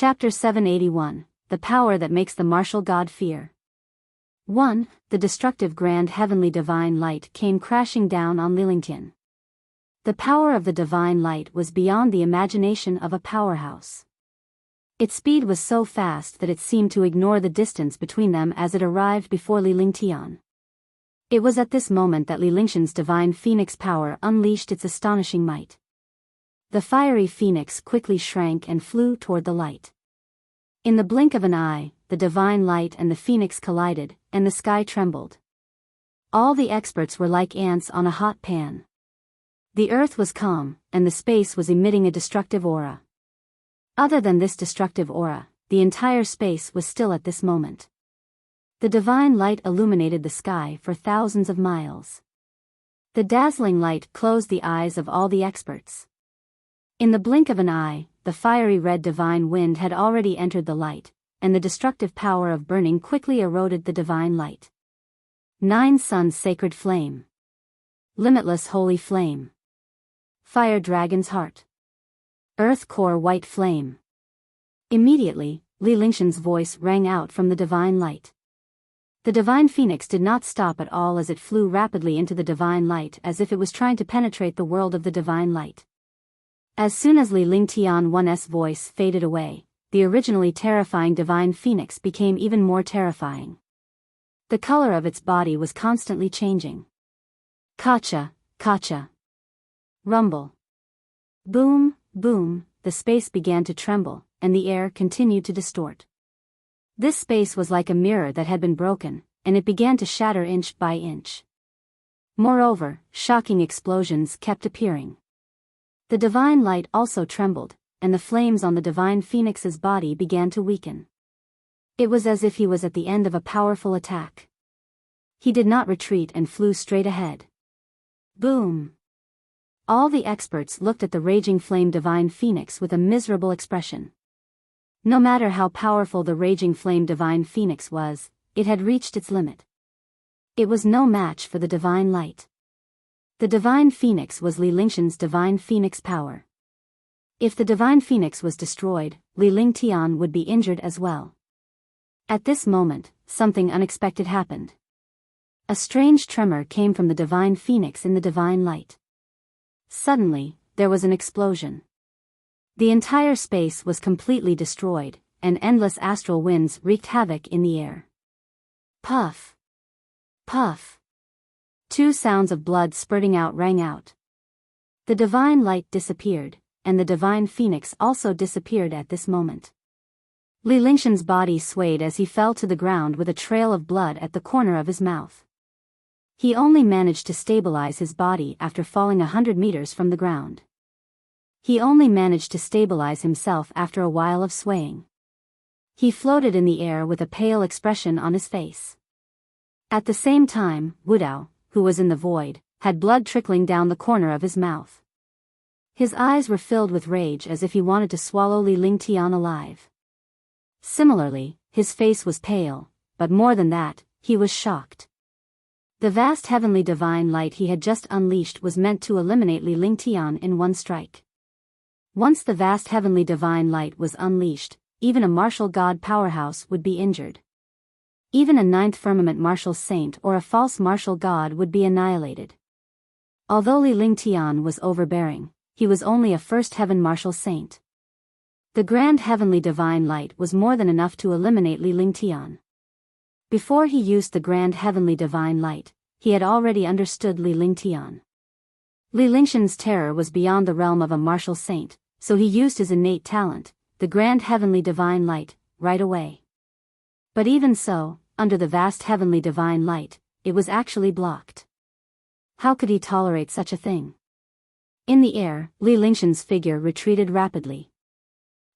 Chapter 781, The Power That Makes the Martial God Fear. 1. The destructive grand heavenly divine light came crashing down on Tian. The power of the divine light was beyond the imagination of a powerhouse. Its speed was so fast that it seemed to ignore the distance between them as it arrived before Tian. It was at this moment that Tian's divine phoenix power unleashed its astonishing might. The fiery phoenix quickly shrank and flew toward the light. In the blink of an eye, the divine light and the phoenix collided, and the sky trembled. All the experts were like ants on a hot pan. The earth was calm, and the space was emitting a destructive aura. Other than this destructive aura, the entire space was still at this moment. The divine light illuminated the sky for thousands of miles. The dazzling light closed the eyes of all the experts. In the blink of an eye, the fiery red divine wind had already entered the light, and the destructive power of burning quickly eroded the divine light. 9 Suns Sacred Flame. Limitless Holy Flame. Fire Dragon's Heart. Earth Core White Flame. Immediately, Tian's voice rang out from the divine light. The divine phoenix did not stop at all as it flew rapidly into the divine light as if it was trying to penetrate the world of the divine light. As soon as Tian's voice faded away, the originally terrifying divine phoenix became even more terrifying. The color of its body was constantly changing. Kacha, kacha. Rumble. Boom, boom, the space began to tremble, and the air continued to distort. This space was like a mirror that had been broken, and it began to shatter inch by inch. Moreover, shocking explosions kept appearing. The divine light also trembled, and the flames on the divine phoenix's body began to weaken. It was as if he was at the end of a powerful attack. He did not retreat and flew straight ahead. Boom! All the experts looked at the raging flame divine phoenix with a miserable expression. No matter how powerful the raging flame divine phoenix was, it had reached its limit. It was no match for the divine light. The divine phoenix was Tian's divine phoenix power. If the divine phoenix was destroyed, Tian would be injured as well. At this moment, something unexpected happened. A strange tremor came from the divine phoenix in the divine light. Suddenly, there was an explosion. The entire space was completely destroyed, and endless astral winds wreaked havoc in the air. Puff! Puff! 2 sounds of blood spurting out rang out. The divine light disappeared, and the divine phoenix also disappeared at this moment. Tian's body swayed as he fell to the ground with a trail of blood at the corner of his mouth. He only managed to stabilize his body after falling 100 meters from the ground. He only managed to stabilize himself after a while of swaying. He floated in the air with a pale expression on his face. At the same time, Wuxiao, who was in the void, had blood trickling down the corner of his mouth. His eyes were filled with rage as if he wanted to swallow Tian alive. Similarly, his face was pale, but more than that, he was shocked. The vast heavenly divine light he had just unleashed was meant to eliminate Tian in one strike. Once the vast heavenly divine light was unleashed, even a martial god powerhouse would be injured. Even a 9th firmament martial saint or a false martial god would be annihilated. Although Tian was overbearing, he was only a first heaven martial saint. The grand heavenly divine light was more than enough to eliminate Tian. Before he used the grand heavenly divine light, he had already understood Tian. Tian's terror was beyond the realm of a martial saint, so he used his innate talent, the grand heavenly divine light, right away. But even so, under the vast heavenly divine light, it was actually blocked. How could he tolerate such a thing? In the air, Tian's figure retreated rapidly.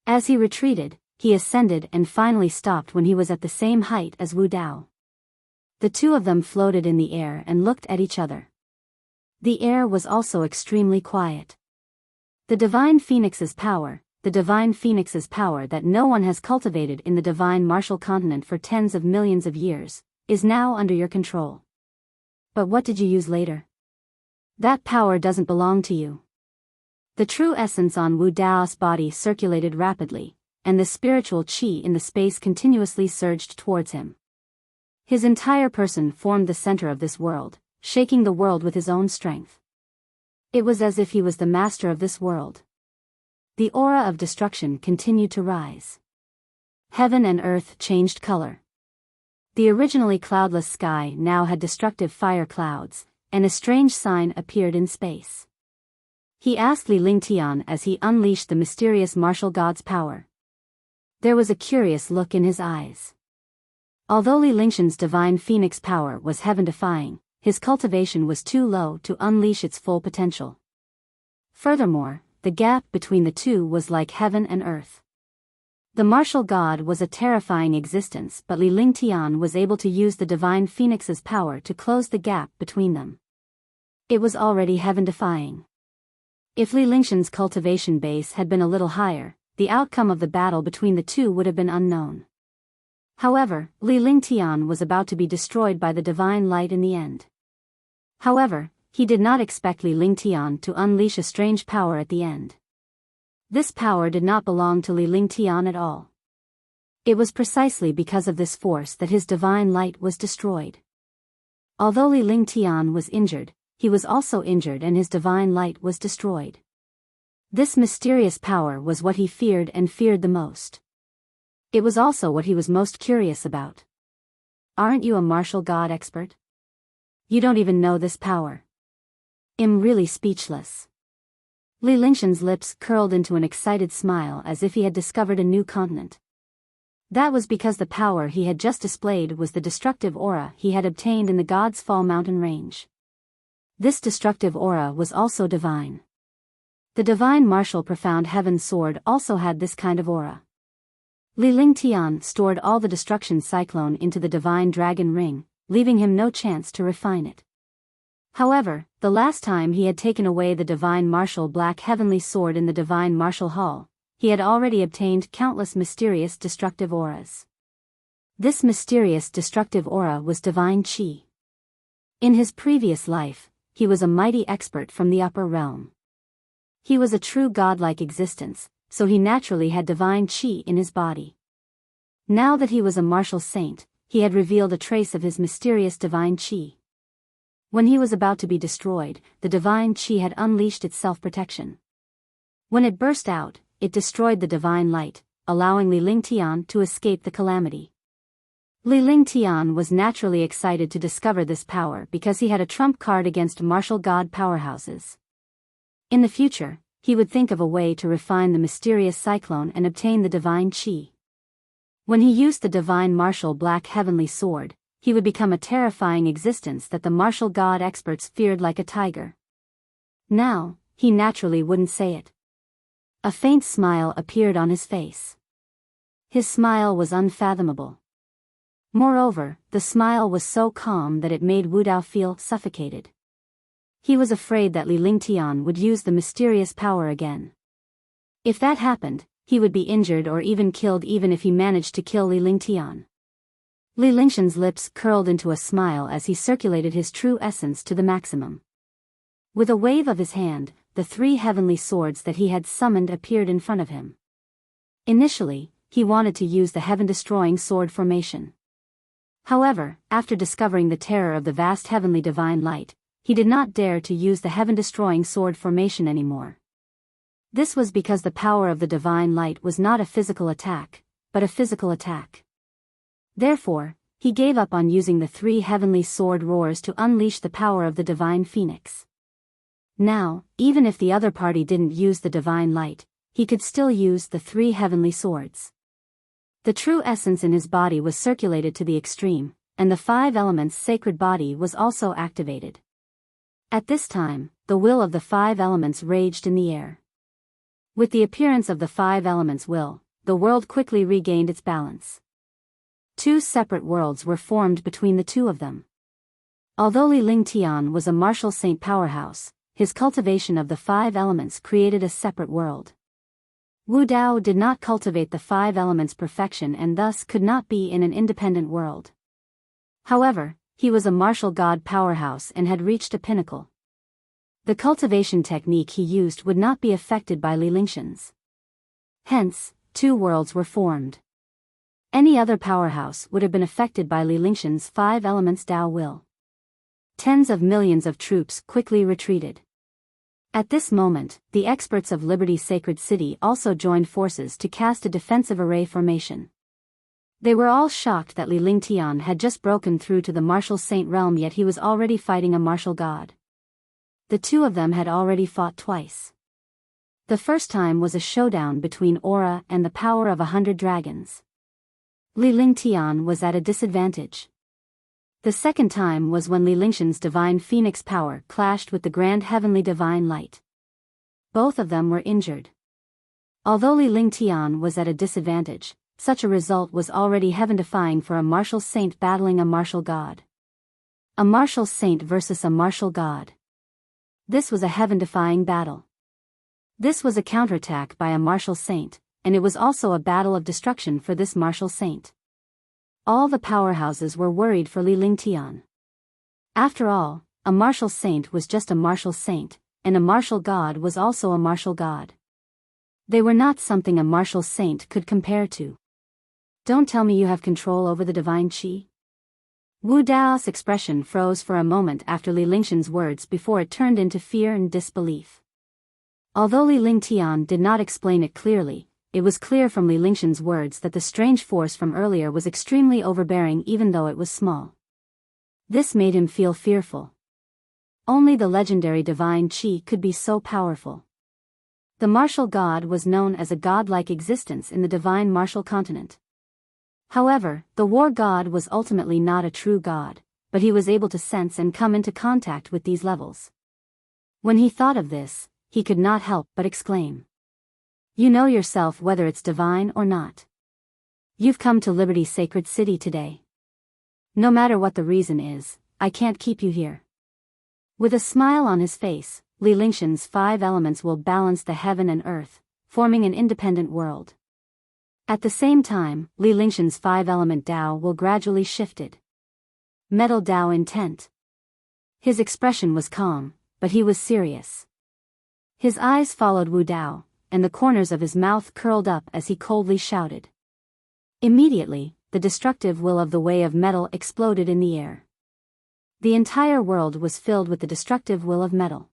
As he retreated, he ascended and finally stopped when he was at the same height as Wuxiao. The two of them floated in the air and looked at each other. The air was also extremely quiet. The divine phoenix's power that no one has cultivated in the divine martial continent for tens of millions of years, is now under your control. But what did you use later? That power doesn't belong to you. The true essence on Wuxiao's body circulated rapidly, and the spiritual qi in the space continuously surged towards him. His entire person formed the center of this world, shaking the world with his own strength. It was as if he was the master of this world. The aura of destruction continued to rise. Heaven and earth changed color. The originally cloudless sky now had destructive fire clouds, and a strange sign appeared in space. He asked Li Lingtian as he unleashed the mysterious martial god's power. There was a curious look in his eyes. Although Li Lingshan's divine phoenix power was heaven-defying, his cultivation was too low to unleash its full potential. Furthermore, the gap between the two was like heaven and earth. The martial god was a terrifying existence, but Li Lingtian was able to use the divine phoenix's power to close the gap between them. It was already heaven-defying. If Li Lingshan's cultivation base had been a little higher, the outcome of the battle between the two would have been unknown. However, Li Lingtian was about to be destroyed by the divine light in the end. However, he did not expect Li Lingtian to unleash a strange power at the end. This power did not belong to Li Lingtian at all. It was precisely because of this force that his divine light was destroyed. Although Li Lingtian was injured, he was also injured and his divine light was destroyed. This mysterious power was what he feared and feared the most. It was also what he was most curious about. Aren't you a martial god expert? You don't even know this power. I'm really speechless. Li Lingshan's lips curled into an excited smile as if he had discovered a new continent. That was because the power he had just displayed was the destructive aura he had obtained in the God's Fall mountain range. This destructive aura was also divine. The divine martial profound heaven sword also had this kind of aura. Li Lingtian stored all the destruction cyclone into the divine dragon ring, leaving him no chance to refine it. However, the last time he had taken away the divine martial black heavenly sword in the divine martial hall, he had already obtained countless mysterious destructive auras. This mysterious destructive aura was divine qi. In his previous life, he was a mighty expert from the upper realm. He was a true godlike existence, so he naturally had divine qi in his body. Now that he was a martial saint, he had revealed a trace of his mysterious divine qi. When he was about to be destroyed, the divine qi had unleashed its self-protection. When it burst out, it destroyed the divine light, allowing Li Lingtian to escape the calamity. Li Lingtian was naturally excited to discover this power because he had a trump card against martial god powerhouses. In the future, he would think of a way to refine the mysterious cyclone and obtain the divine qi. When he used the divine martial black heavenly sword, he would become a terrifying existence that the martial god experts feared like a tiger. Now, he naturally wouldn't say it. A faint smile appeared on his face. His smile was unfathomable. Moreover, the smile was so calm that it made Wu Dao feel suffocated. He was afraid that Li Lingtian would use the mysterious power again. If that happened, he would be injured or even killed even if he managed to kill Li Lingtian. Li Lingshan's lips curled into a smile as he circulated his true essence to the maximum. With a wave of his hand, the 3 heavenly swords that he had summoned appeared in front of him. Initially, he wanted to use the heaven-destroying sword formation. However, after discovering the terror of the vast heavenly divine light, he did not dare to use the heaven-destroying sword formation anymore. This was because the power of the divine light was not a physical attack, but a physical attack. Therefore, he gave up on using the 3 heavenly sword roars to unleash the power of the divine phoenix. Now, even if the other party didn't use the divine light, he could still use the 3 heavenly swords. The true essence in his body was circulated to the extreme, and the 5 elements' sacred body was also activated. At this time, the will of the 5 elements raged in the air. With the appearance of the 5 elements' will, the world quickly regained its balance. 2 separate worlds were formed between the 2 of them. Although Li Lingtian was a martial saint powerhouse, his cultivation of the 5 elements created a separate world. Wu Dao did not cultivate the 5 elements' perfection and thus could not be in an independent world. However, he was a martial god powerhouse and had reached a pinnacle. The cultivation technique he used would not be affected by Li Lingshan's. Hence, two worlds were formed. Any other powerhouse would have been affected by Li Lingshan's 5 elements Tao will. Tens of millions of troops quickly retreated. At this moment, the experts of Liberty's sacred city also joined forces to cast a defensive array formation. They were all shocked that Li Lingtian had just broken through to the martial saint realm, yet he was already fighting a martial god. The two of them had already fought twice. The first time was a showdown between aura and the power of 100 dragons. Li Lingtian was at a disadvantage. The second time was when Li Lingshan's divine phoenix power clashed with the grand heavenly divine light. Both of them were injured. Although Li Lingtian was at a disadvantage, such a result was already heaven-defying for a martial saint battling a martial god. A martial saint versus a martial god. This was a heaven-defying battle. This was a counterattack by a martial saint, and it was also a battle of destruction for this martial saint. All the powerhouses were worried for Li Lingtian. After all, a martial saint was just a martial saint, and a martial god was also a martial god. They were not something a martial saint could compare to. Don't tell me you have control over the divine qi? Wu Dao's expression froze for a moment after Li Lingshan's words before it turned into fear and disbelief. Although Li Lingtian did not explain it clearly, it was clear from Li Lingshan's words that the strange force from earlier was extremely overbearing even though it was small. This made him feel fearful. Only the legendary divine qi could be so powerful. The martial god was known as a godlike existence in the divine martial continent. However, the war god was ultimately not a true god, but he was able to sense and come into contact with these levels. When he thought of this, he could not help but exclaim. You know yourself whether it's divine or not. You've come to Liberty's sacred city today. No matter what the reason is, I can't keep you here. With a smile on his face, Li Lingshan's 5 elements will balance the heaven and earth, forming an independent world. At the same time, Li Lingshan's 5-element Tao will gradually shifted. Metal Tao intent. His expression was calm, but he was serious. His eyes followed Wu Dao, and the corners of his mouth curled up as he coldly shouted. Immediately, the destructive will of the way of metal exploded in the air. The entire world was filled with the destructive will of metal.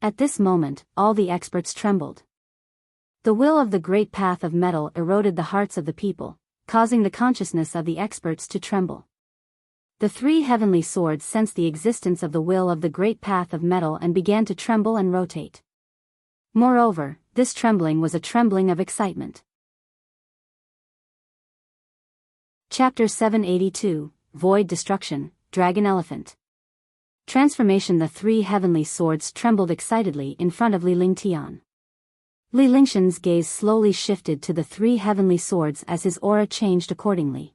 At this moment, all the experts trembled. The will of the great path of metal eroded the hearts of the people, causing the consciousness of the experts to tremble. The 3 heavenly swords sensed the existence of the will of the great path of metal and began to tremble and rotate. Moreover, this trembling was a trembling of excitement. Chapter 782, Void Destruction, Dragon Elephant. Transformation. The 3 heavenly swords trembled excitedly in front of Li Lingtian. Li Lingshan's gaze slowly shifted to the 3 heavenly swords as his aura changed accordingly.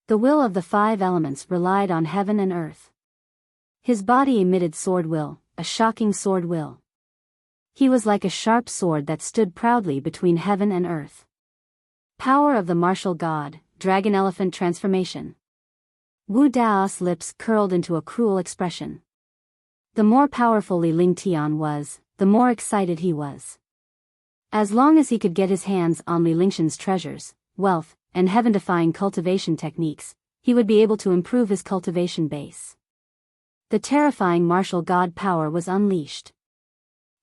The will of the 5 elements relied on heaven and earth. His body emitted sword will, a shocking sword will. He was like a sharp sword that stood proudly between heaven and earth. Power of the martial god, Dragon Elephant Transformation. Wu Dao's lips curled into a cruel expression. The more powerful Li Lingtian was, the more excited he was. As long as he could get his hands on Li Lingshan's treasures, wealth, and heaven-defying cultivation techniques, he would be able to improve his cultivation base. The terrifying martial god power was unleashed.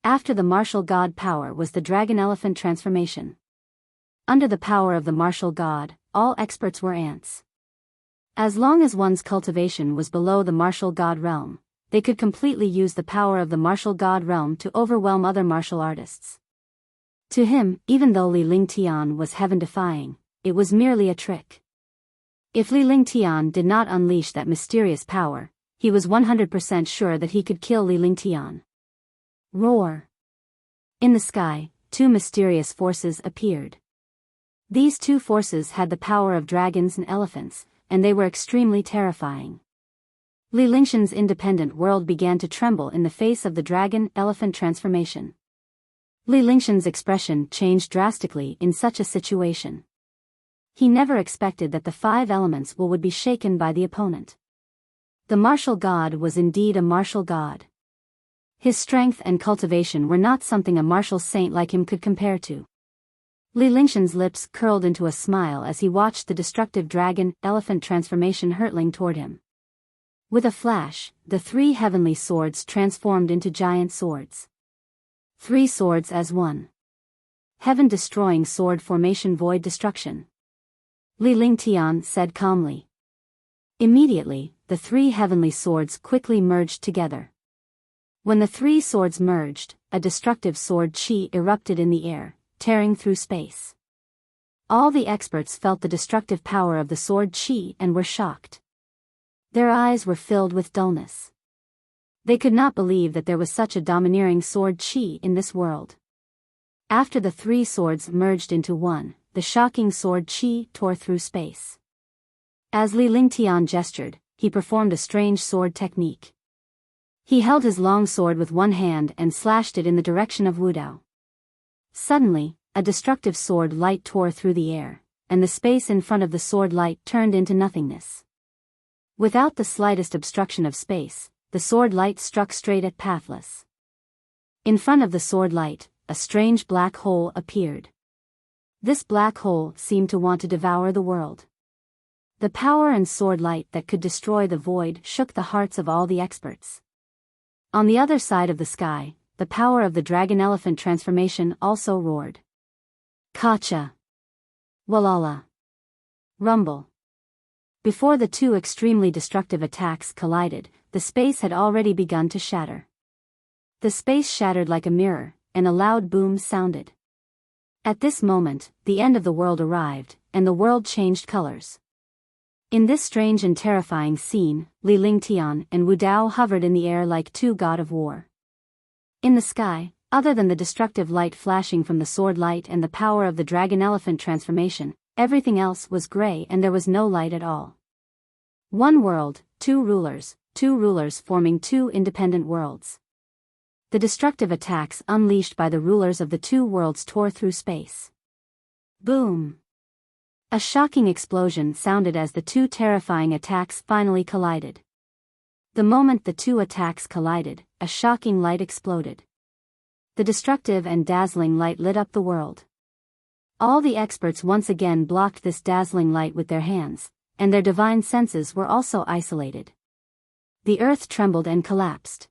After the martial god power was the Dragon Elephant Transformation. Under the power of the martial god, all experts were ants. As long as one's cultivation was below the martial god realm, they could completely use the power of the martial god realm to overwhelm other martial artists. To him, even though Li Lingtian was heaven-defying, it was merely a trick. If Li Lingtian did not unleash that mysterious power, he was 100% sure that he could kill Li Lingtian. Roar! In the sky, 2 mysterious forces appeared. These 2 forces had the power of dragons and elephants, and they were extremely terrifying. Li Lingshan's independent world began to tremble in the face of the dragon-elephant transformation. Li Lingshan's expression changed drastically in such a situation. He never expected that the 5 elements would be shaken by the opponent. The martial god was indeed a martial god. His strength and cultivation were not something a martial saint like him could compare to. Li Lingshan's lips curled into a smile as he watched the destructive dragon-elephant transformation hurtling toward him. With a flash, the 3 heavenly swords transformed into giant swords. 3 swords as one. Heaven-destroying sword formation, void destruction. Li Tian said calmly. Immediately, the 3 heavenly swords quickly merged together. When the 3 swords merged, a destructive sword chi erupted in the air, tearing through space. All the experts felt the destructive power of the sword chi and were shocked. Their eyes were filled with dullness. They could not believe that there was such a domineering sword chi in this world. After the 3 swords merged into one, the shocking sword chi tore through space. As Li Tian gestured, he performed a strange sword technique. He held his long sword with one hand and slashed it in the direction of Wudao. Suddenly, a destructive sword light tore through the air, and the space in front of the sword light turned into nothingness. Without the slightest obstruction of space, the sword light struck straight at Pathless. In front of the sword light, a strange black hole appeared. This black hole seemed to want to devour the world. The power and sword light that could destroy the void shook the hearts of all the experts. On the other side of the sky, the power of the dragon-elephant transformation also roared. Kacha! Walala! Rumble! Before the 2 extremely destructive attacks collided, the space had already begun to shatter. The space shattered like a mirror, and a loud boom sounded. At this moment, the end of the world arrived, and the world changed colors. In this strange and terrifying scene, Li Tian and Wudao hovered in the air like 2 god of war. In the sky, other than the destructive light flashing from the sword light and the power of the dragon-elephant transformation, everything else was gray and there was no light at all. One world, 2 rulers forming 2 independent worlds. The destructive attacks unleashed by the rulers of the 2 worlds tore through space. Boom! A shocking explosion sounded as the 2 terrifying attacks finally collided. The moment the 2 attacks collided, a shocking light exploded. The destructive and dazzling light lit up the world. All the experts once again blocked this dazzling light with their hands, and their divine senses were also isolated. The earth trembled and collapsed.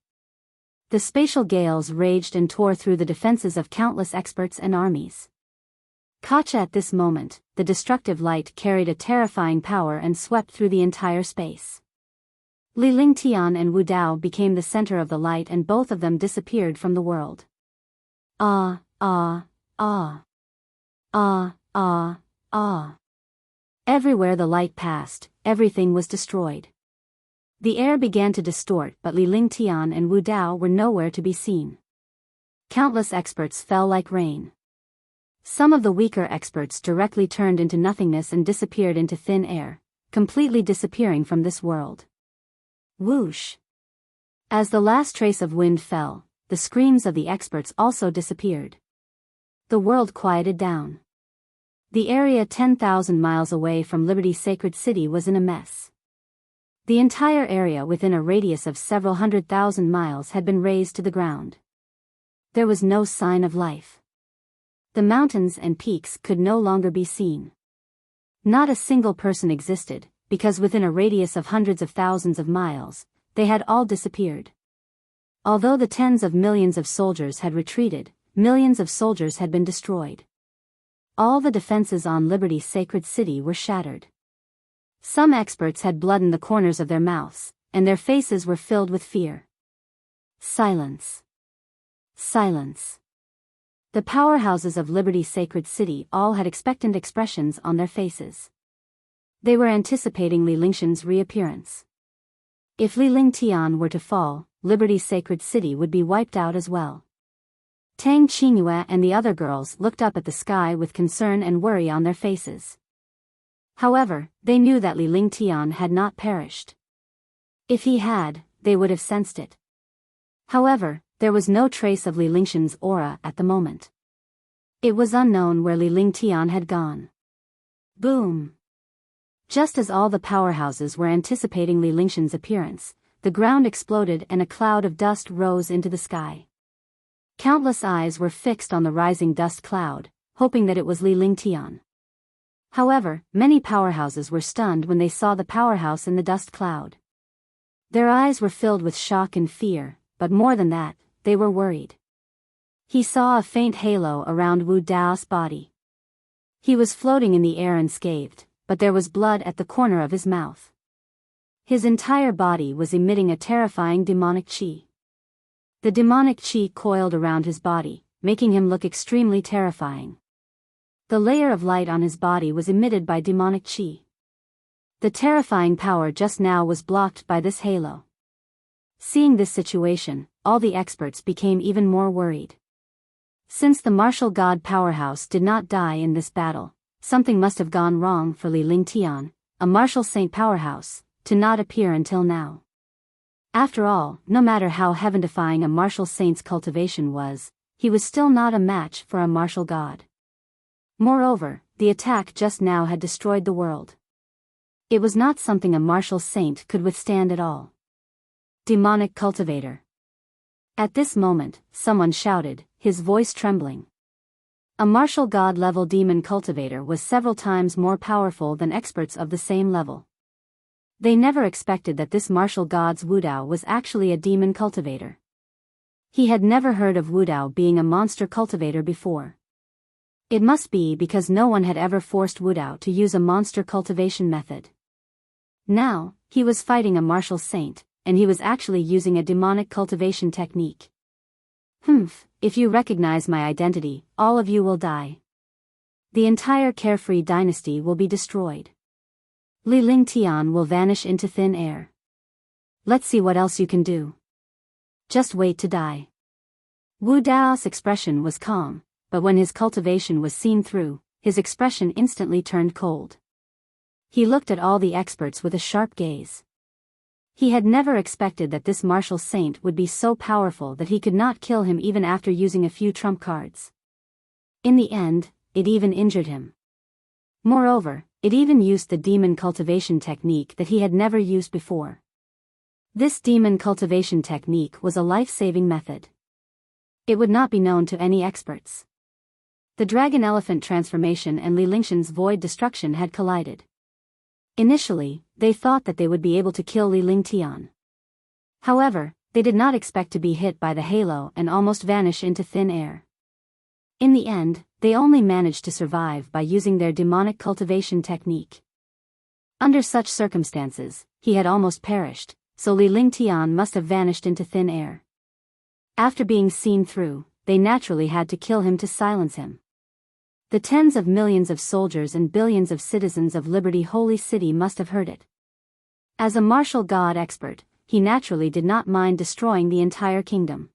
The spatial gales raged and tore through the defenses of countless experts and armies. Kacha at this moment, the destructive light carried a terrifying power and swept through the entire space. Li Tian and Wudao became the center of the light and both of them disappeared from the world. Ah, ah, ah. Ah, ah, ah. Everywhere the light passed, everything was destroyed. The air began to distort, but Li Tian and Wudao were nowhere to be seen. Countless experts fell like rain. Some of the weaker experts directly turned into nothingness and disappeared into thin air, completely disappearing from this world. Whoosh! As the last trace of wind fell, the screams of the experts also disappeared. The world quieted down. The area 10,000 miles away from Liberty's sacred city was in a mess. The entire area within a radius of several 100,000 miles had been razed to the ground. There was no sign of life. The mountains and peaks could no longer be seen. Not a single person existed, because within a radius of hundreds of thousands of miles, they had all disappeared. Although the tens of millions of soldiers had retreated, millions of soldiers had been destroyed. All the defenses on Liberty's sacred city were shattered. Some experts had blood in the corners of their mouths, and their faces were filled with fear. Silence. Silence. The powerhouses of Liberty's sacred city all had expectant expressions on their faces. They were anticipating Li Lingshan's reappearance. If Li Tian were to fall, Liberty's sacred city would be wiped out as well. Tang Qingyue and the other girls looked up at the sky with concern and worry on their faces. However, they knew that Li Tian had not perished. If he had, they would have sensed it. However, there was no trace of Li Lingshan's aura at the moment. It was unknown where Li Tian had gone. Boom! Just as all the powerhouses were anticipating Li Lingshan's appearance, the ground exploded and a cloud of dust rose into the sky. Countless eyes were fixed on the rising dust cloud, hoping that it was Tian. However, many powerhouses were stunned when they saw the powerhouse in the dust cloud. Their eyes were filled with shock and fear, but more than that, they were worried. He saw a faint halo around Wu Dao's body. He was floating in the air unscathed, but there was blood at the corner of his mouth. His entire body was emitting a terrifying demonic qi. The demonic qi coiled around his body, making him look extremely terrifying. The layer of light on his body was emitted by demonic qi. The terrifying power just now was blocked by this halo. Seeing this situation, all the experts became even more worried. Since the martial god powerhouse did not die in this battle, something must have gone wrong for Tian, a martial saint powerhouse, to not appear until now. After all, no matter how heaven-defying a martial saint's cultivation was, he was still not a match for a martial god. Moreover, the attack just now had destroyed the world. It was not something a martial saint could withstand at all. Demonic cultivator. At this moment, someone shouted, his voice trembling. A martial god-level demon cultivator was several times more powerful than experts of the same level. They never expected that this martial god's Wu Dao was actually a demon cultivator. He had never heard of Wu Dao being a monster cultivator before. It must be because no one had ever forced Wu Dao to use a monster cultivation method. Now, he was fighting a martial saint, and he was actually using a demonic cultivation technique. If you recognize my identity, all of you will die. The entire carefree dynasty will be destroyed. Tian will vanish into thin air. Let's see what else you can do. Just wait to die. Wu Dao's expression was calm, but when his cultivation was seen through, his expression instantly turned cold. He looked at all the experts with a sharp gaze. He had never expected that this martial saint would be so powerful that he could not kill him even after using a few trump cards. In the end, it even injured him. Moreover, it even used the demon cultivation technique that he had never used before. This demon cultivation technique was a life-saving method. It would not be known to any experts. The dragon elephant transformation and Lixian's void destruction had collided. Initially, they thought that they would be able to kill Tian. However, they did not expect to be hit by the halo and almost vanish into thin air. In the end, they only managed to survive by using their demonic cultivation technique. Under such circumstances, he had almost perished, so Tian must have vanished into thin air. After being seen through, they naturally had to kill him to silence him. The tens of millions of soldiers and billions of citizens of Liberty Holy City must have heard it. As a martial god expert, he naturally did not mind destroying the entire kingdom.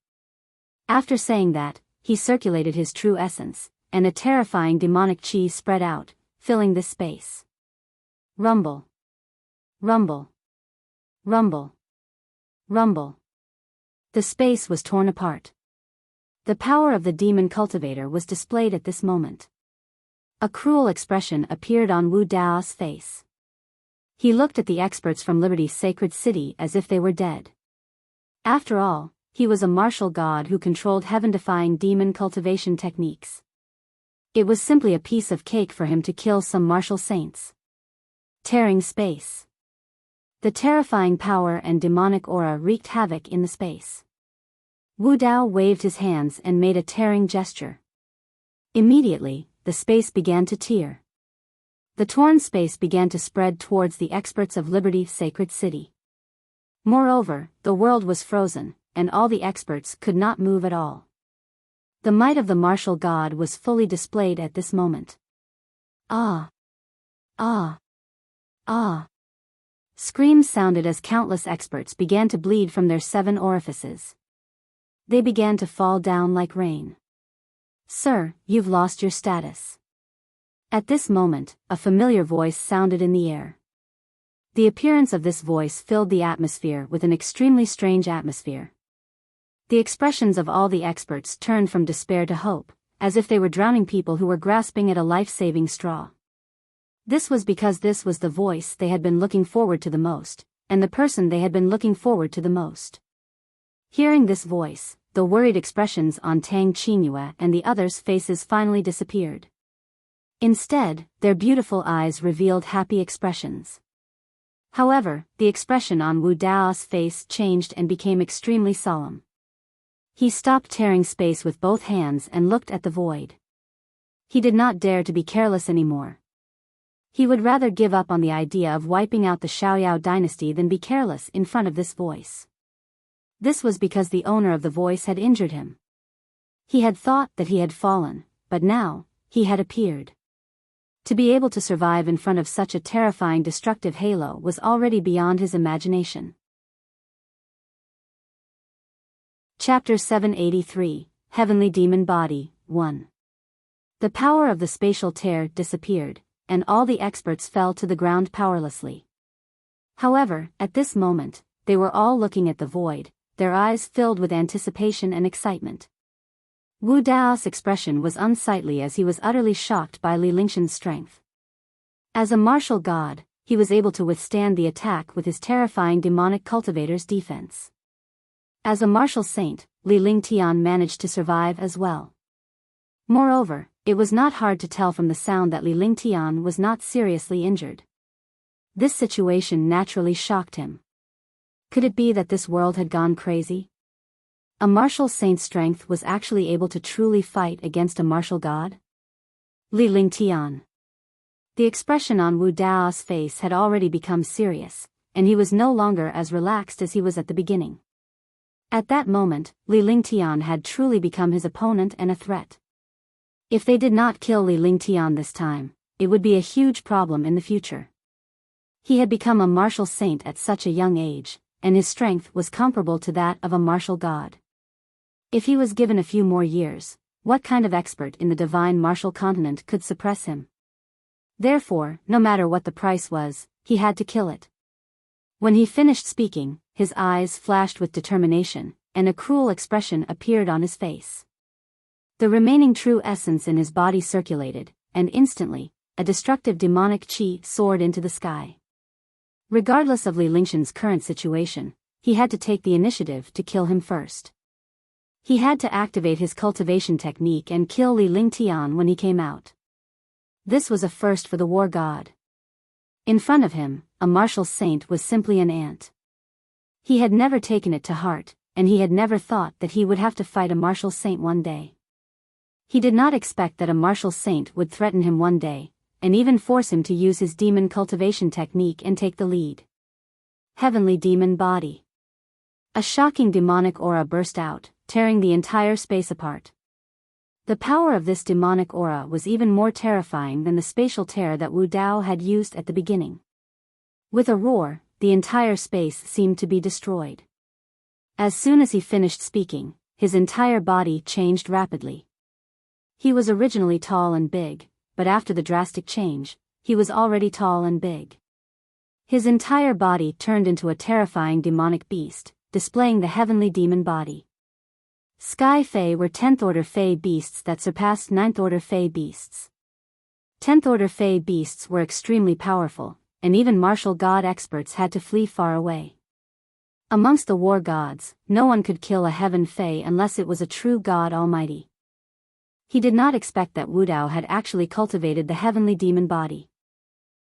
After saying that, he circulated his true essence, and a terrifying demonic qi spread out, filling this space. Rumble. Rumble. Rumble. Rumble. The space was torn apart. The power of the demon cultivator was displayed at this moment. A cruel expression appeared on Wu Dao's face. He looked at the experts from Liberty's sacred city as if they were dead. After all, he was a martial god who controlled heaven-defying demon cultivation techniques. It was simply a piece of cake for him to kill some martial saints. Tearing space. The terrifying power and demonic aura wreaked havoc in the space. Wu Dao waved his hands and made a tearing gesture. Immediately, the space began to tear. The torn space began to spread towards the experts of Liberty's sacred city. Moreover, the world was frozen, and all the experts could not move at all. The might of the martial god was fully displayed at this moment. Ah! Ah! Ah! Screams sounded as countless experts began to bleed from their 7 orifices. They began to fall down like rain. Sir, you've lost your status. At this moment, a familiar voice sounded in the air. The appearance of this voice filled the atmosphere with an extremely strange atmosphere. The expressions of all the experts turned from despair to hope, as if they were drowning people who were grasping at a life-saving straw. This was because this was the voice they had been looking forward to the most, and the person they had been looking forward to the most. Hearing this voice, the worried expressions on Tang Qingyue and the others' faces finally disappeared. Instead, their beautiful eyes revealed happy expressions. However, the expression on Wu Dao's face changed and became extremely solemn. He stopped tearing space with both hands and looked at the void. He did not dare to be careless anymore. He would rather give up on the idea of wiping out the Xiaoyao dynasty than be careless in front of this voice. This was because the owner of the voice had injured him. He had thought that he had fallen, but now, he had appeared. To be able to survive in front of such a terrifying destructive halo was already beyond his imagination. Chapter 783, Heavenly Demon Body, 1. The power of the spatial tear disappeared, and all the experts fell to the ground powerlessly. However, at this moment, they were all looking at the void, their eyes filled with anticipation and excitement. Wu Dao's expression was unsightly as he was utterly shocked by Li Lingxian's strength. As a martial god, he was able to withstand the attack with his terrifying demonic cultivator's defense. As a martial saint, Li Lingtian managed to survive as well. Moreover, it was not hard to tell from the sound that Li Lingtian was not seriously injured. This situation naturally shocked him. Could it be that this world had gone crazy? A martial saint's strength was actually able to truly fight against a martial god? Li Lingtian. The expression on Wu Dao's face had already become serious, and he was no longer as relaxed as he was at the beginning. At that moment, Li Lingtian had truly become his opponent and a threat. If they did not kill Li Lingtian this time, it would be a huge problem in the future. He had become a martial saint at such a young age, and his strength was comparable to that of a martial god. If he was given a few more years, what kind of expert in the divine martial continent could suppress him? Therefore, no matter what the price was, he had to kill it. When he finished speaking, his eyes flashed with determination, and a cruel expression appeared on his face. The remaining true essence in his body circulated, and instantly, a destructive demonic qi soared into the sky. Regardless of Li Lingxian's current situation, he had to take the initiative to kill him first. He had to activate his cultivation technique and kill Li Lingtian when he came out. This was a first for the war god. In front of him, a martial saint was simply an ant. He had never taken it to heart, and he had never thought that he would have to fight a martial saint one day. He did not expect that a martial saint would threaten him one day, and even force him to use his demon cultivation technique and take the lead. Heavenly Demon Body. A shocking demonic aura burst out, tearing the entire space apart. The power of this demonic aura was even more terrifying than the spatial tear that Wu Dao had used at the beginning. With a roar, the entire space seemed to be destroyed. As soon as he finished speaking, his entire body changed rapidly. He was originally tall and big, but after the drastic change, he was already tall and big. His entire body turned into a terrifying demonic beast, displaying the heavenly demon body. Sky Fae were 10th-order Fae beasts that surpassed 9th-order Fae beasts. 10th-order Fae beasts were extremely powerful, and even martial god experts had to flee far away. Amongst the war gods, no one could kill a heaven Fae unless it was a true god almighty. He did not expect that Wu Dao had actually cultivated the heavenly demon body.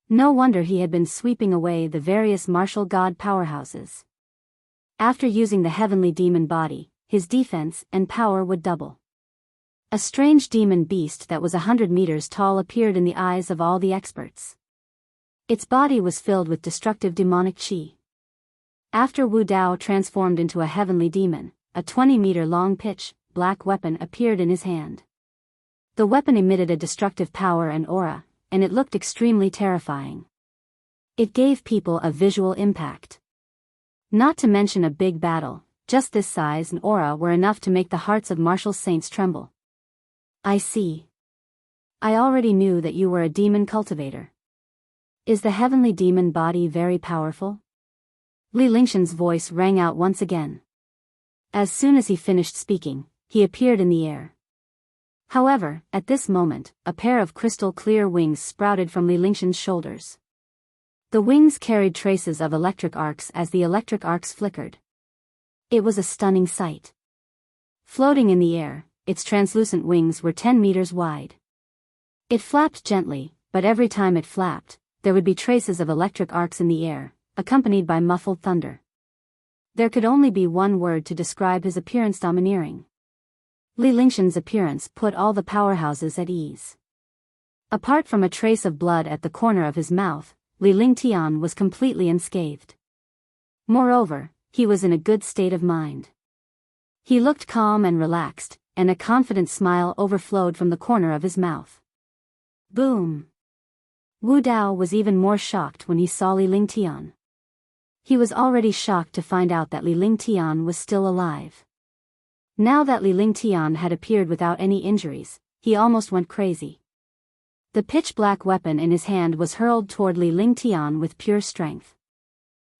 No wonder he had been sweeping away the various martial god powerhouses. After using the heavenly demon body, his defense and power would double. A strange demon beast that was 100 meters tall appeared in the eyes of all the experts. Its body was filled with destructive demonic qi. After Wu Dao transformed into a heavenly demon, a 20-meter-long pitch, black weapon appeared in his hand. The weapon emitted a destructive power and aura, and it looked extremely terrifying. It gave people a visual impact. Not to mention a big battle, just this size and aura were enough to make the hearts of martial saints tremble. I see. I already knew that you were a demon cultivator. Is the heavenly demon body very powerful? Li Lingxian's voice rang out once again. As soon as he finished speaking, he appeared in the air. However, at this moment, a pair of crystal-clear wings sprouted from Li Lingxian's shoulders. The wings carried traces of electric arcs as the electric arcs flickered. It was a stunning sight. Floating in the air, its translucent wings were 10 meters wide. It flapped gently, but every time it flapped, there would be traces of electric arcs in the air, accompanied by muffled thunder. There could only be one word to describe his appearance: domineering. Li Lingshan's appearance put all the powerhouses at ease. Apart from a trace of blood at the corner of his mouth, Li Tian was completely unscathed. Moreover, he was in a good state of mind. He looked calm and relaxed, and a confident smile overflowed from the corner of his mouth. Boom! Wu Dao was even more shocked when he saw Li Tian. He was already shocked to find out that Li Tian was still alive. Now that Li Tian had appeared without any injuries, he almost went crazy. The pitch-black weapon in his hand was hurled toward Li Tian with pure strength.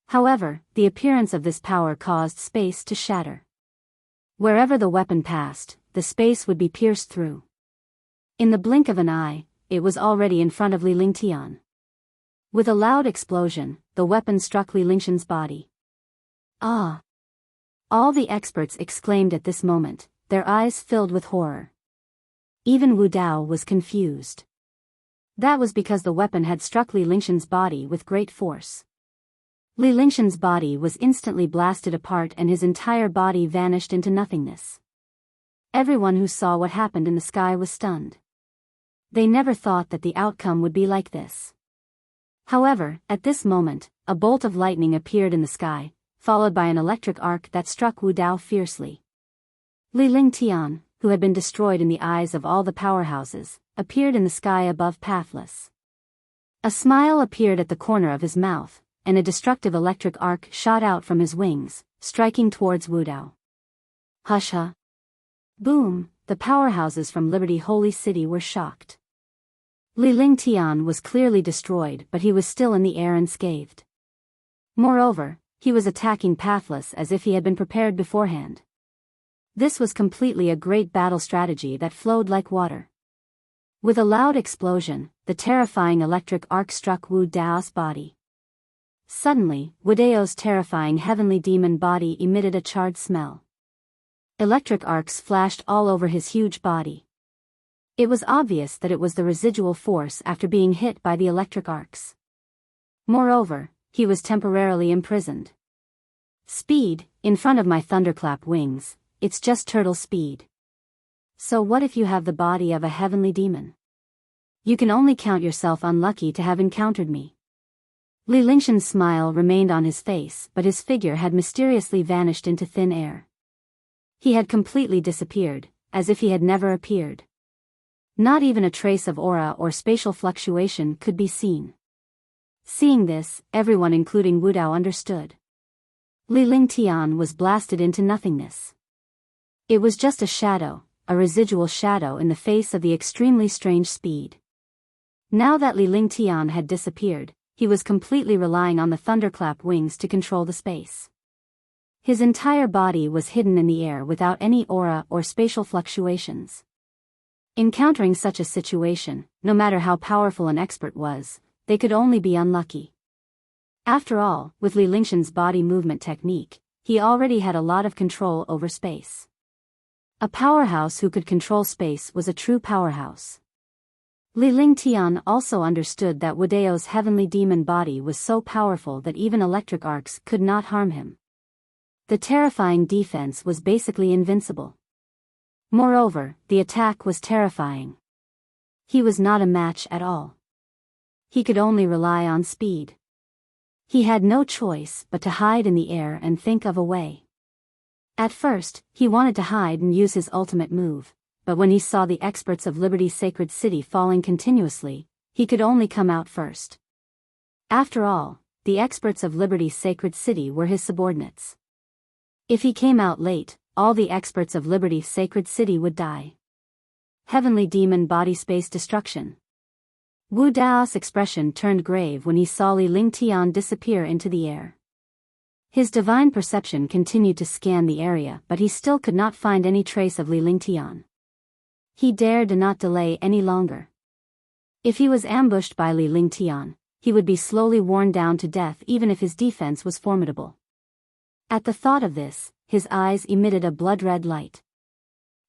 However, the appearance of this power caused space to shatter. Wherever the weapon passed, the space would be pierced through. In the blink of an eye, it was already in front of Li Tian. With a loud explosion, the weapon struck Li Lingshan's body. Ah! All the experts exclaimed at this moment, their eyes filled with horror. Even Wu Dao was confused. That was because the weapon had struck Li Lingshan's body with great force. Li Lingshan's body was instantly blasted apart and his entire body vanished into nothingness. Everyone who saw what happened in the sky was stunned. They never thought that the outcome would be like this. However, at this moment, a bolt of lightning appeared in the sky, followed by an electric arc that struck Wu Dao fiercely. Li Tian, who had been destroyed in the eyes of all the powerhouses, appeared in the sky above Pathless. A smile appeared at the corner of his mouth, and a destructive electric arc shot out from his wings, striking towards Wu Dao. Hush! Boom! The powerhouses from Liberty Holy City were shocked. Li Tian was clearly destroyed, but he was still in the air unscathed. Moreover, he was attacking Pathless as if he had been prepared beforehand. This was completely a great battle strategy that flowed like water. With a loud explosion, the terrifying electric arc struck Wu Dao's body. Suddenly, Wu Dao's terrifying heavenly demon body emitted a charred smell. Electric arcs flashed all over his huge body. It was obvious that it was the residual force after being hit by the electric arcs. Moreover, he was temporarily imprisoned. Speed, in front of my thunderclap wings, it's just turtle speed. So what if you have the body of a heavenly demon? You can only count yourself unlucky to have encountered me. Li Lingshan's smile remained on his face, but his figure had mysteriously vanished into thin air. He had completely disappeared, as if he had never appeared. Not even a trace of aura or spatial fluctuation could be seen. Seeing this, everyone including Wu Dao understood. Li Tian was blasted into nothingness. It was just a shadow, a residual shadow in the face of the extremely strange speed. Now that Li Tian had disappeared, he was completely relying on the thunderclap wings to control the space. His entire body was hidden in the air without any aura or spatial fluctuations. Encountering such a situation, no matter how powerful an expert was, they could only be unlucky. After all, with Li Lingshan's body movement technique, he already had a lot of control over space. A powerhouse who could control space was a true powerhouse. Li Tian also understood that Wu Dao's heavenly demon body was so powerful that even electric arcs could not harm him. The terrifying defense was basically invincible. Moreover, the attack was terrifying. He was not a match at all. He could only rely on speed. He had no choice but to hide in the air and think of a way. At first, he wanted to hide and use his ultimate move, but when he saw the experts of Liberty's sacred city falling continuously, he could only come out first. After all, the experts of Liberty's sacred city were his subordinates. If he came out late, all the experts of Liberty's sacred city would die. Heavenly demon body space destruction. Wu Dao's expression turned grave when he saw Li Tian disappear into the air. His divine perception continued to scan the area, but he still could not find any trace of Li Tian. He dared not delay any longer. If he was ambushed by Li Tian, he would be slowly worn down to death even if his defense was formidable. At the thought of this, his eyes emitted a blood-red light.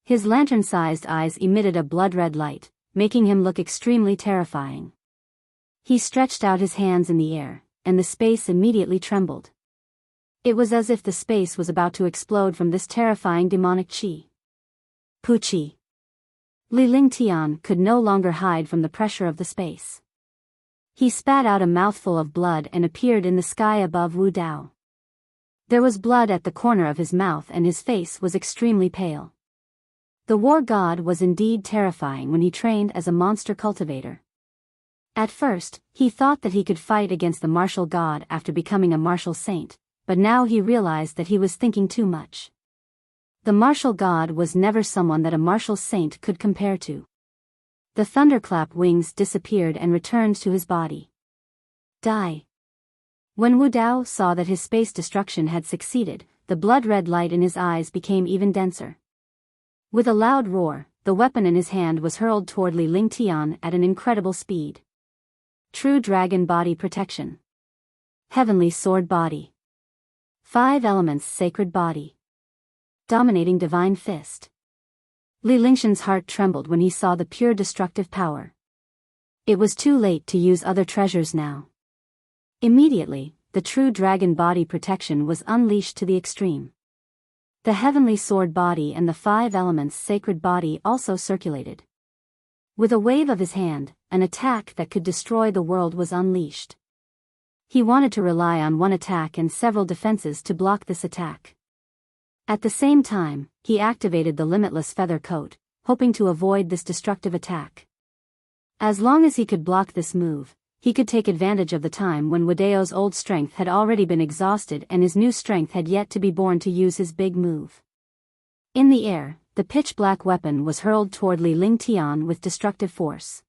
His lantern-sized eyes emitted a blood-red light, making him look extremely terrifying. He stretched out his hands in the air, and the space immediately trembled. It was as if the space was about to explode from this terrifying demonic chi. Puchi. Tian could no longer hide from the pressure of the space. He spat out a mouthful of blood and appeared in the sky above Wu Dao. There was blood at the corner of his mouth and his face was extremely pale. The war god was indeed terrifying when he trained as a monster cultivator. At first, he thought that he could fight against the martial god after becoming a martial saint, but now he realized that he was thinking too much. The martial god was never someone that a martial saint could compare to. The thunderclap wings disappeared and returned to his body. Die. When Wu Dao saw that his space destruction had succeeded, the blood-red light in his eyes became even denser. With a loud roar, the weapon in his hand was hurled toward Tian at an incredible speed. True Dragon Body Protection. Heavenly Sword Body. 5 Elements Sacred Body. Dominating Divine Fist. Lingshan's heart trembled when he saw the pure destructive power. It was too late to use other treasures now. Immediately, the true dragon body protection was unleashed to the extreme. The heavenly sword body and the 5 elements sacred body also circulated. With a wave of his hand, an attack that could destroy the world was unleashed. He wanted to rely on one attack and several defenses to block this attack. At the same time, he activated the limitless feather coat, hoping to avoid this destructive attack. As long as he could block this move, he could take advantage of the time when Wu Dao's old strength had already been exhausted and his new strength had yet to be born to use his big move. In the air, the pitch-black weapon was hurled toward Tian with destructive force.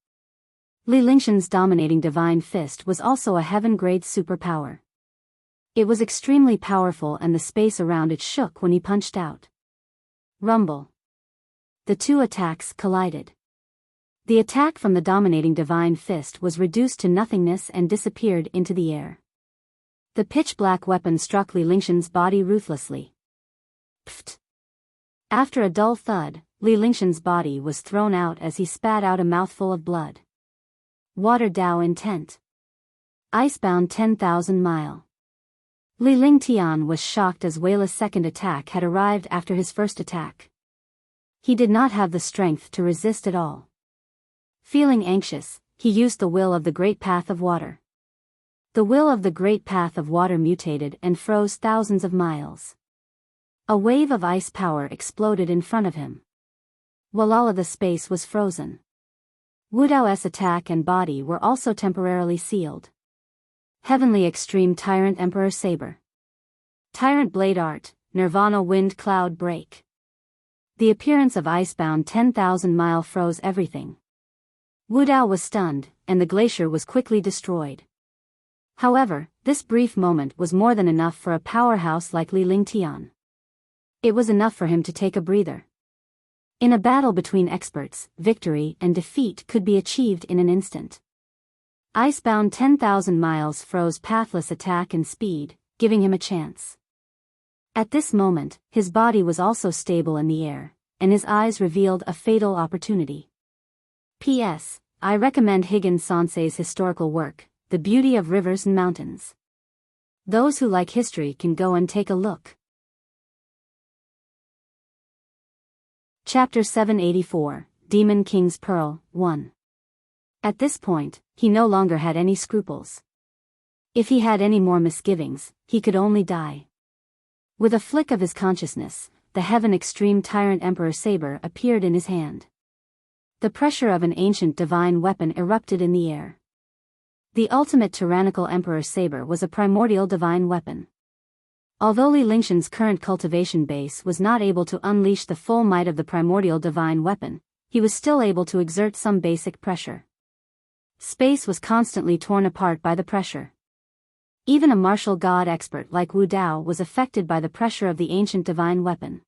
Lingshan's dominating divine fist was also a heaven-grade superpower. It was extremely powerful and the space around it shook when he punched out. Rumble. The two attacks collided. The attack from the dominating divine fist was reduced to nothingness and disappeared into the air. The pitch-black weapon struck Lingshan's body ruthlessly. Pfft. After a dull thud, Lingshan's body was thrown out as he spat out a mouthful of blood. Water Dao Intent. Icebound 10,000 mile. Tian was shocked as Weila's second attack had arrived after his first attack. He did not have the strength to resist at all. Feeling anxious, he used the will of the Great Path of Water. The will of the Great Path of Water mutated and froze thousands of miles. A wave of ice power exploded in front of him. While all of the space was frozen. Wu Dao's attack and body were also temporarily sealed. Heavenly Extreme Tyrant Emperor Saber. Tyrant Blade Art, Nirvana Wind Cloud Break. The appearance of Icebound 10,000 mile froze everything. Wu Dao was stunned, and the glacier was quickly destroyed. However, this brief moment was more than enough for a powerhouse like Tian. It was enough for him to take a breather. In a battle between experts, victory and defeat could be achieved in an instant. Icebound 10,000 miles froze pathless attack and speed, giving him a chance. At this moment, his body was also stable in the air, and his eyes revealed a fatal opportunity. P.S. I recommend Higgins Sensei's historical work, The Beauty of Rivers and Mountains. Those who like history can go and take a look. Chapter 784, Demon King's Pearl, 1. At this point, he no longer had any scruples. If he had any more misgivings, he could only die. With a flick of his consciousness, the Heaven Extreme Tyrant Emperor Saber appeared in his hand. The pressure of an ancient divine weapon erupted in the air. The ultimate tyrannical Emperor Saber was a primordial divine weapon. Although Lingshan's current cultivation base was not able to unleash the full might of the primordial divine weapon, he was still able to exert some basic pressure. Space was constantly torn apart by the pressure. Even a martial god expert like Wu Dao was affected by the pressure of the ancient divine weapon.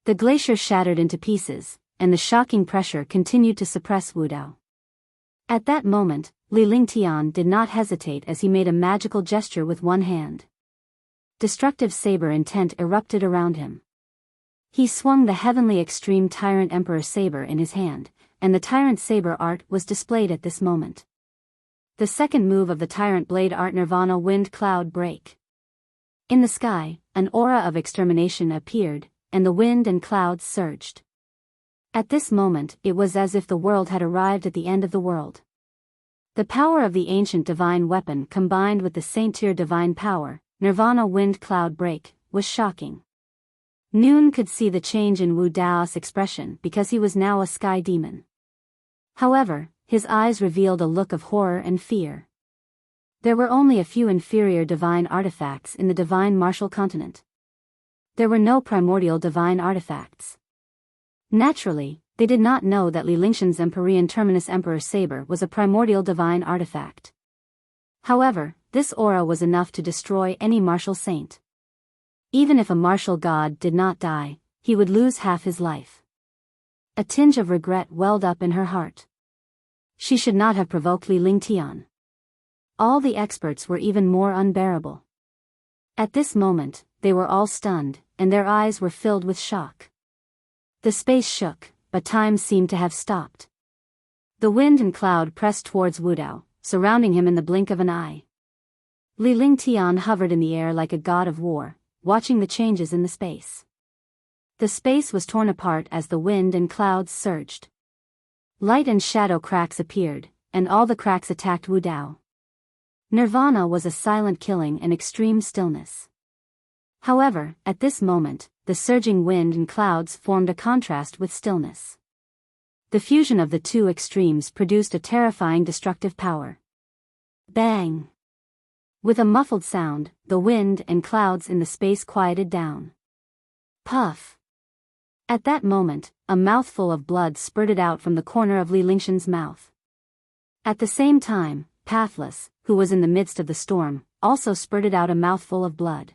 The glacier shattered into pieces, and the shocking pressure continued to suppress Wu Dao. At that moment, Tian did not hesitate as he made a magical gesture with one hand. Destructive saber intent erupted around him. He swung the heavenly extreme Tyrant Emperor saber in his hand, and the Tyrant saber art was displayed at this moment. The second move of the Tyrant blade art, Nirvana Wind Cloud Break. In the sky, an aura of extermination appeared, and the wind and clouds surged. At this moment, it was as if the world had arrived at the end of the world. The power of the ancient divine weapon combined with the Saint-Tier divine power, Nirvana Wind Cloud Break, was shocking. Noon could see the change in Wu Dao's expression because he was now a sky demon. However, his eyes revealed a look of horror and fear. There were only a few inferior divine artifacts in the divine martial continent. There were no primordial divine artifacts. Naturally, they did not know that Li Lingshan's Empyrean Terminus Emperor Saber was a primordial divine artifact. However, this aura was enough to destroy any martial saint. Even if a martial god did not die, he would lose half his life. A tinge of regret welled up in her heart. She should not have provoked Li Lingtian. All the experts were even more unbearable. At this moment, they were all stunned, and their eyes were filled with shock. The space shook, but time seemed to have stopped. The wind and cloud pressed towards Wu Dao, surrounding him in the blink of an eye. Li Lingtian hovered in the air like a god of war, watching the changes in the space. The space was torn apart as the wind and clouds surged. Light and shadow cracks appeared, and all the cracks attacked Wu Dao. Nirvana was a silent killing and extreme stillness. However, at this moment, the surging wind and clouds formed a contrast with stillness. The fusion of the two extremes produced a terrifying destructive power. Bang! With a muffled sound, the wind and clouds in the space quieted down. Puff! At that moment, a mouthful of blood spurted out from the corner of Li Lingshan's mouth. At the same time, Pathless, who was in the midst of the storm, also spurted out a mouthful of blood.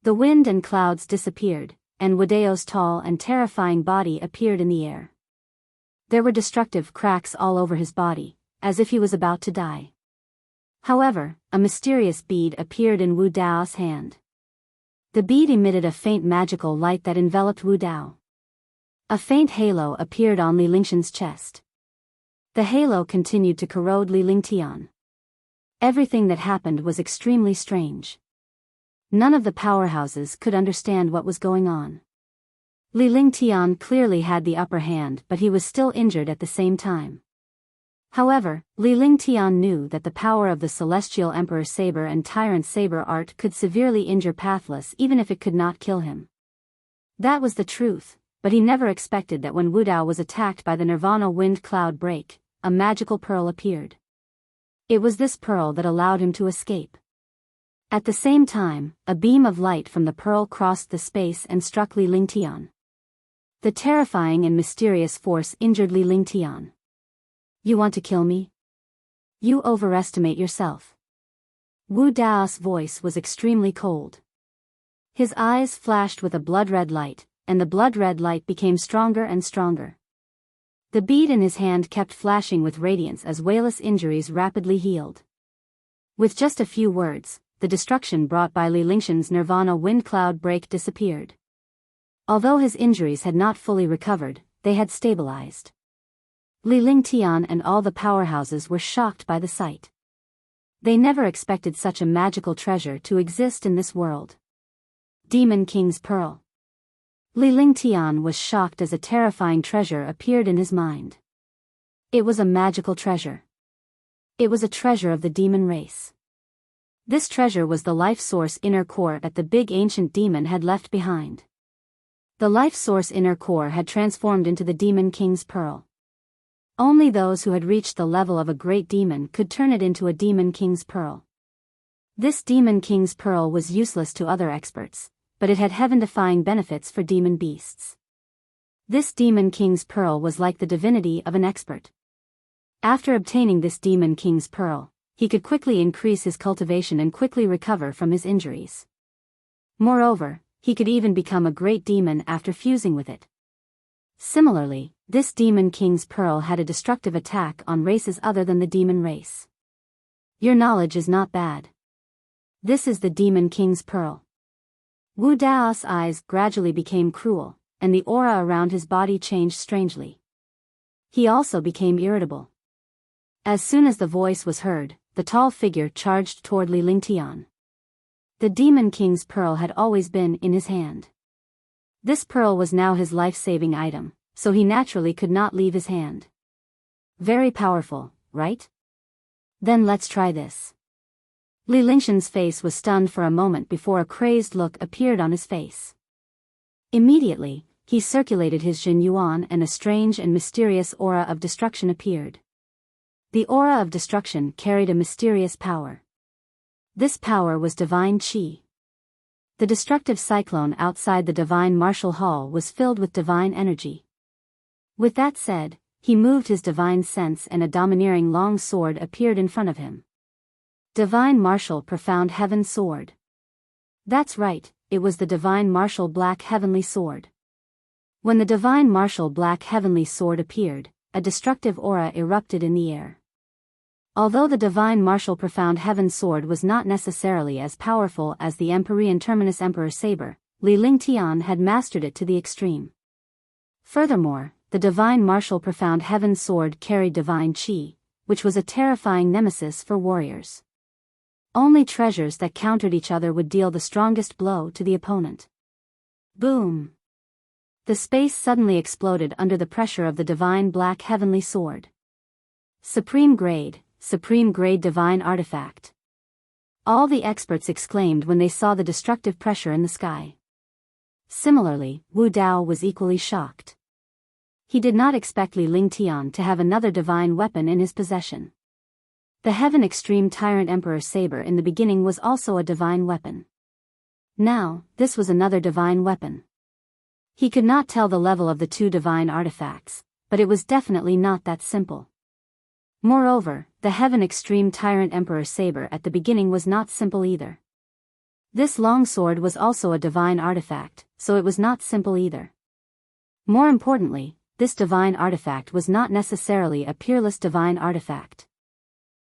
The wind and clouds disappeared, and Wu Dao's tall and terrifying body appeared in the air. There were destructive cracks all over his body, as if he was about to die. However, a mysterious bead appeared in Wu Dao's hand. The bead emitted a faint magical light that enveloped Wu Dao. A faint halo appeared on Li Lingshan's chest. The halo continued to corrode Li Lingtian. Everything that happened was extremely strange. None of the powerhouses could understand what was going on. Li Lingtian clearly had the upper hand, but he was still injured at the same time. However, Li Lingtian knew that the power of the Celestial Emperor Saber and Tyrant Saber art could severely injure Pathless even if it could not kill him. That was the truth, but he never expected that when Wu Dao was attacked by the Nirvana Wind Cloud Break, a magical pearl appeared. It was this pearl that allowed him to escape. At the same time, a beam of light from the pearl crossed the space and struck Li Lingtian. The terrifying and mysterious force injured Li Lingtian. You want to kill me? You overestimate yourself. Wu Dao's voice was extremely cold. His eyes flashed with a blood-red light, and the blood-red light became stronger and stronger. The bead in his hand kept flashing with radiance as Wayla's injuries rapidly healed. With just a few words, the destruction brought by Li Lingshan's Nirvana Wind Cloud Break disappeared. Although his injuries had not fully recovered, they had stabilized. Li Lingtian and all the powerhouses were shocked by the sight. They never expected such a magical treasure to exist in this world. Demon King's Pearl. Li Lingtian was shocked as a terrifying treasure appeared in his mind. It was a magical treasure. It was a treasure of the demon race. This treasure was the life source inner core that the big ancient demon had left behind. The life source inner core had transformed into the Demon King's Pearl. Only those who had reached the level of a great demon could turn it into a Demon King's Pearl. This Demon King's Pearl was useless to other experts, but it had heaven-defying benefits for demon beasts. This Demon King's Pearl was like the divinity of an expert. After obtaining this Demon King's Pearl, he could quickly increase his cultivation and quickly recover from his injuries. Moreover, he could even become a great demon after fusing with it. Similarly, this Demon King's Pearl had a destructive attack on races other than the demon race. Your knowledge is not bad. This is the Demon King's Pearl. Wu Dao's eyes gradually became cruel, and the aura around his body changed strangely. He also became irritable. As soon as the voice was heard, the tall figure charged toward Li Lingtian. The Demon King's pearl had always been in his hand. This pearl was now his life-saving item, so he naturally could not leave his hand. Very powerful, right? Then let's try this. Li Lingtian's face was stunned for a moment before a crazed look appeared on his face. Immediately, he circulated his Jin Yuan and a strange and mysterious aura of destruction appeared. The aura of destruction carried a mysterious power. This power was divine qi. The destructive cyclone outside the divine martial hall was filled with divine energy. With that said, he moved his divine sense and a domineering long sword appeared in front of him. Divine martial profound heaven sword. That's right, it was the divine martial black heavenly sword. When the divine martial black heavenly sword appeared, a destructive aura erupted in the air. Although the divine martial profound heaven sword was not necessarily as powerful as the Empyrean terminus Emperor Saber, Li Lingtian had mastered it to the extreme. Furthermore, the divine martial profound heaven sword carried divine qi, which was a terrifying nemesis for warriors. Only treasures that countered each other would deal the strongest blow to the opponent. Boom! The space suddenly exploded under the pressure of the divine black heavenly sword. Supreme grade divine artifact. All the experts exclaimed when they saw the destructive pressure in the sky. Similarly, Wu Dao was equally shocked. He did not expect Li Lingtian to have another divine weapon in his possession. The Heaven Extreme Tyrant Emperor Saber in the beginning was also a divine weapon. Now, this was another divine weapon. He could not tell the level of the two divine artifacts, but it was definitely not that simple. Moreover, the Heaven Extreme Tyrant Emperor Saber at the beginning was not simple either. This longsword was also a divine artifact, so it was not simple either. More importantly, this divine artifact was not necessarily a peerless divine artifact.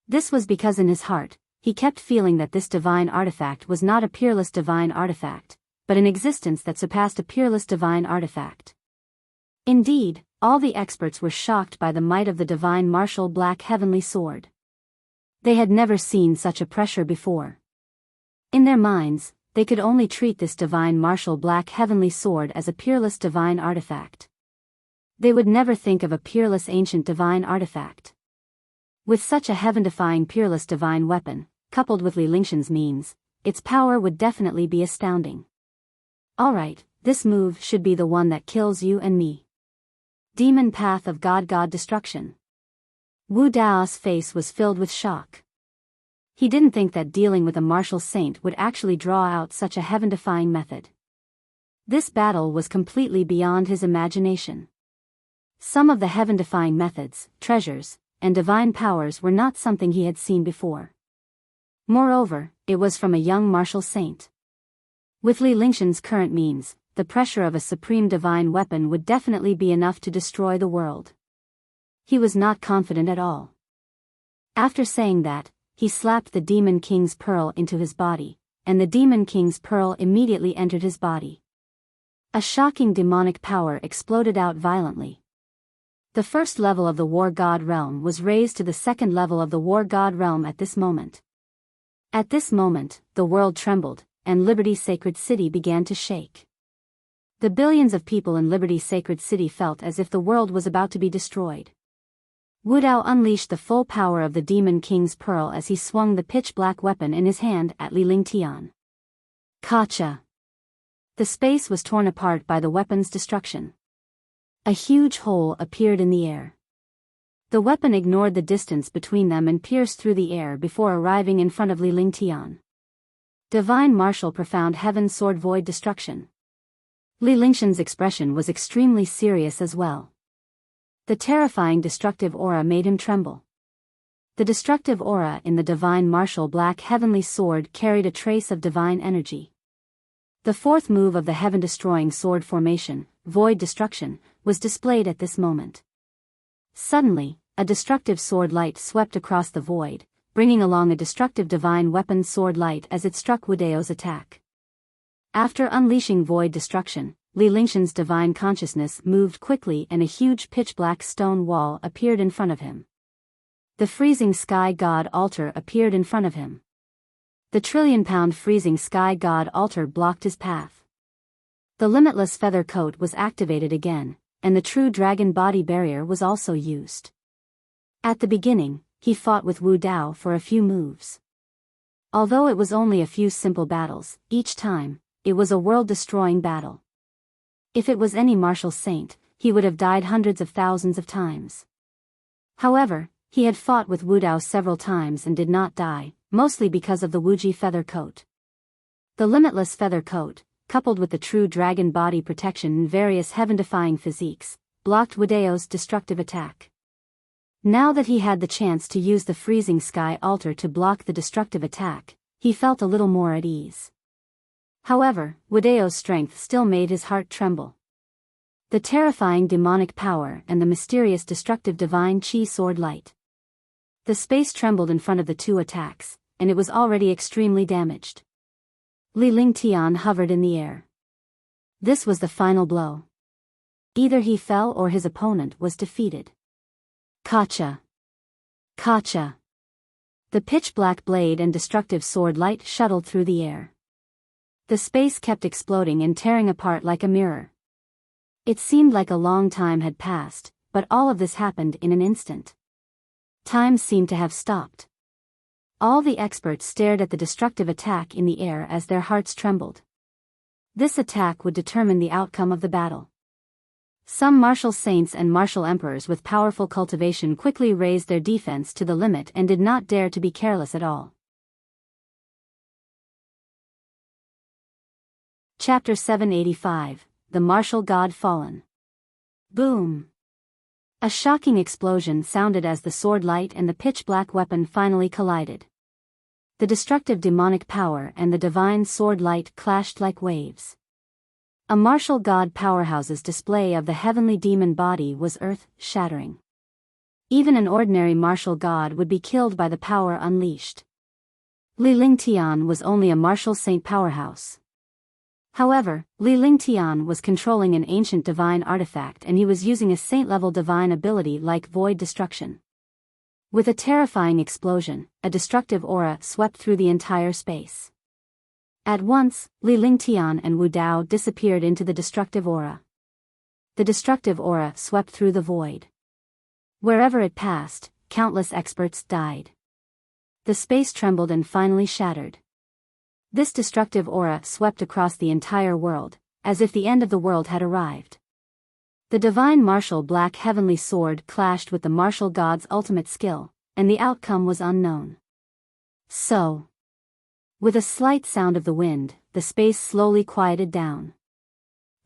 This was because in his heart, he kept feeling that this divine artifact was not a peerless divine artifact, but an existence that surpassed a peerless divine artifact. Indeed, all the experts were shocked by the might of the divine martial black heavenly sword. They had never seen such a pressure before. In their minds, they could only treat this divine martial black heavenly sword as a peerless divine artifact. They would never think of a peerless ancient divine artifact. With such a heaven-defying peerless divine weapon, coupled with Li Lingtian's means, its power would definitely be astounding. Alright, this move should be the one that kills you and me. Demon Path of God Destruction. Wu Dao's face was filled with shock. He didn't think that dealing with a martial saint would actually draw out such a heaven-defying method. This battle was completely beyond his imagination. Some of the heaven-defying methods, treasures, and divine powers were not something he had seen before. Moreover, it was from a young martial saint. With Li Lingtian's current means, the pressure of a supreme divine weapon would definitely be enough to destroy the world. He was not confident at all. After saying that, he slapped the Demon King's pearl into his body, and the Demon King's pearl immediately entered his body. A shocking demonic power exploded out violently. The first level of the War God realm was raised to the second level of the War God realm at this moment. At this moment, the world trembled, and Liberty's sacred city began to shake. The billions of people in Liberty's sacred city felt as if the world was about to be destroyed. Wu Dao unleashed the full power of the Demon King's pearl as he swung the pitch-black weapon in his hand at Li Lingtian. Kacha! The space was torn apart by the weapon's destruction. A huge hole appeared in the air. The weapon ignored the distance between them and pierced through the air before arriving in front of Li Lingtian. Divine Martial Profound Heaven Sword Void Destruction. Li Lingtian's expression was extremely serious as well. The terrifying destructive aura made him tremble. The destructive aura in the divine martial black heavenly sword carried a trace of divine energy. The fourth move of the heaven-destroying sword formation, Void Destruction, was displayed at this moment. Suddenly, a destructive sword light swept across the void, bringing along a destructive divine weapon sword light as it struck Wu Dao's attack. After unleashing void destruction, Li Lingshan's divine consciousness moved quickly and a huge pitch-black stone wall appeared in front of him. The freezing sky god altar appeared in front of him. The trillion-pound freezing sky god altar blocked his path. The limitless feather coat was activated again, and the true dragon body barrier was also used. At the beginning, he fought with Wu Dao for a few moves. Although it was only a few simple battles, each time, it was a world-destroying battle. If it was any martial saint, he would have died hundreds of thousands of times. However, he had fought with Wu Dao several times and did not die, mostly because of the Wuji feather coat. The limitless feather coat, coupled with the true dragon body protection and various heaven-defying physiques, blocked Wu Dao's destructive attack. Now that he had the chance to use the freezing sky altar to block the destructive attack, he felt a little more at ease. However, Wu Dao's strength still made his heart tremble. The terrifying demonic power and the mysterious destructive divine qi sword light. The space trembled in front of the two attacks, and it was already extremely damaged. Li Lingtian hovered in the air. This was the final blow. Either he fell or his opponent was defeated. Kacha! Kacha! The pitch-black blade and destructive sword light shuttled through the air. The space kept exploding and tearing apart like a mirror. It seemed like a long time had passed, but all of this happened in an instant. Time seemed to have stopped. All the experts stared at the destructive attack in the air as their hearts trembled. This attack would determine the outcome of the battle. Some martial saints and martial emperors with powerful cultivation quickly raised their defense to the limit and did not dare to be careless at all. Chapter 785, The Martial God Fallen. Boom! A shocking explosion sounded as the sword light and the pitch-black weapon finally collided. The destructive demonic power and the divine sword light clashed like waves. A martial god powerhouse's display of the heavenly demon body was earth-shattering. Even an ordinary martial god would be killed by the power unleashed. Li Lingtian was only a martial saint powerhouse. However, Li Lingtian was controlling an ancient divine artifact and he was using a saint-level divine ability like void destruction. With a terrifying explosion, a destructive aura swept through the entire space. At once, Li Lingtian and Wu Dao disappeared into the destructive aura. The destructive aura swept through the void. Wherever it passed, countless experts died. The space trembled and finally shattered. This destructive aura swept across the entire world, as if the end of the world had arrived. The divine martial black heavenly sword clashed with the martial god's ultimate skill, and the outcome was unknown. So, with a slight sound of the wind, the space slowly quieted down.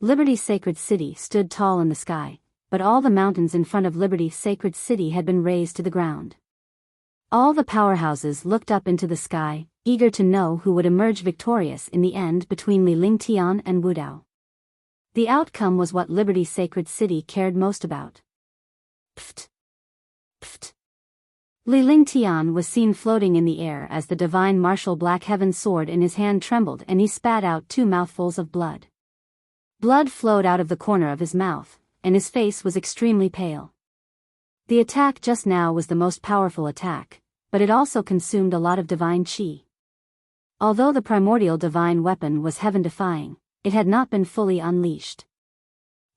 Liberty's sacred city stood tall in the sky, but all the mountains in front of Liberty's sacred city had been razed to the ground. All the powerhouses looked up into the sky, eager to know who would emerge victorious in the end between Li Lingtian and Wu Dao. The outcome was what Liberty's sacred city cared most about. Pft! Pft! Li Lingtian was seen floating in the air as the divine martial black heaven sword in his hand trembled and he spat out 2 mouthfuls of blood. Blood flowed out of the corner of his mouth, and his face was extremely pale. The attack just now was the most powerful attack, but it also consumed a lot of divine qi. Although the primordial divine weapon was heaven-defying, it had not been fully unleashed.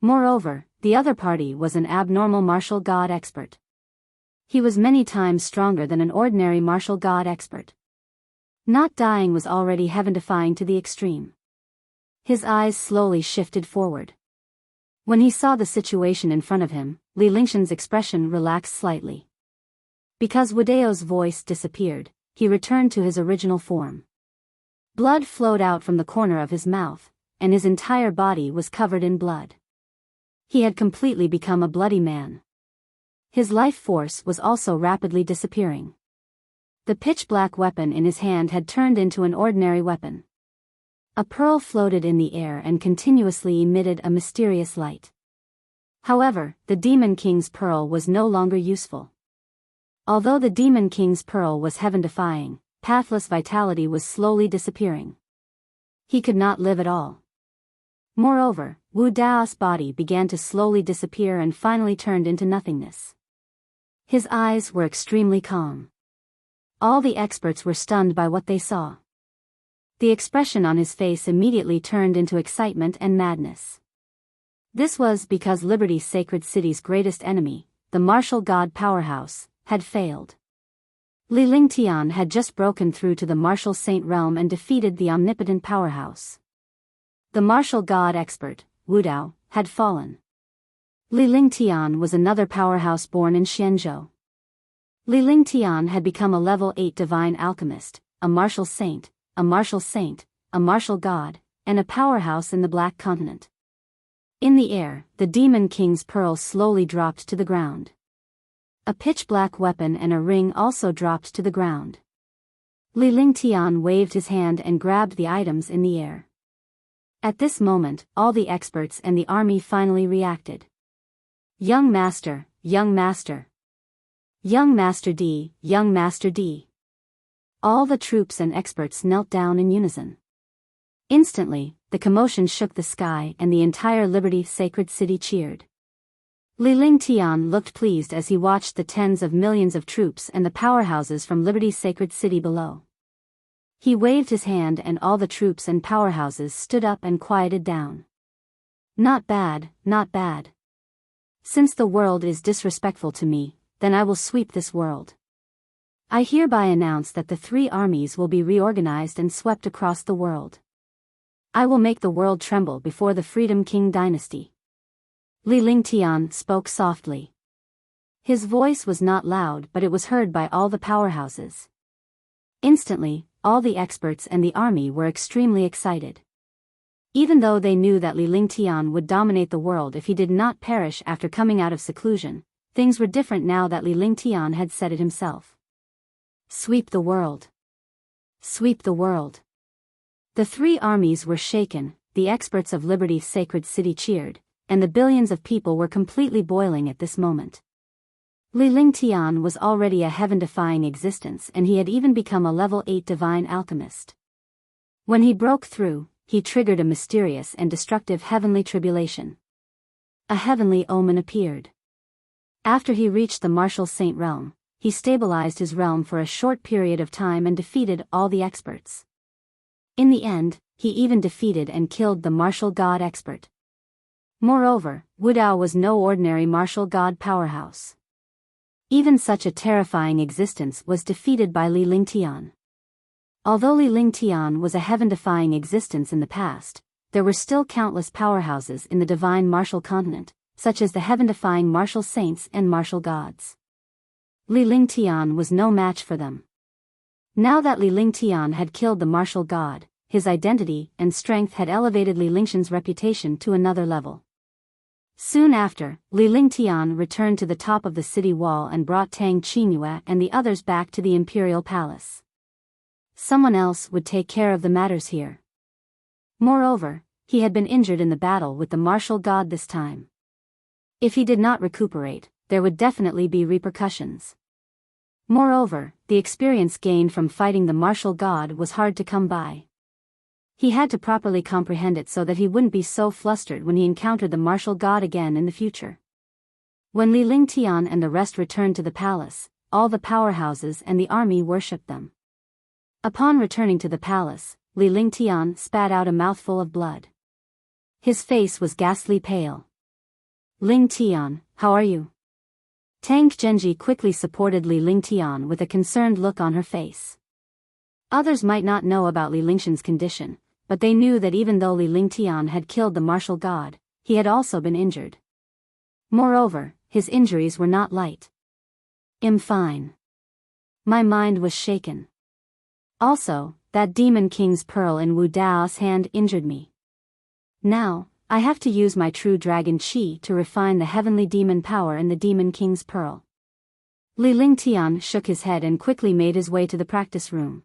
Moreover, the other party was an abnormal martial god expert. He was many times stronger than an ordinary martial god expert. Not dying was already heaven-defying to the extreme. His eyes slowly shifted forward. When he saw the situation in front of him, Li Lingshan's expression relaxed slightly. Because Wu Dao's voice disappeared, he returned to his original form. Blood flowed out from the corner of his mouth, and his entire body was covered in blood. He had completely become a bloody man. His life force was also rapidly disappearing. The pitch-black weapon in his hand had turned into an ordinary weapon. A pearl floated in the air and continuously emitted a mysterious light. However, the Demon King's pearl was no longer useful. Although the Demon King's pearl was heaven-defying, pathless vitality was slowly disappearing. He could not live at all. Moreover, Wu Dao's body began to slowly disappear and finally turned into nothingness. His eyes were extremely calm. All the experts were stunned by what they saw. The expression on his face immediately turned into excitement and madness. This was because Liberty's sacred city's greatest enemy, the martial god powerhouse, had failed. Tian had just broken through to the martial saint realm and defeated the omnipotent powerhouse. The martial god expert, Wu Dao, had fallen. Tian was another powerhouse born in Shenzhou. Tian had become a level 8 divine alchemist, a martial saint, a martial god, and a powerhouse in the Black Continent. In the air, the Demon King's pearl slowly dropped to the ground. A pitch-black weapon and a ring also dropped to the ground. Tian waved his hand and grabbed the items in the air. At this moment, all the experts and the army finally reacted. Young Master, Young Master. Young Master D, Young Master D. All the troops and experts knelt down in unison. Instantly, the commotion shook the sky and the entire Liberty sacred city cheered. Tian looked pleased as he watched the tens of millions of troops and the powerhouses from Liberty's sacred city below. He waved his hand and all the troops and powerhouses stood up and quieted down. Not bad, not bad. Since the world is disrespectful to me, then I will sweep this world. I hereby announce that the 3 armies will be reorganized and swept across the world. I will make the world tremble before the Freedom King dynasty. Tian spoke softly. His voice was not loud, but it was heard by all the powerhouses. Instantly, all the experts and the army were extremely excited. Even though they knew that Tian would dominate the world if he did not perish after coming out of seclusion, things were different now that Tian had said it himself. Sweep the world. Sweep the world. The 3 armies were shaken, the experts of Liberty's sacred city cheered, and the billions of people were completely boiling at this moment. Tian was already a heaven-defying existence and he had even become a level 8 divine alchemist. When he broke through, he triggered a mysterious and destructive heavenly tribulation. A heavenly omen appeared. After he reached the martial saint realm, he stabilized his realm for a short period of time and defeated all the experts. In the end, he even defeated and killed the martial god expert. Moreover, Wu Dao was no ordinary martial god powerhouse. Even such a terrifying existence was defeated by Tian. Although Tian was a heaven-defying existence in the past, there were still countless powerhouses in the divine martial continent, such as the heaven-defying martial saints and martial gods. Tian was no match for them. Now that Tian had killed the martial god, his identity and strength had elevated Tian's reputation to another level. Soon after, Tian returned to the top of the city wall and brought Tang Qingyue and the others back to the imperial palace. Someone else would take care of the matters here. Moreover, he had been injured in the battle with the martial god this time. If he did not recuperate, there would definitely be repercussions. Moreover, the experience gained from fighting the martial god was hard to come by. He had to properly comprehend it so that he wouldn't be so flustered when he encountered the martial god again in the future. When Tian and the rest returned to the palace, all the powerhouses and the army worshipped them. Upon returning to the palace, Tian spat out a mouthful of blood. His face was ghastly pale. Tian, how are you? Tang Chengzi quickly supported Tian with a concerned look on her face. Others might not know about Tian's condition, but they knew that even though Tian had killed the martial god, he had also been injured. Moreover, his injuries were not light. I'm fine. My mind was shaken. Also, that Demon King's pearl in Wu Dao's hand injured me. Now, I have to use my true dragon chi to refine the heavenly demon power in the Demon King's pearl. Tian shook his head and quickly made his way to the practice room.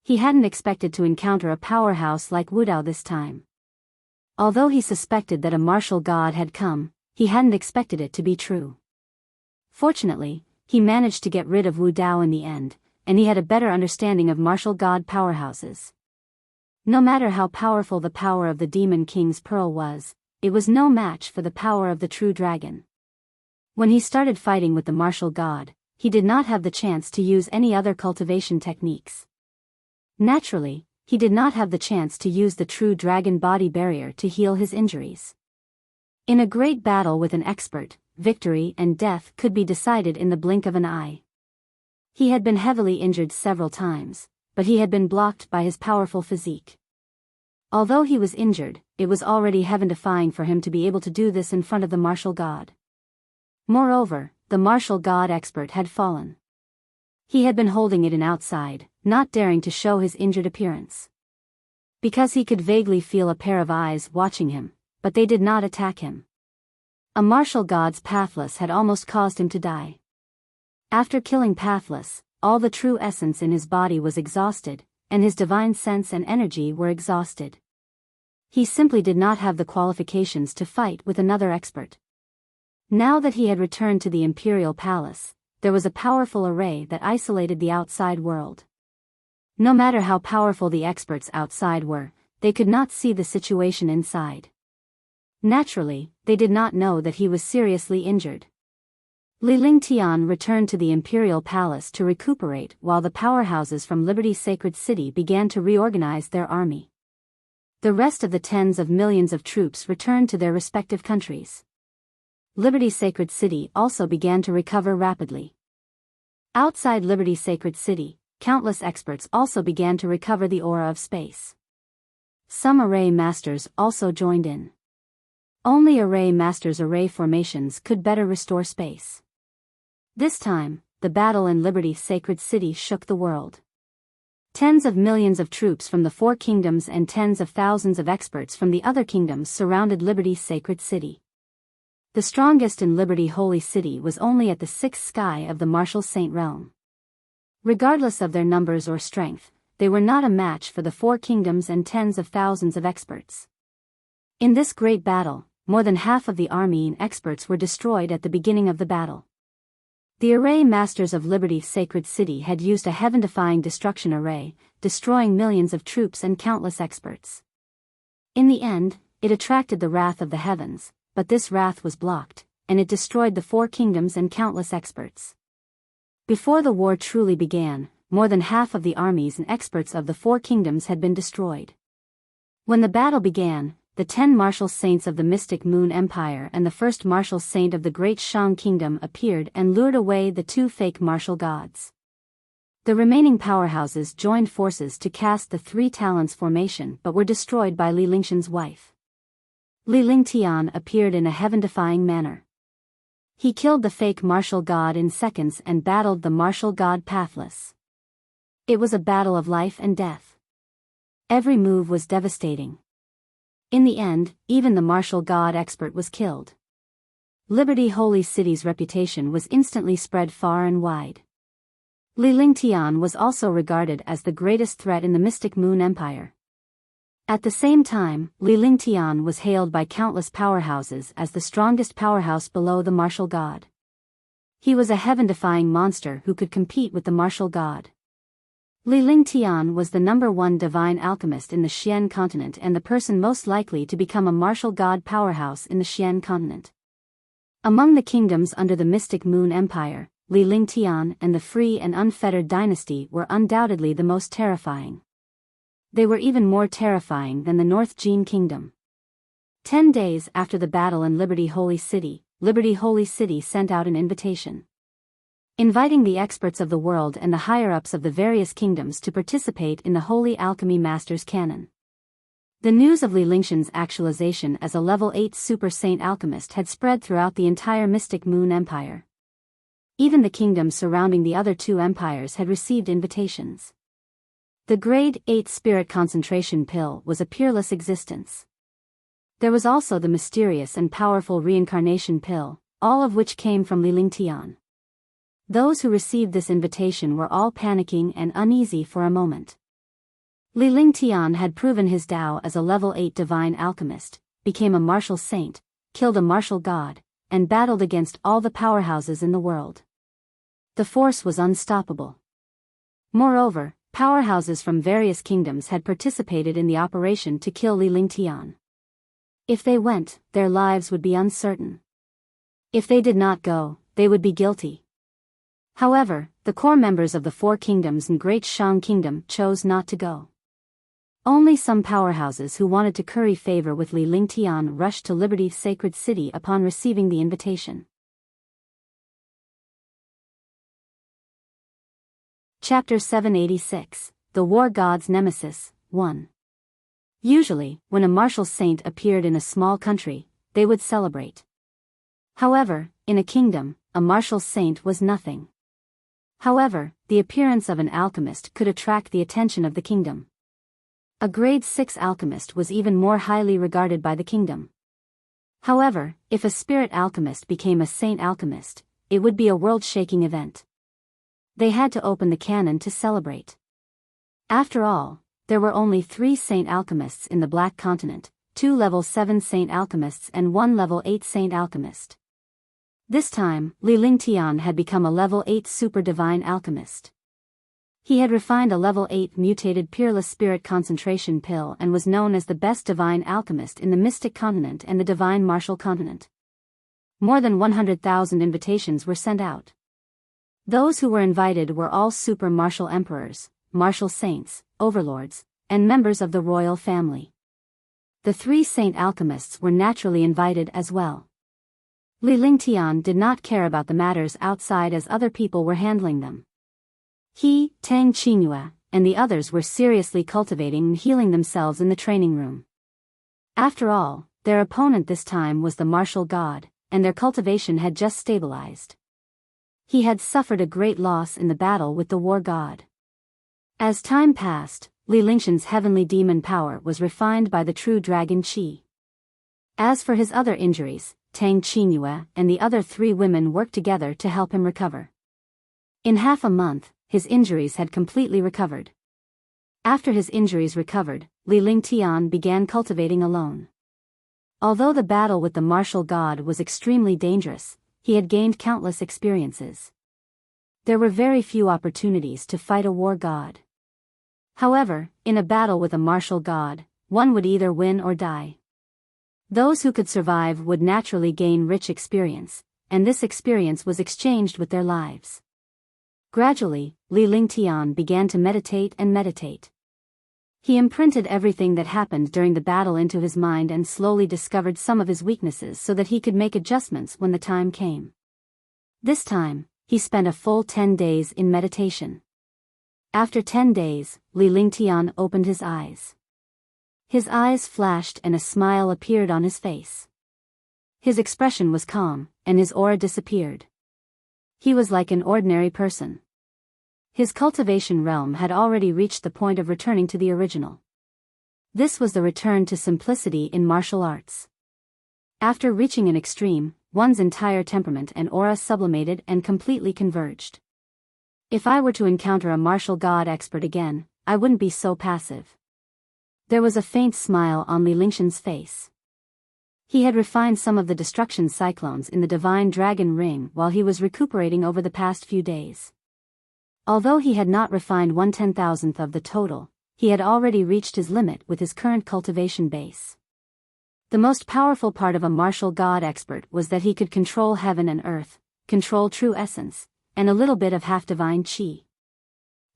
He hadn't expected to encounter a powerhouse like Wu Dao this time. Although he suspected that a martial god had come, he hadn't expected it to be true. Fortunately, he managed to get rid of Wu Dao in the end, and he had a better understanding of martial god powerhouses. No matter how powerful the power of the Demon King's pearl was, it was no match for the power of the true dragon. When he started fighting with the martial god, he did not have the chance to use any other cultivation techniques. Naturally, he did not have the chance to use the true dragon body barrier to heal his injuries. In a great battle with an expert, victory and death could be decided in the blink of an eye. He had been heavily injured several times, but he had been blocked by his powerful physique. Although he was injured, it was already heaven-defying for him to be able to do this in front of the martial god. Moreover, the martial god expert had fallen. He had been holding it in outside, not daring to show his injured appearance. Because he could vaguely feel a pair of eyes watching him, but they did not attack him. A martial god's Pathless had almost caused him to die. After killing Pathless, all the true essence in his body was exhausted, and his divine sense and energy were exhausted. He simply did not have the qualifications to fight with another expert. Now that he had returned to the Imperial Palace, there was a powerful array that isolated the outside world. No matter how powerful the experts outside were, they could not see the situation inside. Naturally, they did not know that he was seriously injured. Tian returned to the Imperial Palace to recuperate while the powerhouses from Liberty Sacred City began to reorganize their army. The rest of the tens of millions of troops returned to their respective countries. Liberty Sacred City also began to recover rapidly. Outside Liberty Sacred City, countless experts also began to recover the aura of space. Some array masters also joined in. Only array masters' array formations could better restore space. This time, the battle in Liberty Sacred City shook the world. Tens of millions of troops from the four kingdoms and tens of thousands of experts from the other kingdoms surrounded Liberty Sacred City. The strongest in Liberty Holy City was only at the sixth sky of the Martial Saint realm. Regardless of their numbers or strength, they were not a match for the four kingdoms and tens of thousands of experts. In this great battle, more than half of the army and experts were destroyed at the beginning of the battle. The array masters of Liberty Sacred City had used a heaven-defying destruction array, destroying millions of troops and countless experts. In the end, it attracted the wrath of the heavens, but this wrath was blocked, and it destroyed the four kingdoms and countless experts. Before the war truly began, more than half of the armies and experts of the four kingdoms had been destroyed. When the battle began, the 10 martial saints of the Mystic Moon Empire and the first martial saint of the Great Shang Kingdom appeared and lured away the two fake martial gods. The remaining powerhouses joined forces to cast the Three Talents formation but were destroyed by Li Lingshan's wife. Tian appeared in a heaven-defying manner. He killed the fake martial god in seconds and battled the martial god Pathless. It was a battle of life and death. Every move was devastating. In the end, even the martial god expert was killed. Liberty Holy City's reputation was instantly spread far and wide. Tian was also regarded as the greatest threat in the Mystic Moon Empire. At the same time, Tian was hailed by countless powerhouses as the strongest powerhouse below the martial god. He was a heaven-defying monster who could compete with the martial god. Tian was the #1 divine alchemist in the Xian continent and the person most likely to become a martial god powerhouse in the Xian continent. Among the kingdoms under the Mystic Moon Empire, Tian and the Free and Unfettered Dynasty were undoubtedly the most terrifying. They were even more terrifying than the North Jin Kingdom. 10 days after the battle in Liberty Holy City sent out an invitation, inviting the experts of the world and the higher-ups of the various kingdoms to participate in the Holy Alchemy Masters Canon. The news of Li Lingshan's actualization as a level 8 Super Saint Alchemist had spread throughout the entire Mystic Moon Empire. Even the kingdoms surrounding the other two empires had received invitations. The Grade 8 Spirit Concentration Pill was a peerless existence. There was also the mysterious and powerful Reincarnation Pill, all of which came from Li Tian. Those who received this invitation were all panicking and uneasy for a moment. Li Tian had proven his Tao as a level 8 divine alchemist, became a martial saint, killed a martial god, and battled against all the powerhouses in the world. The force was unstoppable. Moreover, powerhouses from various kingdoms had participated in the operation to kill Li Tian. If they went, their lives would be uncertain. If they did not go, they would be guilty. However, the core members of the four kingdoms and Great Shang Kingdom chose not to go. Only some powerhouses who wanted to curry favor with Li Tian rushed to Liberty's sacred city upon receiving the invitation. Chapter 786, The War God's Nemesis, 1. Usually, when a martial saint appeared in a small country, they would celebrate. However, in a kingdom, a martial saint was nothing. However, the appearance of an alchemist could attract the attention of the kingdom. A grade 6 alchemist was even more highly regarded by the kingdom. However, if a spirit alchemist became a saint alchemist, it would be a world-shaking event. They had to open the canon to celebrate. After all, there were only 3 saint alchemists in the Black Continent, 2 level 7 saint alchemists and 1 level 8 saint alchemist. This time, Li Tian had become a level 8 super divine alchemist. He had refined a level 8 mutated peerless spirit concentration pill and was known as the best divine alchemist in the Mystic Continent and the Divine Martial Continent. More than 100,000 invitations were sent out. Those who were invited were all super martial emperors, martial saints, overlords, and members of the royal family. The 3 saint alchemists were naturally invited as well. Li Tian did not care about the matters outside as other people were handling them. He, Tang Qingyue, and the others were seriously cultivating and healing themselves in the training room. After all, their opponent this time was the martial god, and their cultivation had just stabilized. He had suffered a great loss in the battle with the war god. As time passed, Li Lingshan's heavenly demon power was refined by the true dragon Qi. As for his other injuries, Tang Qingyue and the other 3 women worked together to help him recover. In half a month, his injuries had completely recovered. After his injuries recovered, Li Tian began cultivating alone. Although the battle with the martial god was extremely dangerous, he had gained countless experiences. There were very few opportunities to fight a war god. However, in a battle with a martial god, one would either win or die. Those who could survive would naturally gain rich experience, and this experience was exchanged with their lives. Gradually, Li Tian began to meditate and meditate. He imprinted everything that happened during the battle into his mind and slowly discovered some of his weaknesses so that he could make adjustments when the time came. This time, he spent a full 10 days in meditation. After 10 days, Li Tian opened his eyes. His eyes flashed and a smile appeared on his face. His expression was calm, and his aura disappeared. He was like an ordinary person. His cultivation realm had already reached the point of returning to the original. This was the return to simplicity in martial arts. After reaching an extreme, one's entire temperament and aura sublimated and completely converged. If I were to encounter a martial god expert again, I wouldn't be so passive. There was a faint smile on Li Lingshan's face. He had refined some of the destruction cyclones in the divine dragon ring while he was recuperating over the past few days. Although he had not refined 1/10,000th of the total, he had already reached his limit with his current cultivation base. The most powerful part of a martial god expert was that he could control heaven and earth, control true essence, and a little bit of half-divine qi.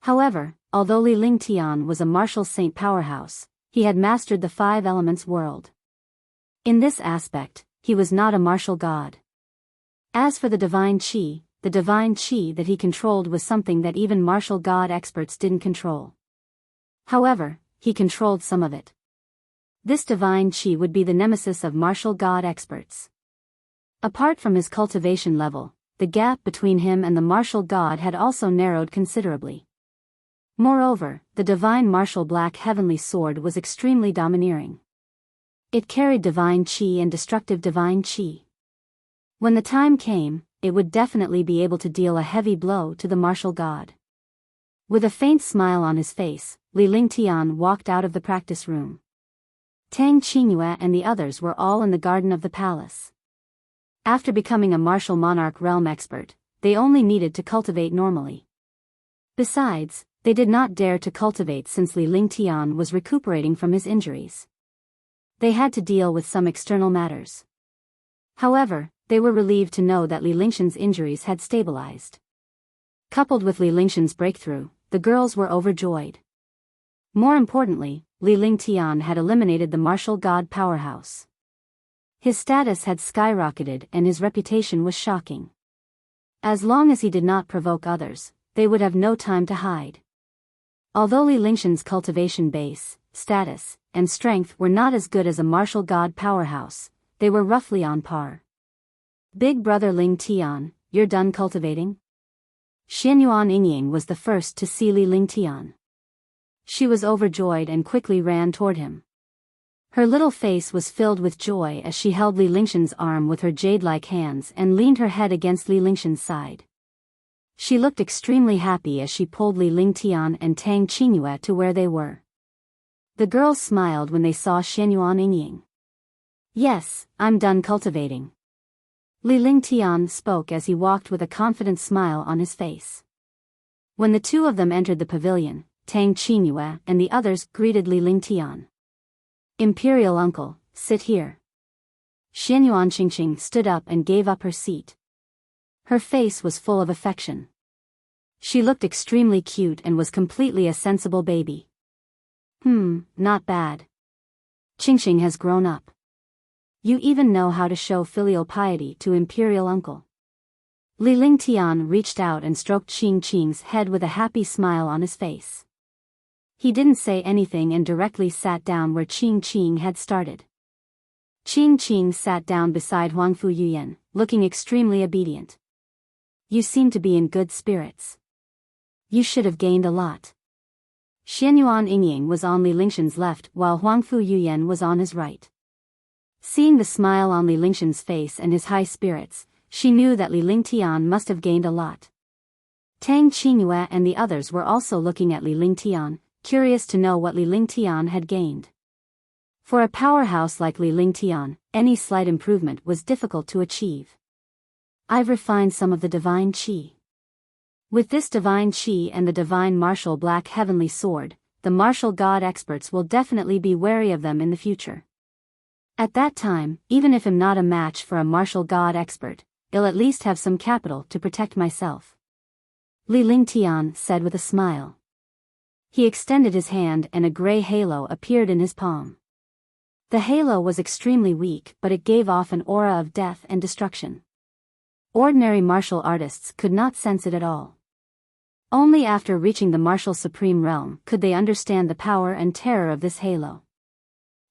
However, although Li Tian was a martial saint powerhouse, he had mastered the 5 elements world. In this aspect, he was not a martial god. As for the divine qi that he controlled was something that even martial god experts didn't control. However, he controlled some of it. This divine qi would be the nemesis of martial god experts. Apart from his cultivation level, the gap between him and the martial god had also narrowed considerably. Moreover, the divine martial black heavenly sword was extremely domineering. It carried divine qi and destructive divine qi. When the time came, it would definitely be able to deal a heavy blow to the martial god. With a faint smile on his face, Li Tian walked out of the practice room. Tang Qingyue and the others were all in the garden of the palace. After becoming a martial monarch realm expert, they only needed to cultivate normally. Besides, They did not dare to cultivate since Tian was recuperating from his injuries. They had to deal with some external matters. However, they were relieved to know that Lingshan's injuries had stabilized. Coupled with Lingshan's breakthrough, the girls were overjoyed. More importantly, Tian had eliminated the martial god powerhouse. His status had skyrocketed and his reputation was shocking. As long as he did not provoke others, they would have no time to hide. Although Lingshan's cultivation base, status, and strength were not as good as a martial god powerhouse, they were roughly on par. Big brother Tian, you're done cultivating? Xianyuan Yingying was the first to see Tian. She was overjoyed and quickly ran toward him. Her little face was filled with joy as she held Lingshan's arm with her jade-like hands and leaned her head against Lingshan's side. She looked extremely happy as she pulled Tian and Tang Qingyue to where they were. The girls smiled when they saw Xianyuan Yingying. Yes, I'm done cultivating. Tian spoke as he walked with a confident smile on his face. When the two of them entered the pavilion, Tang Qingyue and the others greeted Tian. Imperial uncle, sit here. Xianyuan Qingqing stood up and gave up her seat. Her face was full of affection. She looked extremely cute and was completely a sensible baby. Not bad. Qingqing has grown up. You even know how to show filial piety to Imperial uncle. Tian reached out and stroked Qingqing's head with a happy smile on his face. He didn't say anything and directly sat down where Qingqing had started. Qingqing sat down beside Huangfu Yuyan, looking extremely obedient. You seem to be in good spirits. You should have gained a lot. Xianyuan Yingying was on Lingshan's left while Huangfu Yuyan was on his right. Seeing the smile on Lingshan's face and his high spirits, she knew that Tian must have gained a lot. Tang Qingyue and the others were also looking at Tian, curious to know what Tian had gained. For a powerhouse like Tian, any slight improvement was difficult to achieve. I've refined some of the divine qi. With this divine qi and the divine martial black heavenly sword, the martial god experts will definitely be wary of them in the future. At that time, even if I'm not a match for a martial god expert, I'll at least have some capital to protect myself. Tian said with a smile. He extended his hand and a gray halo appeared in his palm. The halo was extremely weak but it gave off an aura of death and destruction. Ordinary martial artists could not sense it at all. Only after reaching the martial supreme realm could they understand the power and terror of this halo.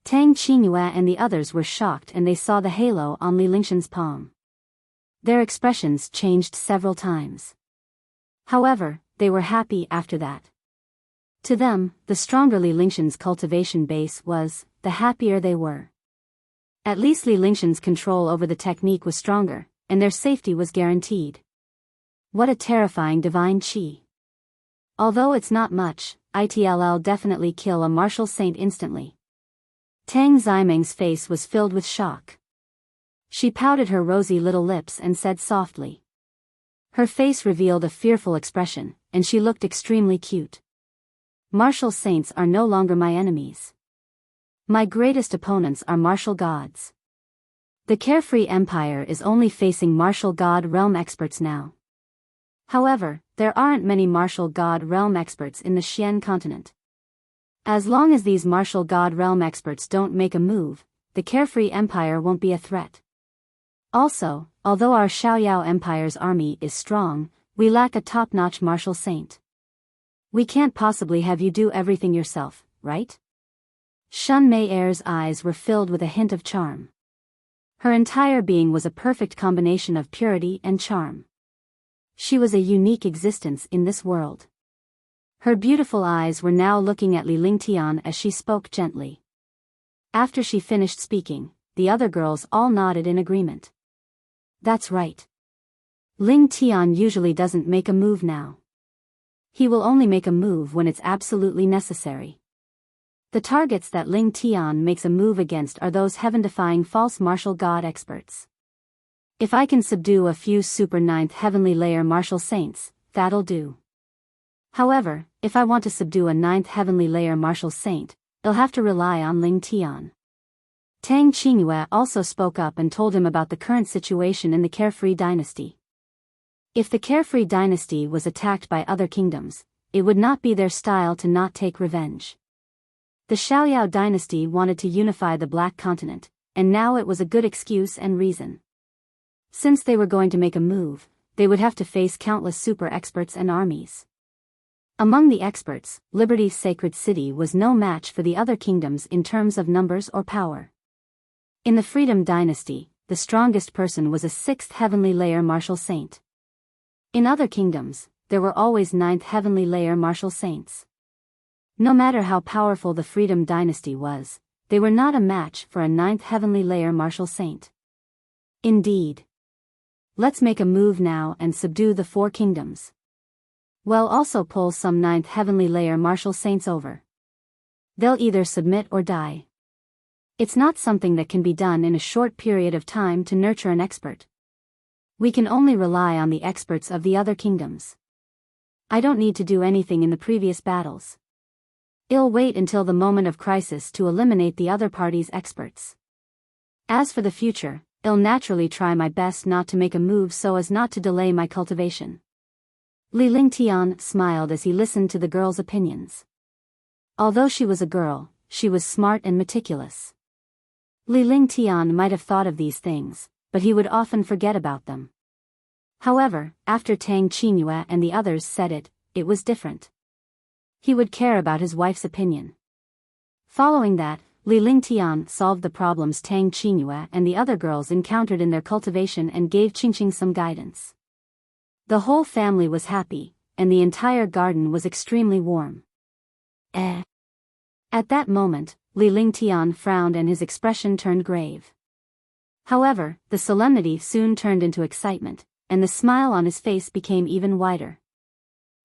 Tang Qingyue and the others were shocked and they saw the halo on Lingshan's palm. Their expressions changed several times. However, they were happy after that. To them, the stronger Lingshan's cultivation base was, the happier they were. At least Lingshan's control over the technique was stronger, and their safety was guaranteed. What a terrifying divine qi. Although it's not much, it'll definitely kill a martial saint instantly. Tang Ximeng's face was filled with shock. She pouted her rosy little lips and said softly. Her face revealed a fearful expression, and she looked extremely cute. Martial saints are no longer my enemies. My greatest opponents are martial gods. The carefree empire is only facing martial god realm experts now. However, there aren't many martial god realm experts in the Xian continent. As long as these martial god realm experts don't make a move, the carefree empire won't be a threat. Also, although our Xiaoyao empire's army is strong, we lack a top-notch martial saint. We can't possibly have you do everything yourself, right? Shun Mei Er's eyes were filled with a hint of charm. Her entire being was a perfect combination of purity and charm. She was a unique existence in this world. Her beautiful eyes were now looking at Tian as she spoke gently. After she finished speaking, the other girls all nodded in agreement. That's right. Tian usually doesn't make a move now. He will only make a move when it's absolutely necessary. The targets that Tian makes a move against are those heaven-defying false martial god experts. If I can subdue a few super 9th heavenly layer martial saints, that'll do. However, if I want to subdue a 9th heavenly layer martial saint, I'll have to rely on Ling Tian. Tang Qingyue also spoke up and told him about the current situation in the Carefree dynasty. If the Carefree dynasty was attacked by other kingdoms, it would not be their style to not take revenge. The Xiaoyao dynasty wanted to unify the Black Continent, and now it was a good excuse and reason. Since they were going to make a move, they would have to face countless super experts and armies. Among the experts, Liberty's sacred city was no match for the other kingdoms in terms of numbers or power. In the Freedom dynasty, the strongest person was a 6th heavenly layer martial saint. In other kingdoms, there were always 9th heavenly layer martial saints. No matter how powerful the Freedom dynasty was, they were not a match for a 9th heavenly layer martial saint. Indeed. Let's make a move now and subdue the 4 kingdoms. We'll also pull some 9th heavenly layer martial saints over. They'll either submit or die. It's not something that can be done in a short period of time to nurture an expert. We can only rely on the experts of the other kingdoms. I don't need to do anything in the previous battles. I'll wait until the moment of crisis to eliminate the other party's experts. As for the future, I'll naturally try my best not to make a move so as not to delay my cultivation. Li Lingtian smiled as he listened to the girl's opinions. Although she was a girl, she was smart and meticulous. Li Lingtian might have thought of these things, but he would often forget about them. However, after Tang Qingyue and the others said it, it was different. He would care about his wife's opinion. Following that, Li Lingtian solved the problems Tang Qingyue and the other girls encountered in their cultivation and gave Qingqing some guidance. The whole family was happy, and the entire garden was extremely warm. At that moment, Li Lingtian frowned and his expression turned grave. However, the solemnity soon turned into excitement, and the smile on his face became even wider.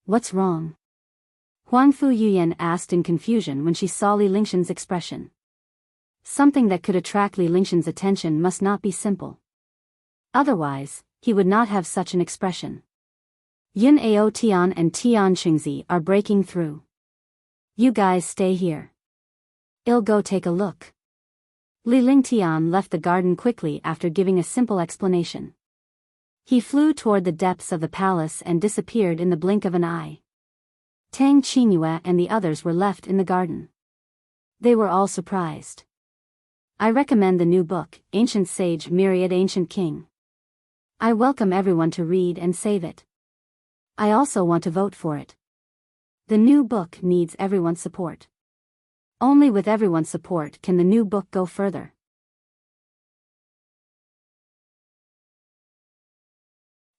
What's wrong? Huangfu Yuyan asked in confusion when she saw Li Lingshan's expression. Something that could attract Li Lingshan's attention must not be simple. Otherwise, he would not have such an expression. Yun AoTian and Tian Chengzi are breaking through. You guys stay here. I'll go take a look. Li Lingtian left the garden quickly after giving a simple explanation. He flew toward the depths of the palace and disappeared in the blink of an eye. Tang Qingyue and the others were left in the garden. They were all surprised. I recommend the new book, Ancient Sage Myriad Ancient King. I welcome everyone to read and save it. I also want to vote for it. The new book needs everyone's support. Only with everyone's support can the new book go further.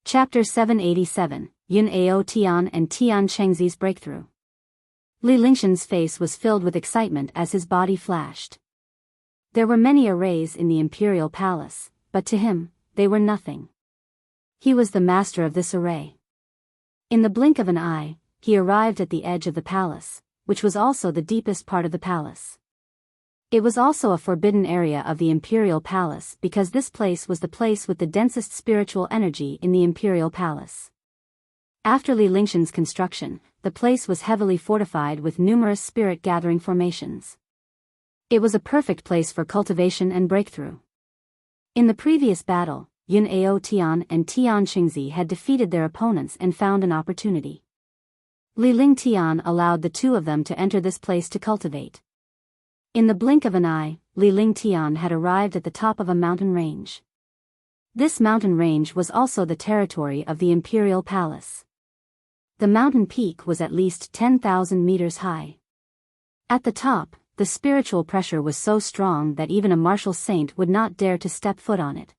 Chapter 787, Yun AoTian and Tian Chengzi's Breakthrough. Li Lingshan's face was filled with excitement as his body flashed. There were many arrays in the imperial palace, but to him, they were nothing. He was the master of this array. In the blink of an eye, he arrived at the edge of the palace, which was also the deepest part of the palace. It was also a forbidden area of the imperial palace because this place was the place with the densest spiritual energy in the imperial palace. After Li Lingshan's construction, the place was heavily fortified with numerous spirit-gathering formations. It was a perfect place for cultivation and breakthrough. In the previous battle, Yun AoTian and Tian Chengzi had defeated their opponents and found an opportunity. Li Lingtian allowed the two of them to enter this place to cultivate. In the blink of an eye, Li Lingtian had arrived at the top of a mountain range. This mountain range was also the territory of the imperial palace. The mountain peak was at least 10,000 meters high. At the top, the spiritual pressure was so strong that even a martial saint would not dare to step foot on it.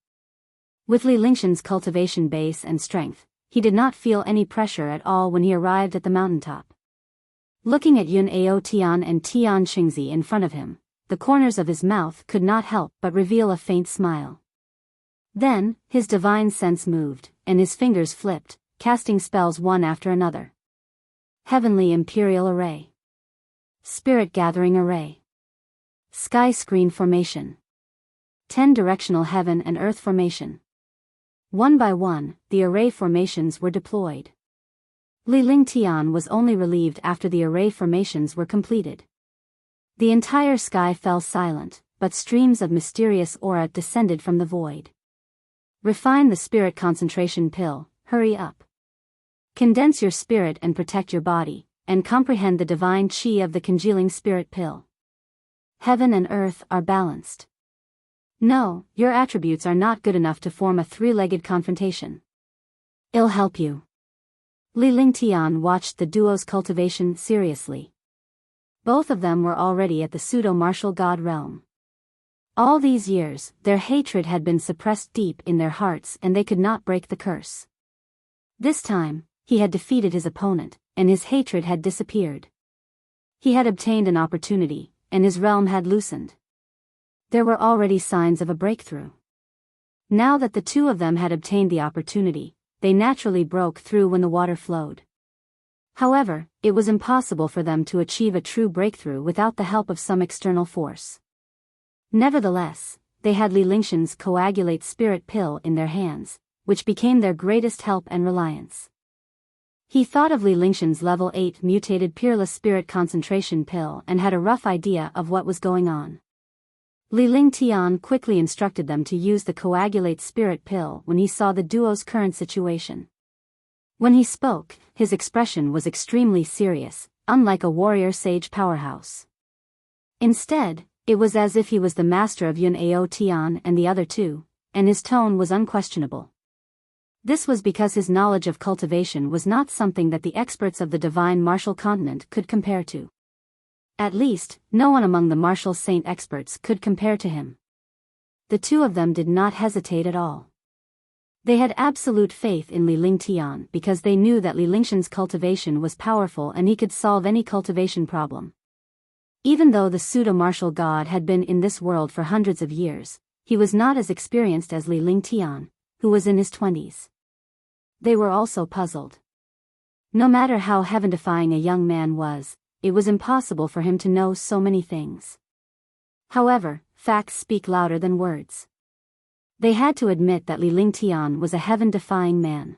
With Li Lingshan's cultivation base and strength, he did not feel any pressure at all when he arrived at the mountaintop. Looking at Yun AoTian and Tian Chengzi in front of him, the corners of his mouth could not help but reveal a faint smile. Then, his divine sense moved, and his fingers flipped, casting spells one after another. Heavenly Imperial Array. Spirit Gathering Array. Sky Screen Formation. 10 Directional Heaven and Earth Formation. One by one, the array formations were deployed. Li Ling Tian was only relieved after the array formations were completed. The entire sky fell silent, but streams of mysterious aura descended from the void. Refine the spirit concentration pill, hurry up. Condense your spirit and protect your body, and comprehend the divine qi of the congealing spirit pill. Heaven and earth are balanced. No, your attributes are not good enough to form a three-legged confrontation. I'll help you. Li Ling Tian watched the duo's cultivation seriously. Both of them were already at the pseudo-martial god realm. All these years, their hatred had been suppressed deep in their hearts and they could not break the curse. This time, he had defeated his opponent, and his hatred had disappeared. He had obtained an opportunity, and his realm had loosened. There were already signs of a breakthrough. Now that the two of them had obtained the opportunity, they naturally broke through when the water flowed. However, it was impossible for them to achieve a true breakthrough without the help of some external force. Nevertheless, they had Li Lingshan's coagulate spirit pill in their hands, which became their greatest help and reliance. He thought of Li Lingshan's level 8 mutated peerless spirit concentration pill and had a rough idea of what was going on. Li Ling Tian quickly instructed them to use the coagulate spirit pill when he saw the duo's current situation. When he spoke, his expression was extremely serious, unlike a warrior sage powerhouse. Instead, it was as if he was the master of Yun AoTian and the other two, and his tone was unquestionable. This was because his knowledge of cultivation was not something that the experts of the divine martial continent could compare to. At least, no one among the martial saint experts could compare to him. The two of them did not hesitate at all. They had absolute faith in Li Ling Tian because they knew that Li Lingshan's cultivation was powerful and he could solve any cultivation problem. Even though the pseudo-martial god had been in this world for hundreds of years, he was not as experienced as Li Ling Tian, who was in his 20s. They were also puzzled. No matter how heaven-defying a young man was, it was impossible for him to know so many things. However, facts speak louder than words. They had to admit that Li Ling Tian was a heaven-defying man.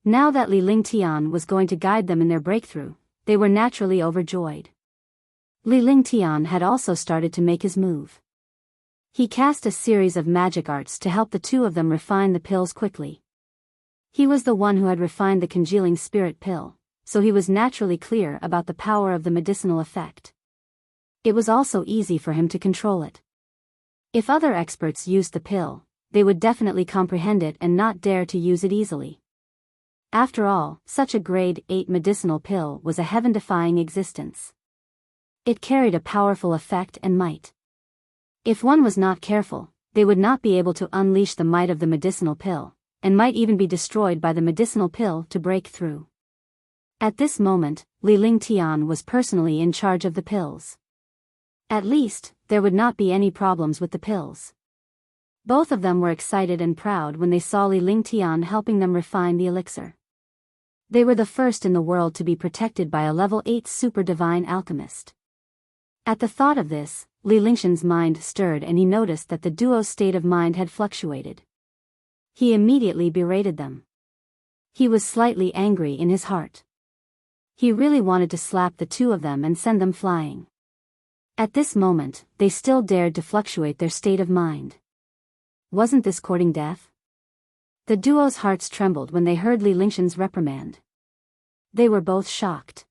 Now that Li Ling Tian was going to guide them in their breakthrough, they were naturally overjoyed. Li Ling Tian had also started to make his move. He cast a series of magic arts to help the two of them refine the pills quickly. He was the one who had refined the congealing spirit pill, so he was naturally clear about the power of the medicinal effect. It was also easy for him to control it. If other experts used the pill, they would definitely comprehend it and not dare to use it easily. After all, such a grade 8 medicinal pill was a heaven-defying existence. It carried a powerful effect and might. If one was not careful, they would not be able to unleash the might of the medicinal pill, and might even be destroyed by the medicinal pill to break through. At this moment, Li Ling Tian was personally in charge of the pills. At least, there would not be any problems with the pills. Both of them were excited and proud when they saw Li Ling Tian helping them refine the elixir. They were the first in the world to be protected by a level 8 super divine alchemist. At the thought of this, Li Lingshan's mind stirred and he noticed that the duo's state of mind had fluctuated. He immediately berated them. He was slightly angry in his heart. He really wanted to slap the two of them and send them flying. At this moment, they still dared to fluctuate their state of mind. Wasn't this courting death? The duo's hearts trembled when they heard Li Lingshan's reprimand. They were both shocked.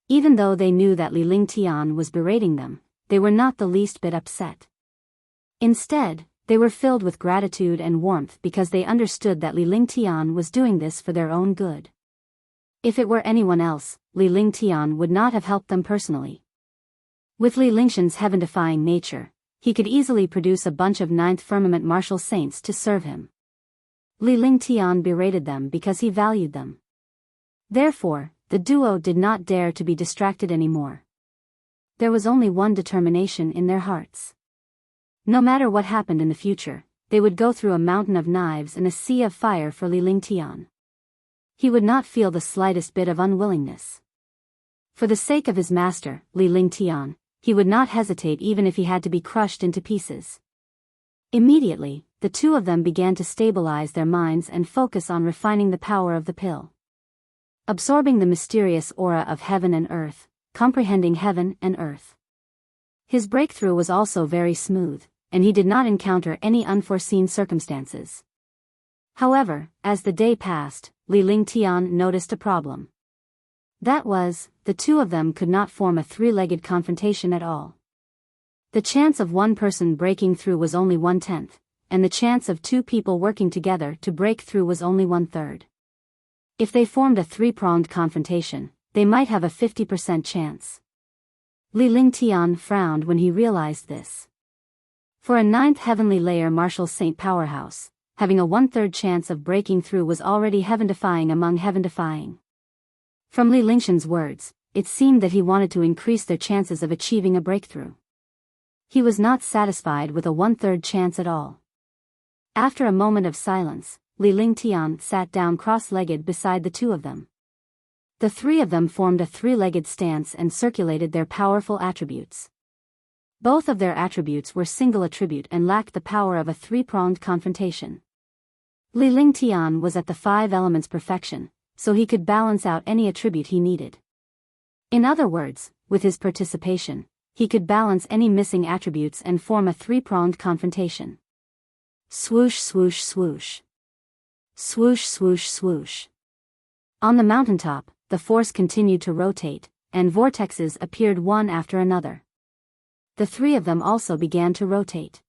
Even though they knew that Li Ling Tian was berating them, they were not the least bit upset. Instead, they were filled with gratitude and warmth because they understood that Li Ling Tian was doing this for their own good. If it were anyone else, Li Ling Tian would not have helped them personally. With Li Lingshan's heaven-defying nature, he could easily produce a bunch of 9th firmament martial saints to serve him. Li Ling Tian berated them because he valued them. Therefore, the duo did not dare to be distracted anymore. There was only one determination in their hearts. No matter what happened in the future, they would go through a mountain of knives and a sea of fire for Li Ling Tian. He would not feel the slightest bit of unwillingness. For the sake of his master, Li Ling Tian, he would not hesitate even if he had to be crushed into pieces. Immediately, the two of them began to stabilize their minds and focus on refining the power of the pill. absorbing the mysterious aura of heaven and earth, comprehending heaven and earth. His breakthrough was also very smooth, and he did not encounter any unforeseen circumstances. However, as the day passed, Tian noticed a problem. That was, the two of them could not form a three-legged confrontation at all. The chance of one person breaking through was only 1/10, and the chance of two people working together to break through was only 1/3. If they formed a three-pronged confrontation, they might have a 50% chance. Tian frowned when he realized this. For a 9th heavenly layer martial saint powerhouse, having a 1/3 chance of breaking through was already heaven-defying among heaven-defying. From Li Lingshan's words, it seemed that he wanted to increase their chances of achieving a breakthrough. He was not satisfied with a 1/3 chance at all. After a moment of silence, Tian sat down cross-legged beside the two of them. The three of them formed a three-legged stance and circulated their powerful attributes. Both of their attributes were single attribute and lacked the power of a three-pronged confrontation. Tian was at the 5 elements perfection, so he could balance out any attribute he needed. In other words, with his participation, he could balance any missing attributes and form a three-pronged confrontation. Swoosh swoosh swoosh. Swoosh swoosh swoosh. On the mountaintop, the force continued to rotate, and vortexes appeared one after another. The three of them also began to rotate.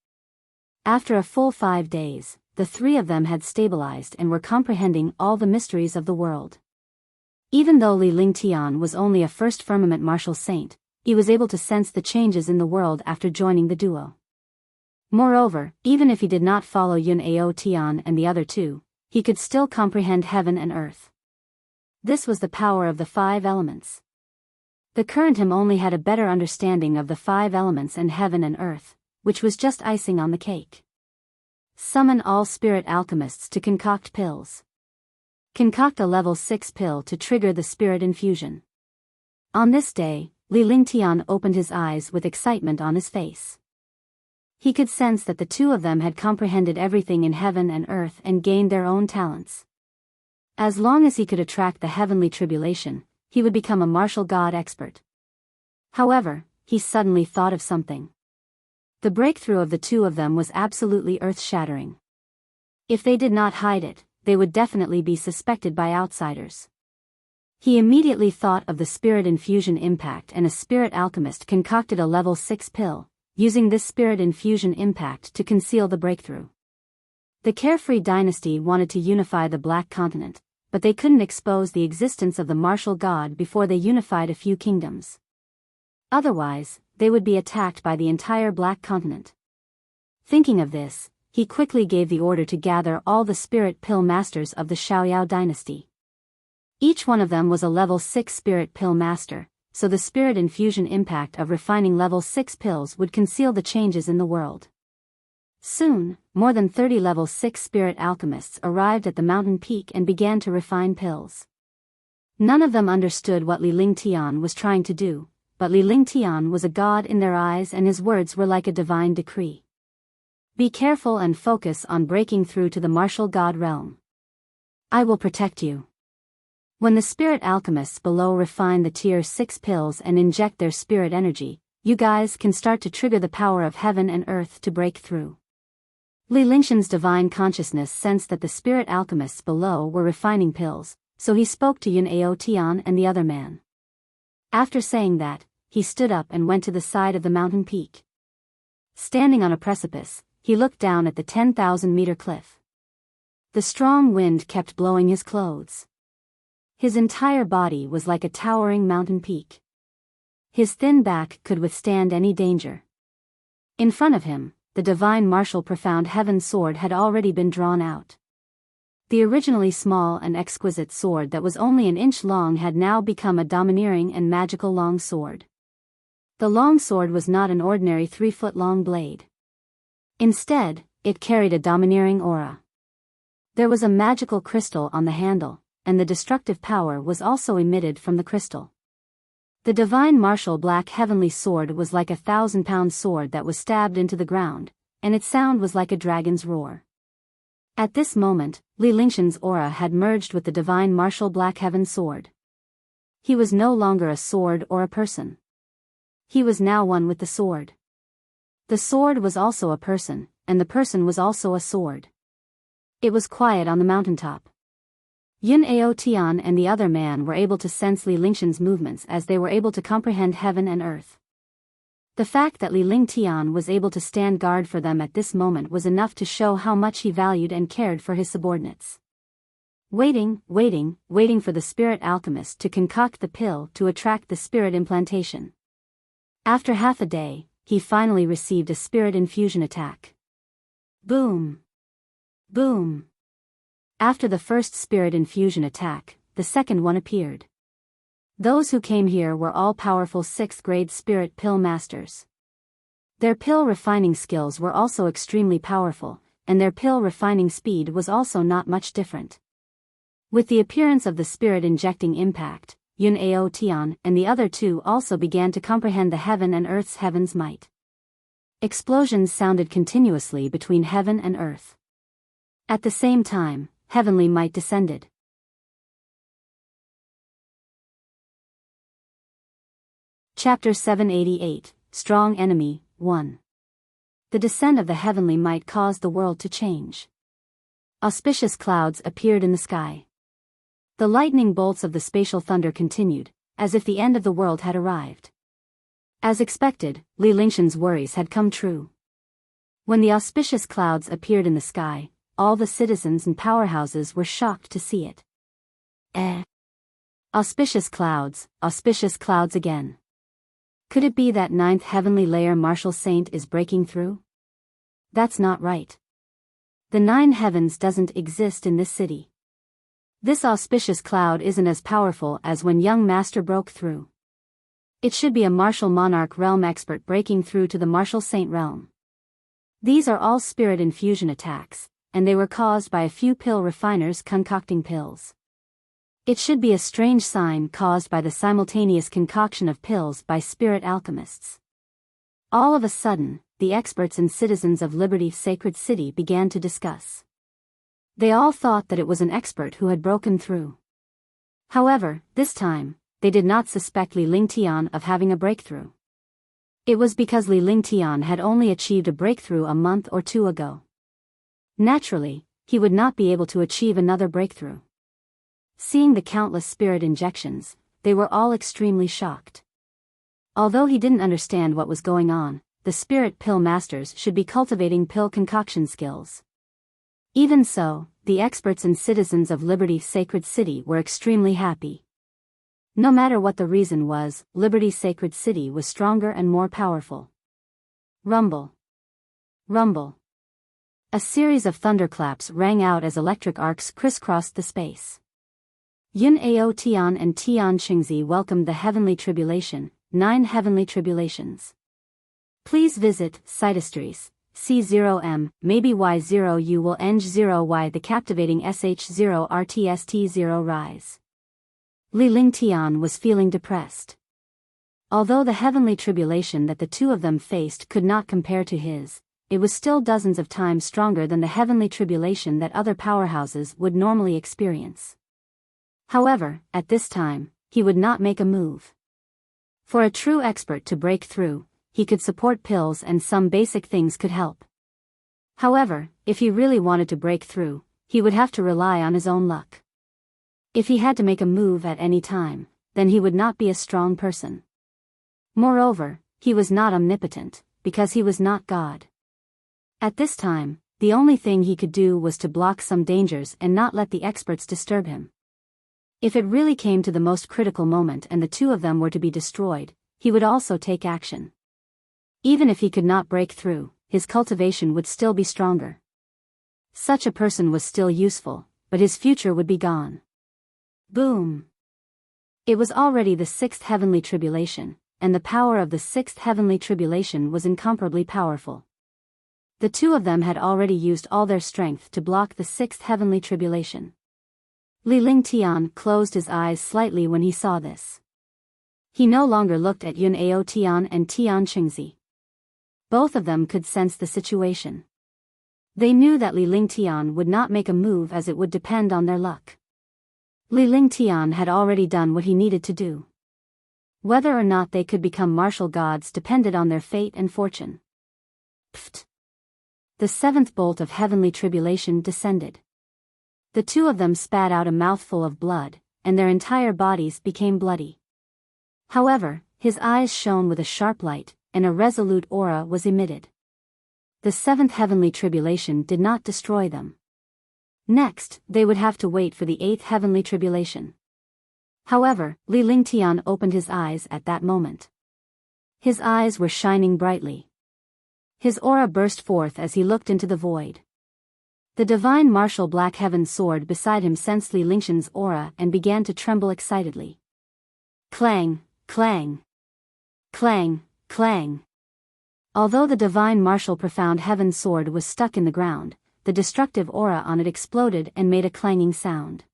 After a full 5 days, the three of them had stabilized and were comprehending all the mysteries of the world. Even though Tian was only a first firmament martial saint, he was able to sense the changes in the world after joining the duo. Moreover, even if he did not follow AoTian and the other two, he could still comprehend heaven and earth. This was the power of the 5 elements. The current him only had a better understanding of the 5 elements and heaven and earth, which was just icing on the cake. Summon all spirit alchemists to concoct pills. Concoct a level 6 pill to trigger the spirit infusion. On this day, Tian opened his eyes with excitement on his face. He could sense that the two of them had comprehended everything in heaven and earth and gained their own talents. As long as he could attract the heavenly tribulation, he would become a martial god expert. However, he suddenly thought of something. The breakthrough of the two of them was absolutely earth-shattering. If they did not hide it, they would definitely be suspected by outsiders. He immediately thought of the spirit infusion impact, and a spirit alchemist concocted a level 6 pill, using this spirit infusion impact to conceal the breakthrough. The Carefree dynasty wanted to unify the Black Continent, but they couldn't expose the existence of the martial god before they unified a few kingdoms. Otherwise, they would be attacked by the entire Black Continent. Thinking of this, he quickly gave the order to gather all the spirit pill masters of the Xiaoyao dynasty. Each one of them was a level 6 spirit pill master, so the spirit infusion impact of refining level 6 pills would conceal the changes in the world. Soon, more than 30 level 6 spirit alchemists arrived at the mountain peak and began to refine pills. None of them understood what Tian was trying to do, but Tian was a god in their eyes, and his words were like a divine decree. Be careful and focus on breaking through to the martial god realm. I will protect you. When the spirit alchemists below refine the tier 6 pills and inject their spirit energy, you guys can start to trigger the power of heaven and earth to break through. Li Lingshan's divine consciousness sensed that the spirit alchemists below were refining pills, so he spoke to AoTian and the other man. After saying that, he stood up and went to the side of the mountain peak. Standing on a precipice, he looked down at the 10,000-meter cliff. The strong wind kept blowing his clothes. His entire body was like a towering mountain peak. His thin back could withstand any danger. In front of him, the divine martial profound heaven sword had already been drawn out. The originally small and exquisite sword that was only an inch long had now become a domineering and magical long sword. The long sword was not an ordinary 3-foot-long blade. Instead, it carried a domineering aura. There was a magical crystal on the handle, and the destructive power was also emitted from the crystal. The divine martial black heavenly sword was like a 1,000-pound sword that was stabbed into the ground, and its sound was like a dragon's roar. At this moment, Li Lingshan's aura had merged with the divine martial Black Heaven sword. He was no longer a sword or a person. He was now one with the sword. The sword was also a person, and the person was also a sword. It was quiet on the mountaintop. Yun AoTian and the other man were able to sense Li Lingshan's movements as they were able to comprehend heaven and earth. The fact that Li Lingtian was able to stand guard for them at this moment was enough to show how much he valued and cared for his subordinates. Waiting for the spirit alchemist to concoct the pill to attract the spirit implantation. After half a day, he finally received a spirit infusion attack. Boom! Boom! After the first spirit infusion attack, the second one appeared. Those who came here were all powerful 6th grade spirit pill masters. Their pill refining skills were also extremely powerful, and their pill refining speed was also not much different. With the appearance of the spirit injecting impact, Yun AoTian and the other two also began to comprehend the heaven and earth's heaven's might. Explosions sounded continuously between heaven and earth. At the same time, heavenly might descended. Chapter 788, Strong Enemy, 1. The descent of the heavenly might caused the world to change. Auspicious clouds appeared in the sky. The lightning bolts of the spatial thunder continued, as if the end of the world had arrived. As expected, Li Lingshan's worries had come true. When the auspicious clouds appeared in the sky, all the citizens and powerhouses were shocked to see it. Auspicious clouds again. Could it be that 9th heavenly layer martial saint is breaking through? That's not right. The 9 heavens doesn't exist in this city. This auspicious cloud isn't as powerful as when young master broke through. It should be a martial monarch realm expert breaking through to the martial saint realm. These are all spirit infusion attacks, and they were caused by a few pill refiners concocting pills. It should be a strange sign caused by the simultaneous concoction of pills by spirit alchemists. All of a sudden, the experts and citizens of Liberty's sacred city began to discuss. They all thought that it was an expert who had broken through. However, this time, they did not suspect Li Lingtian of having a breakthrough. It was because Li Lingtian had only achieved a breakthrough a month or 2 ago. Naturally, he would not be able to achieve another breakthrough. Seeing the countless spirit injections, they were all extremely shocked. Although he didn't understand what was going on, the spirit pill masters should be cultivating pill concoction skills. Even so, the experts and citizens of Liberty's sacred city were extremely happy. No matter what the reason was, Liberty's sacred city was stronger and more powerful. Rumble. Rumble. A series of thunderclaps rang out as electric arcs crisscrossed the space. Yun AoTian and Tian Chengzi welcomed the heavenly tribulation, 9 heavenly tribulations. Please visit Cytostries, C0M, maybe Y0U will eng 0Y the captivating SH0 RTST0 rise. Li Lingtian was feeling depressed. Although the heavenly tribulation that the two of them faced could not compare to his, it was still dozens of times stronger than the heavenly tribulation that other powerhouses would normally experience. However, at this time, he would not make a move. For a true expert to break through, he could support pills and some basic things could help. However, if he really wanted to break through, he would have to rely on his own luck. If he had to make a move at any time, then he would not be a strong person. Moreover, he was not omnipotent, because he was not God. At this time, the only thing he could do was to block some dangers and not let the experts disturb him. If it really came to the most critical moment and the two of them were to be destroyed, he would also take action. Even if he could not break through, his cultivation would still be stronger. Such a person was still useful, but his future would be gone. Boom! It was already the 6th heavenly tribulation, and the power of the 6th heavenly tribulation was incomparably powerful. The two of them had already used all their strength to block the 6th heavenly tribulation. Li Lingtian closed his eyes slightly when he saw this. He no longer looked at Yun AoTian and Tian Chengzi. Both of them could sense the situation. They knew that Li Lingtian would not make a move as it would depend on their luck. Li Lingtian had already done what he needed to do. Whether or not they could become martial gods depended on their fate and fortune. Pfft! The seventh bolt of heavenly tribulation descended. The two of them spat out a mouthful of blood, and their entire bodies became bloody. However, his eyes shone with a sharp light, and a resolute aura was emitted. The seventh heavenly tribulation did not destroy them. Next, they would have to wait for the eighth heavenly tribulation. However, Li Lingtian opened his eyes at that moment. His eyes were shining brightly. His aura burst forth as he looked into the void. The divine martial black heaven sword beside him sensed Li Lingtian's aura and began to tremble excitedly. Clang, clang. Clang, clang. Although the divine martial profound heaven sword was stuck in the ground, the destructive aura on it exploded and made a clanging sound.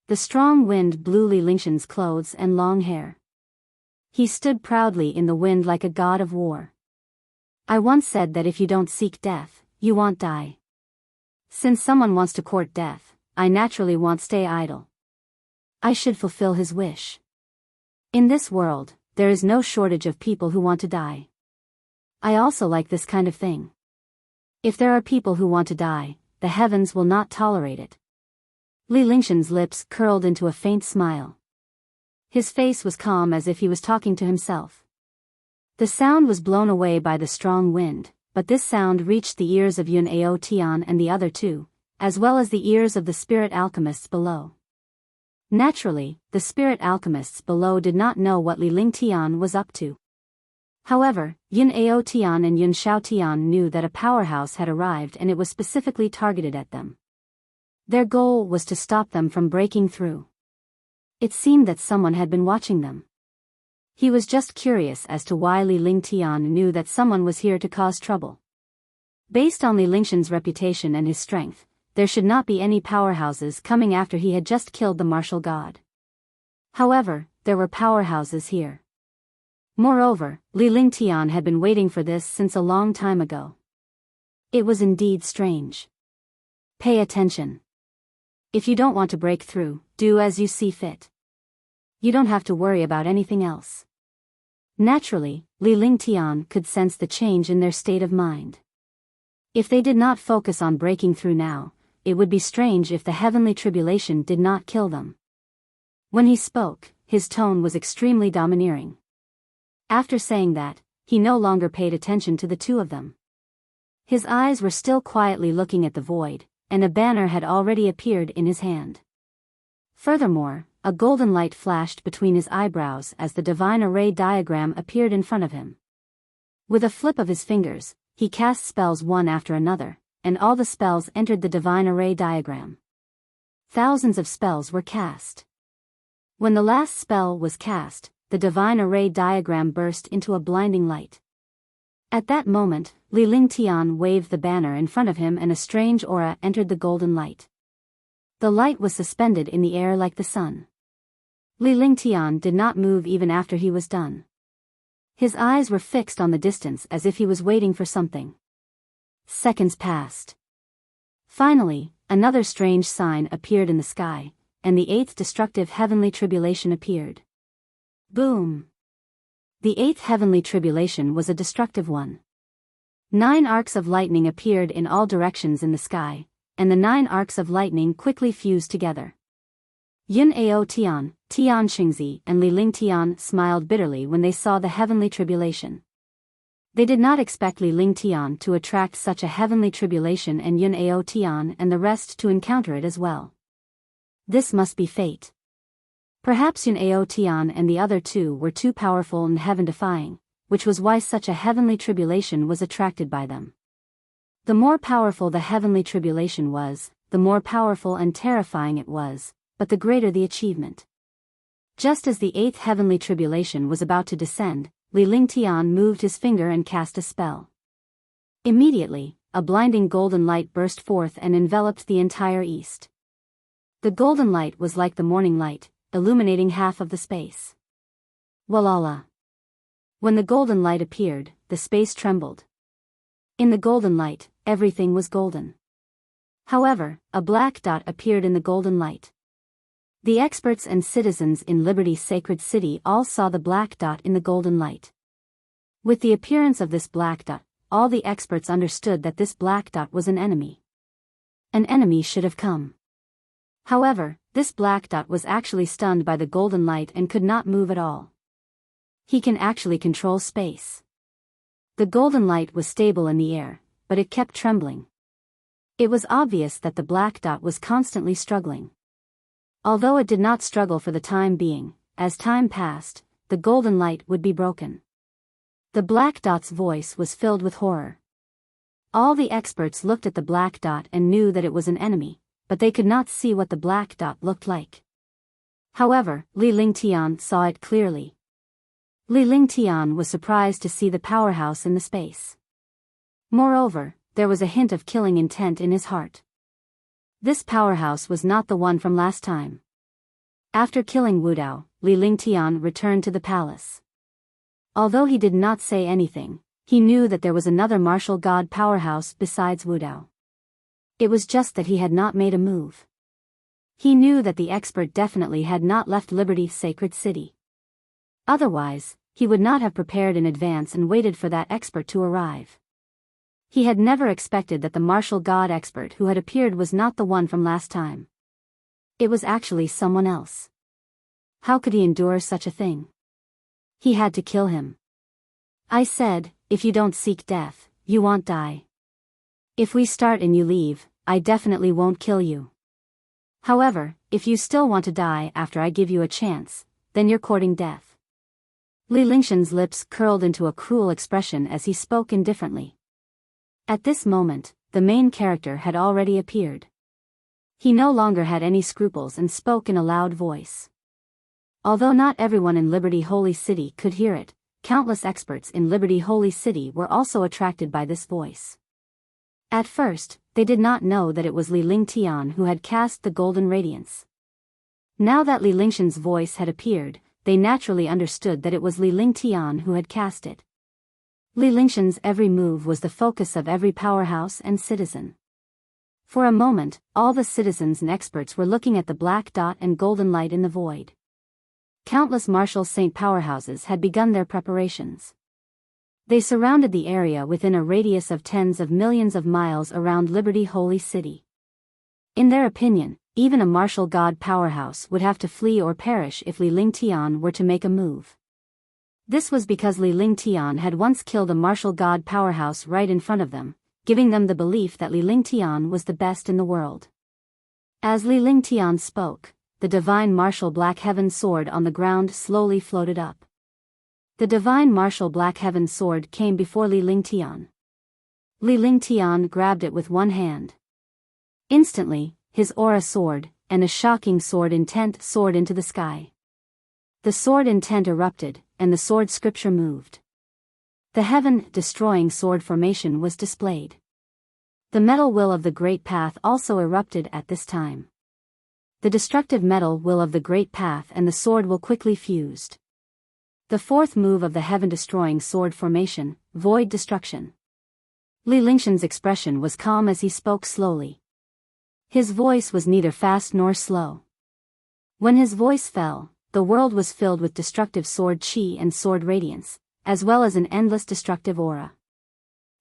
The strong wind blew Li Lingtian's clothes and long hair. He stood proudly in the wind like a god of war. I once said that if you don't seek death, you won't die. Since someone wants to court death, I naturally won't stay idle. I should fulfill his wish. In this world, there is no shortage of people who want to die. I also like this kind of thing. If there are people who want to die, the heavens will not tolerate it. Li Lingtian's lips curled into a faint smile. His face was calm as if he was talking to himself. The sound was blown away by the strong wind, but this sound reached the ears of Yun AoTian and the other two, as well as the ears of the spirit alchemists below. Naturally, the spirit alchemists below did not know what Li Lingtian was up to. However, Yun AoTian and Yun Shaotian knew that a powerhouse had arrived and it was specifically targeted at them. Their goal was to stop them from breaking through. It seemed that someone had been watching them. He was just curious as to why Li Lingtian knew that someone was here to cause trouble. Based on Li Lingtian's reputation and his strength, there should not be any powerhouses coming after he had just killed the martial god. However, there were powerhouses here. Moreover, Li Lingtian had been waiting for this since a long time ago. It was indeed strange. Pay attention. If you don't want to break through, do as you see fit. You don't have to worry about anything else. Naturally, Li Lingtian could sense the change in their state of mind. If they did not focus on breaking through now, it would be strange if the heavenly tribulation did not kill them. When he spoke, his tone was extremely domineering. After saying that, he no longer paid attention to the two of them. His eyes were still quietly looking at the void, and a banner had already appeared in his hand. Furthermore, a golden light flashed between his eyebrows as the divine array diagram appeared in front of him. With a flip of his fingers, he cast spells one after another, and all the spells entered the divine array diagram. Thousands of spells were cast. When the last spell was cast, the divine array diagram burst into a blinding light. At that moment, Li Lingtian waved the banner in front of him and a strange aura entered the golden light. The light was suspended in the air like the sun. Li Lingtian did not move even after he was done. His eyes were fixed on the distance as if he was waiting for something. Seconds passed. Finally, another strange sign appeared in the sky, and the eighth destructive heavenly tribulation appeared. Boom! The eighth heavenly tribulation was a destructive one. 9 arcs of lightning appeared in all directions in the sky, and the 9 arcs of lightning quickly fused together. Yun AoTian, Tian Chengzi and Li Lingtian smiled bitterly when they saw the heavenly tribulation. They did not expect Li Lingtian to attract such a heavenly tribulation and Yun AoTian and the rest to encounter it as well. This must be fate. Perhaps Yun AoTian and the other two were too powerful and heaven-defying, which was why such a heavenly tribulation was attracted by them. The more powerful the heavenly tribulation was, the more powerful and terrifying it was, but the greater the achievement. Just as the eighth heavenly tribulation was about to descend, Li Lingtian moved his finger and cast a spell. Immediately, a blinding golden light burst forth and enveloped the entire east. The golden light was like the morning light, illuminating half of the space. Walala. When the golden light appeared, the space trembled. In the golden light, everything was golden. However, a black dot appeared in the golden light. The experts and citizens in Liberty's sacred city all saw the black dot in the golden light. With the appearance of this black dot, all the experts understood that this black dot was an enemy. An enemy should have come. However, this black dot was actually stunned by the golden light and could not move at all. He can actually control space. The golden light was stable in the air, but it kept trembling. It was obvious that the black dot was constantly struggling. Although it did not struggle for the time being, as time passed, the golden light would be broken. The black dot's voice was filled with horror. All the experts looked at the black dot and knew that it was an enemy, but they could not see what the black dot looked like. However, Tian saw it clearly. Tian was surprised to see the powerhouse in the space. Moreover, there was a hint of killing intent in his heart. This powerhouse was not the one from last time. After killing Wudao, Tian returned to the palace. Although he did not say anything, he knew that there was another martial god powerhouse besides Wudao. It was just that he had not made a move. He knew that the expert definitely had not left Liberty's sacred city. Otherwise, he would not have prepared in advance and waited for that expert to arrive. He had never expected that the martial god expert who had appeared was not the one from last time. It was actually someone else. How could he endure such a thing? He had to kill him. I said, if you don't seek death, you won't die. If we start and you leave, I definitely won't kill you. However, if you still want to die after I give you a chance, then you're courting death. Li Lingshan's lips curled into a cruel expression as he spoke indifferently. At this moment, the main character had already appeared. He no longer had any scruples and spoke in a loud voice. Although not everyone in Liberty Holy City could hear it, countless experts in Liberty Holy City were also attracted by this voice. At first, they did not know that it was Tian who had cast the golden radiance. Now that Li Lingshan's voice had appeared, they naturally understood that it was Tian who had cast it. Li Lingshan's every move was the focus of every powerhouse and citizen. For a moment, all the citizens and experts were looking at the black dot and golden light in the void. Countless martial saint powerhouses had begun their preparations. They surrounded the area within a radius of tens of millions of miles around Liberty Holy City. In their opinion, even a martial god powerhouse would have to flee or perish if Li Tian were to make a move. This was because Li Tian had once killed a martial god powerhouse right in front of them, giving them the belief that Li Tian was the best in the world. As Li Tian spoke, the divine martial black heaven sword on the ground slowly floated up. The divine martial black heaven sword came before Li Tian. Li Tian grabbed it with one hand. Instantly, his aura soared, and a shocking sword intent soared into the sky. The sword intent erupted, and the sword scripture moved. The heaven-destroying sword formation was displayed. The metal will of the great path also erupted at this time. The destructive metal will of the great path and the sword will quickly fused. The fourth move of the heaven-destroying sword formation, void destruction. Li Lingshan's expression was calm as he spoke slowly. His voice was neither fast nor slow. When his voice fell, the world was filled with destructive sword chi and sword radiance, as well as an endless destructive aura.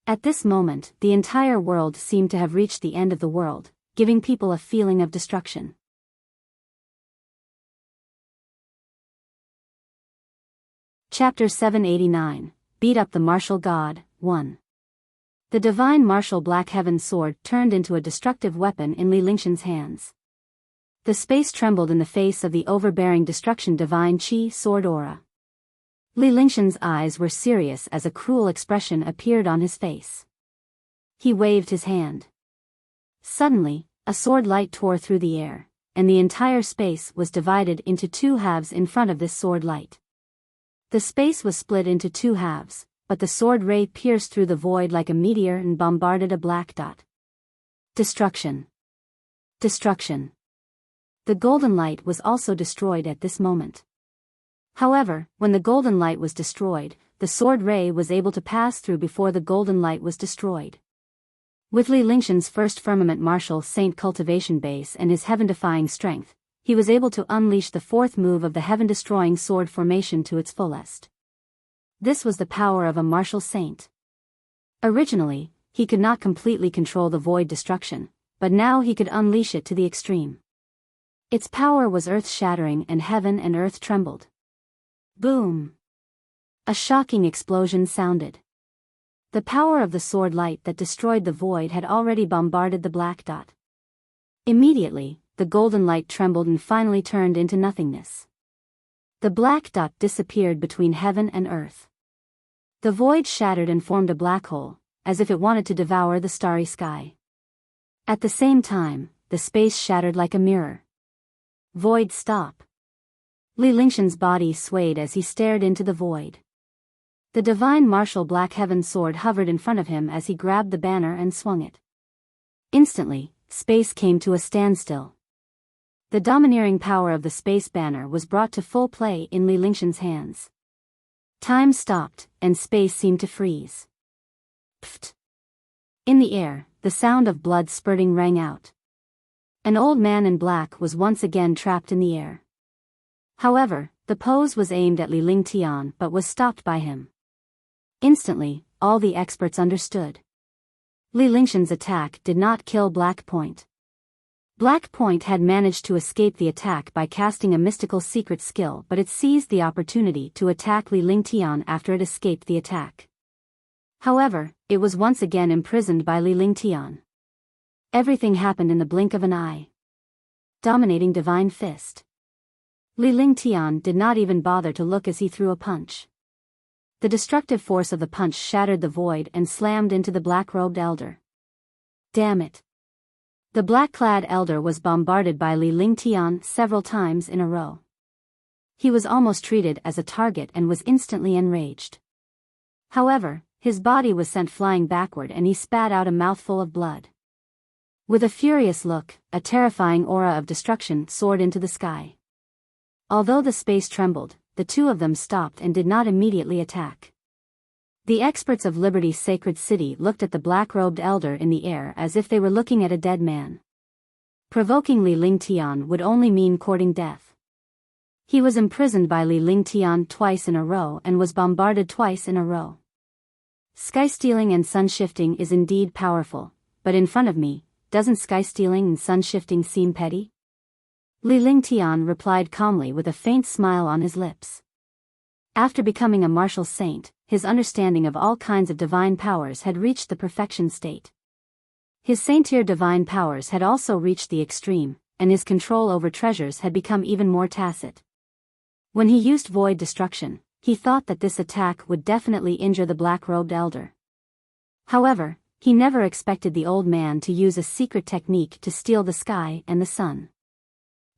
At this moment, the entire world seemed to have reached the end of the world, giving people a feeling of destruction. Chapter 789, Beat Up the Martial God, 1. The divine martial black heaven sword turned into a destructive weapon in Li Lingshan's hands. The space trembled in the face of the overbearing destruction divine chi sword aura. Li Lingshan's eyes were serious as a cruel expression appeared on his face. He waved his hand. Suddenly, a sword light tore through the air, and the entire space was divided into two halves in front of this sword light. The space was split into two halves, but the sword ray pierced through the void like a meteor and bombarded a black dot. Destruction. Destruction. The golden light was also destroyed at this moment. However, when the golden light was destroyed, the sword ray was able to pass through before the golden light was destroyed. With Li Lingshan's first firmament martial saint cultivation base and his heaven-defying strength, he was able to unleash the fourth move of the heaven-destroying sword formation to its fullest. This was the power of a martial saint. Originally, he could not completely control the void destruction, but now he could unleash it to the extreme. Its power was earth-shattering and heaven and earth trembled. Boom! A shocking explosion sounded. The power of the sword light that destroyed the void had already bombarded the black dot. Immediately, the golden light trembled and finally turned into nothingness. The black dot disappeared between heaven and earth. The void shattered and formed a black hole, as if it wanted to devour the starry sky. At the same time, the space shattered like a mirror. Void, stop. Li Lingshan's body swayed as he stared into the void. The divine martial black heaven sword hovered in front of him as he grabbed the banner and swung it. Instantly, space came to a standstill. The domineering power of the space banner was brought to full play in Li Lingshan's hands. Time stopped, and space seemed to freeze. Pfft! In the air, the sound of blood spurting rang out. An old man in black was once again trapped in the air. However, the pose was aimed at Li Lingtian but was stopped by him. Instantly, all the experts understood. Li Lingshan's attack did not kill Black Point. Black Point had managed to escape the attack by casting a mystical secret skill, but it seized the opportunity to attack Li Lingtian after it escaped the attack. However, it was once again imprisoned by Li Lingtian. Everything happened in the blink of an eye. Dominating divine fist. Li Lingtian did not even bother to look as he threw a punch. The destructive force of the punch shattered the void and slammed into the black-robed elder. Damn it! The black-clad elder was bombarded by Li Lingtian several times in a row. He was almost treated as a target and was instantly enraged. However, his body was sent flying backward and he spat out a mouthful of blood. With a furious look, a terrifying aura of destruction soared into the sky. Although the space trembled, the two of them stopped and did not immediately attack. The experts of Liberty's sacred city looked at the black-robed elder in the air as if they were looking at a dead man. Provoking Li Lingtian would only mean courting death. He was imprisoned by Li Lingtian twice in a row and was bombarded twice in a row. Sky-stealing and sun-shifting is indeed powerful, but in front of me, doesn't sky-stealing and sun-shifting seem petty? Li Lingtian replied calmly with a faint smile on his lips. After becoming a martial saint, his understanding of all kinds of divine powers had reached the perfection state. His saintier divine powers had also reached the extreme, and his control over treasures had become even more tacit. When he used void destruction, he thought that this attack would definitely injure the black-robed elder. However, he never expected the old man to use a secret technique to steal the sky and the sun.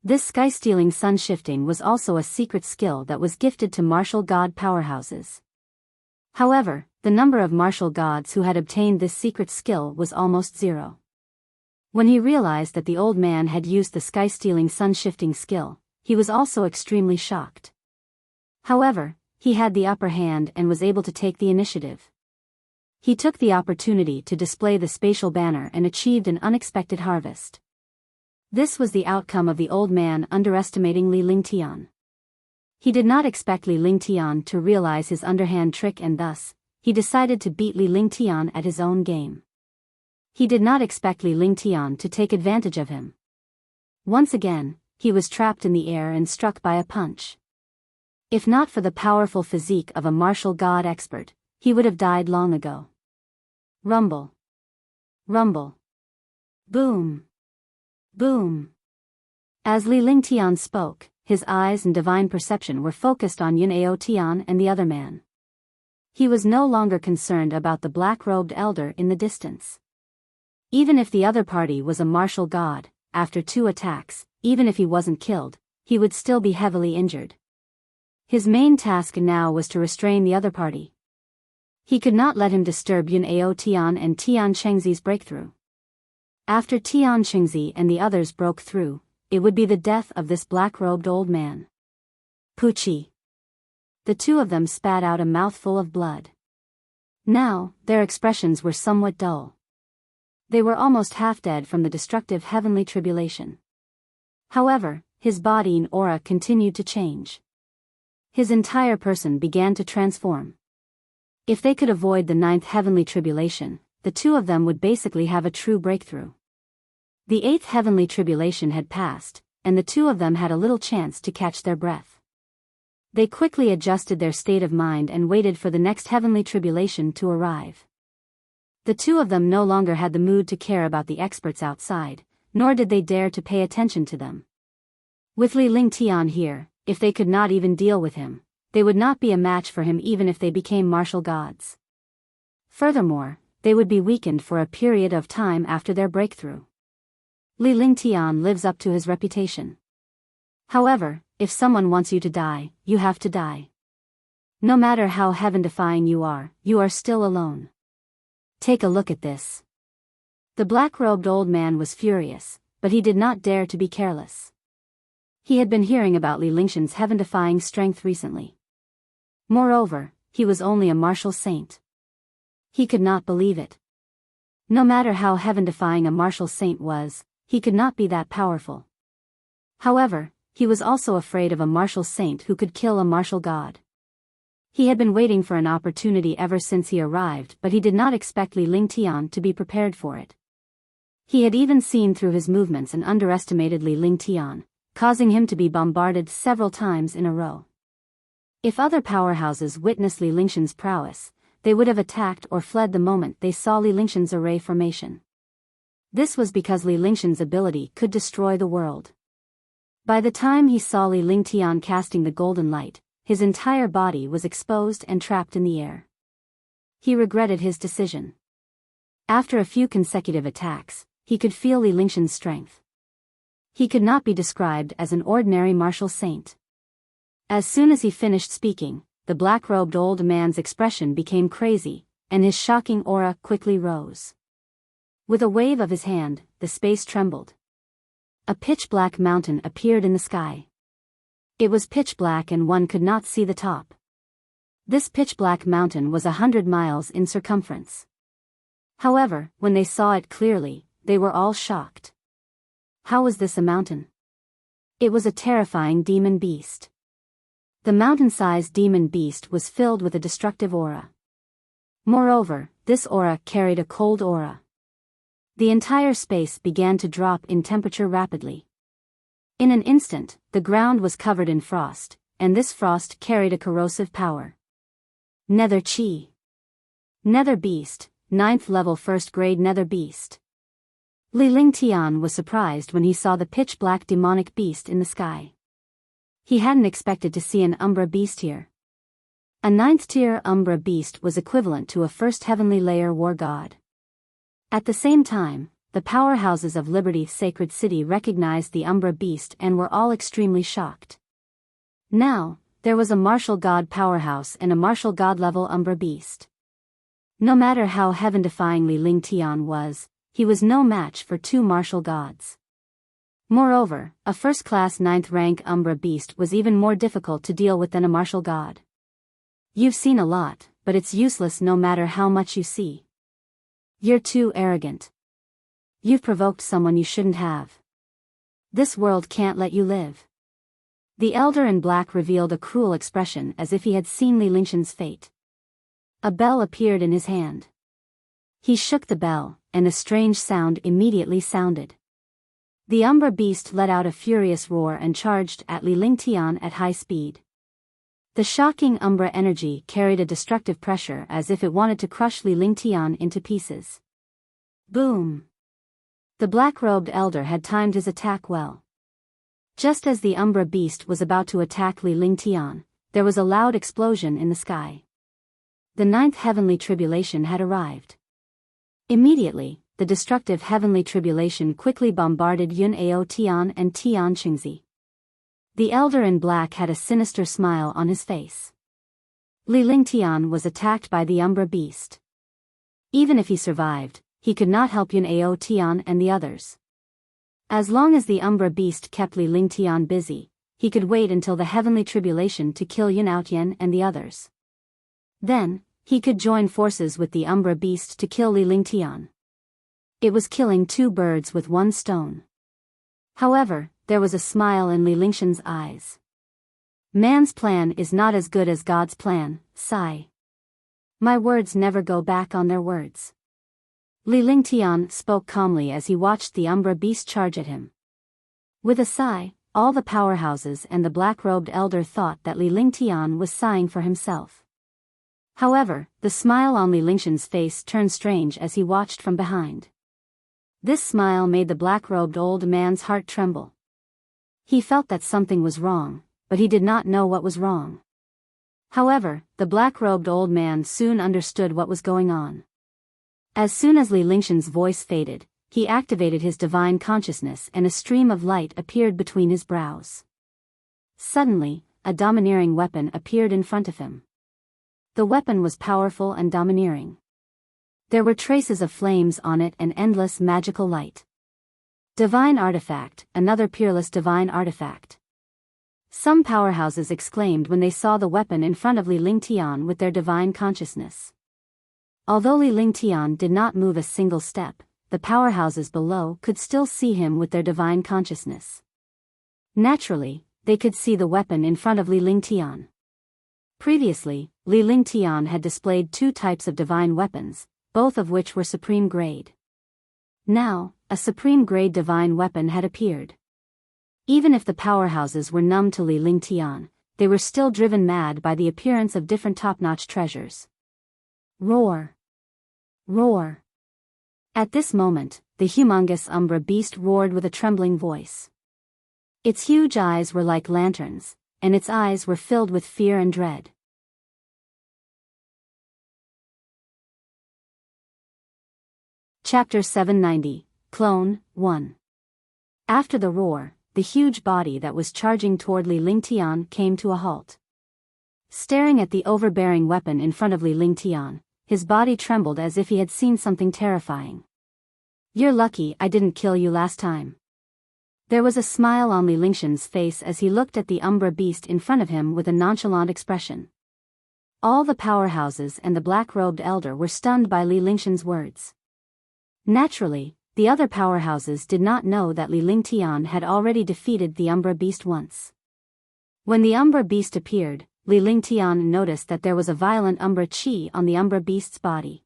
This sky-stealing sun-shifting was also a secret skill that was gifted to martial god powerhouses. However, the number of martial gods who had obtained this secret skill was almost zero. When he realized that the old man had used the sky-stealing sun-shifting skill, he was also extremely shocked. However, he had the upper hand and was able to take the initiative. He took the opportunity to display the spatial banner and achieved an unexpected harvest. This was the outcome of the old man underestimating Li Lingtian. He did not expect Li Lingtian to realize his underhand trick and thus, he decided to beat Li Lingtian at his own game. He did not expect Li Lingtian to take advantage of him. Once again, he was trapped in the air and struck by a punch. If not for the powerful physique of a martial god expert, he would have died long ago. Rumble. Rumble. Boom. Boom. As Li Lingtian spoke, his eyes and divine perception were focused on AoTian and the other man. He was no longer concerned about the black-robed elder in the distance. Even if the other party was a martial god, after 2 attacks, even if he wasn't killed, he would still be heavily injured. His main task now was to restrain the other party. He could not let him disturb AoTian and Tian Chengzi's breakthrough. After Tian Chengzi and the others broke through, it would be the death of this black-robed old man. Poochie. The two of them spat out a mouthful of blood. Now, their expressions were somewhat dull. They were almost half dead from the destructive heavenly tribulation. However, his body and aura continued to change. His entire person began to transform. If they could avoid the 9th heavenly tribulation, the two of them would basically have a true breakthrough. The 8th heavenly tribulation had passed, and the two of them had a little chance to catch their breath. They quickly adjusted their state of mind and waited for the next heavenly tribulation to arrive. The two of them no longer had the mood to care about the experts outside, nor did they dare to pay attention to them. With Tian here, if they could not even deal with him, they would not be a match for him even if they became martial gods. Furthermore, they would be weakened for a period of time after their breakthrough. Tian lives up to his reputation. However, if someone wants you to die, you have to die. No matter how heaven-defying you are still alone. Take a look at this. The black-robed old man was furious, but he did not dare to be careless. He had been hearing about Li Lingshan's heaven-defying strength recently. Moreover, he was only a martial saint. He could not believe it. No matter how heaven-defying a martial saint was, he could not be that powerful. However, he was also afraid of a martial saint who could kill a martial god. He had been waiting for an opportunity ever since he arrived, but he did not expect Li Tian to be prepared for it. He had even seen through his movements and underestimated Li Tian, causing him to be bombarded several times in a row. If other powerhouses witnessed Li Lingshan's prowess, they would have attacked or fled the moment they saw Li Lingshan's array formation. This was because Li Lingshan's ability could destroy the world. By the time he saw Li Tian casting the golden light, his entire body was exposed and trapped in the air. He regretted his decision. After a few consecutive attacks, he could feel Li Lingshan's strength. He could not be described as an ordinary martial saint. As soon as he finished speaking, the black-robed old man's expression became crazy, and his shocking aura quickly rose. With a wave of his hand, the space trembled. A pitch-black mountain appeared in the sky. It was pitch black and one could not see the top. This pitch-black mountain was 100 miles in circumference. However, when they saw it clearly, they were all shocked. How was this a mountain? It was a terrifying demon beast. The mountain-sized demon beast was filled with a destructive aura. Moreover, this aura carried a cold aura. The entire space began to drop in temperature rapidly. In an instant, the ground was covered in frost, and this frost carried a corrosive power. Nether Chi. Nether Beast, 9th level 1st grade Nether Beast. Li Tian was surprised when he saw the pitch-black demonic beast in the sky. He hadn't expected to see an Umbra beast here. A 9th tier Umbra beast was equivalent to a 1st heavenly layer war god. At the same time, the powerhouses of Liberty's sacred city recognized the Umbra beast and were all extremely shocked. Now, there was a martial god powerhouse and a martial god level Umbra beast. No matter how heaven-defyingly Li Tian was, he was no match for two martial gods. Moreover, a first-class 9th rank Umbra beast was even more difficult to deal with than a martial god. You've seen a lot, but it's useless no matter how much you see. You're too arrogant. You've provoked someone you shouldn't have. This world can't let you live. The elder in black revealed a cruel expression as if he had seen Li Lingshan's fate. A bell appeared in his hand. He shook the bell, and a strange sound immediately sounded. The Umbra beast let out a furious roar and charged at Li Tian at high speed. The shocking Umbra energy carried a destructive pressure as if it wanted to crush Li Tian into pieces. Boom! The black-robed elder had timed his attack well. Just as the Umbra beast was about to attack Li Tian, there was a loud explosion in the sky. The 9th heavenly tribulation had arrived. Immediately, the destructive heavenly tribulation quickly bombarded Yun AoTian and Tian Chengzi. The elder in black had a sinister smile on his face. Li Tian was attacked by the Umbra beast. Even if he survived, he could not help Yun AoTian and the others. As long as the Umbra beast kept Li Tian busy, he could wait until the heavenly tribulation to kill Yun AoTian and the others. Then, he could join forces with the Umbra beast to kill Li Tian. It was killing two birds with one stone. However, there was a smile in Li Lingshan's eyes. Man's plan is not as good as God's plan, sigh. My words never go back on their words. Li Lingtian spoke calmly as he watched the Umbra beast charge at him. With a sigh, all the powerhouses and the black-robed elder thought that Li Lingtian was sighing for himself. However, the smile on Li Lingshan's face turned strange as he watched from behind. This smile made the black-robed old man's heart tremble. He felt that something was wrong, but he did not know what was wrong. However, the black-robed old man soon understood what was going on. As soon as Li Lingshan's voice faded, he activated his divine consciousness and a stream of light appeared between his brows. Suddenly, a domineering weapon appeared in front of him. The weapon was powerful and domineering. There were traces of flames on it and endless magical light. Divine artifact, another peerless divine artifact. Some powerhouses exclaimed when they saw the weapon in front of Li Lingtian with their divine consciousness. Although Li Lingtian did not move a single step, the powerhouses below could still see him with their divine consciousness. Naturally, they could see the weapon in front of Li Lingtian. Previously, Li Lingtian had displayed two types of divine weapons, both of which were supreme grade. Now, a supreme grade divine weapon had appeared. Even if the powerhouses were numb to Li Lingtian, they were still driven mad by the appearance of different top-notch treasures. Roar! Roar! At this moment, the humongous Umbra beast roared with a trembling voice. Its huge eyes were like lanterns, and its eyes were filled with fear and dread. Chapter 790, Clone 1. After the roar, the huge body that was charging toward Li Lingtian came to a halt. Staring at the overbearing weapon in front of Li Lingtian, his body trembled as if he had seen something terrifying. You're lucky I didn't kill you last time. There was a smile on Li Lingshan's face as he looked at the Umbra beast in front of him with a nonchalant expression. All the powerhouses and the black-robed elder were stunned by Li Lingshan's words. Naturally, the other powerhouses did not know that Li Lingtian had already defeated the Umbra beast once. When the Umbra beast appeared, Li Lingtian noticed that there was a violent Umbra chi on the Umbra beast's body.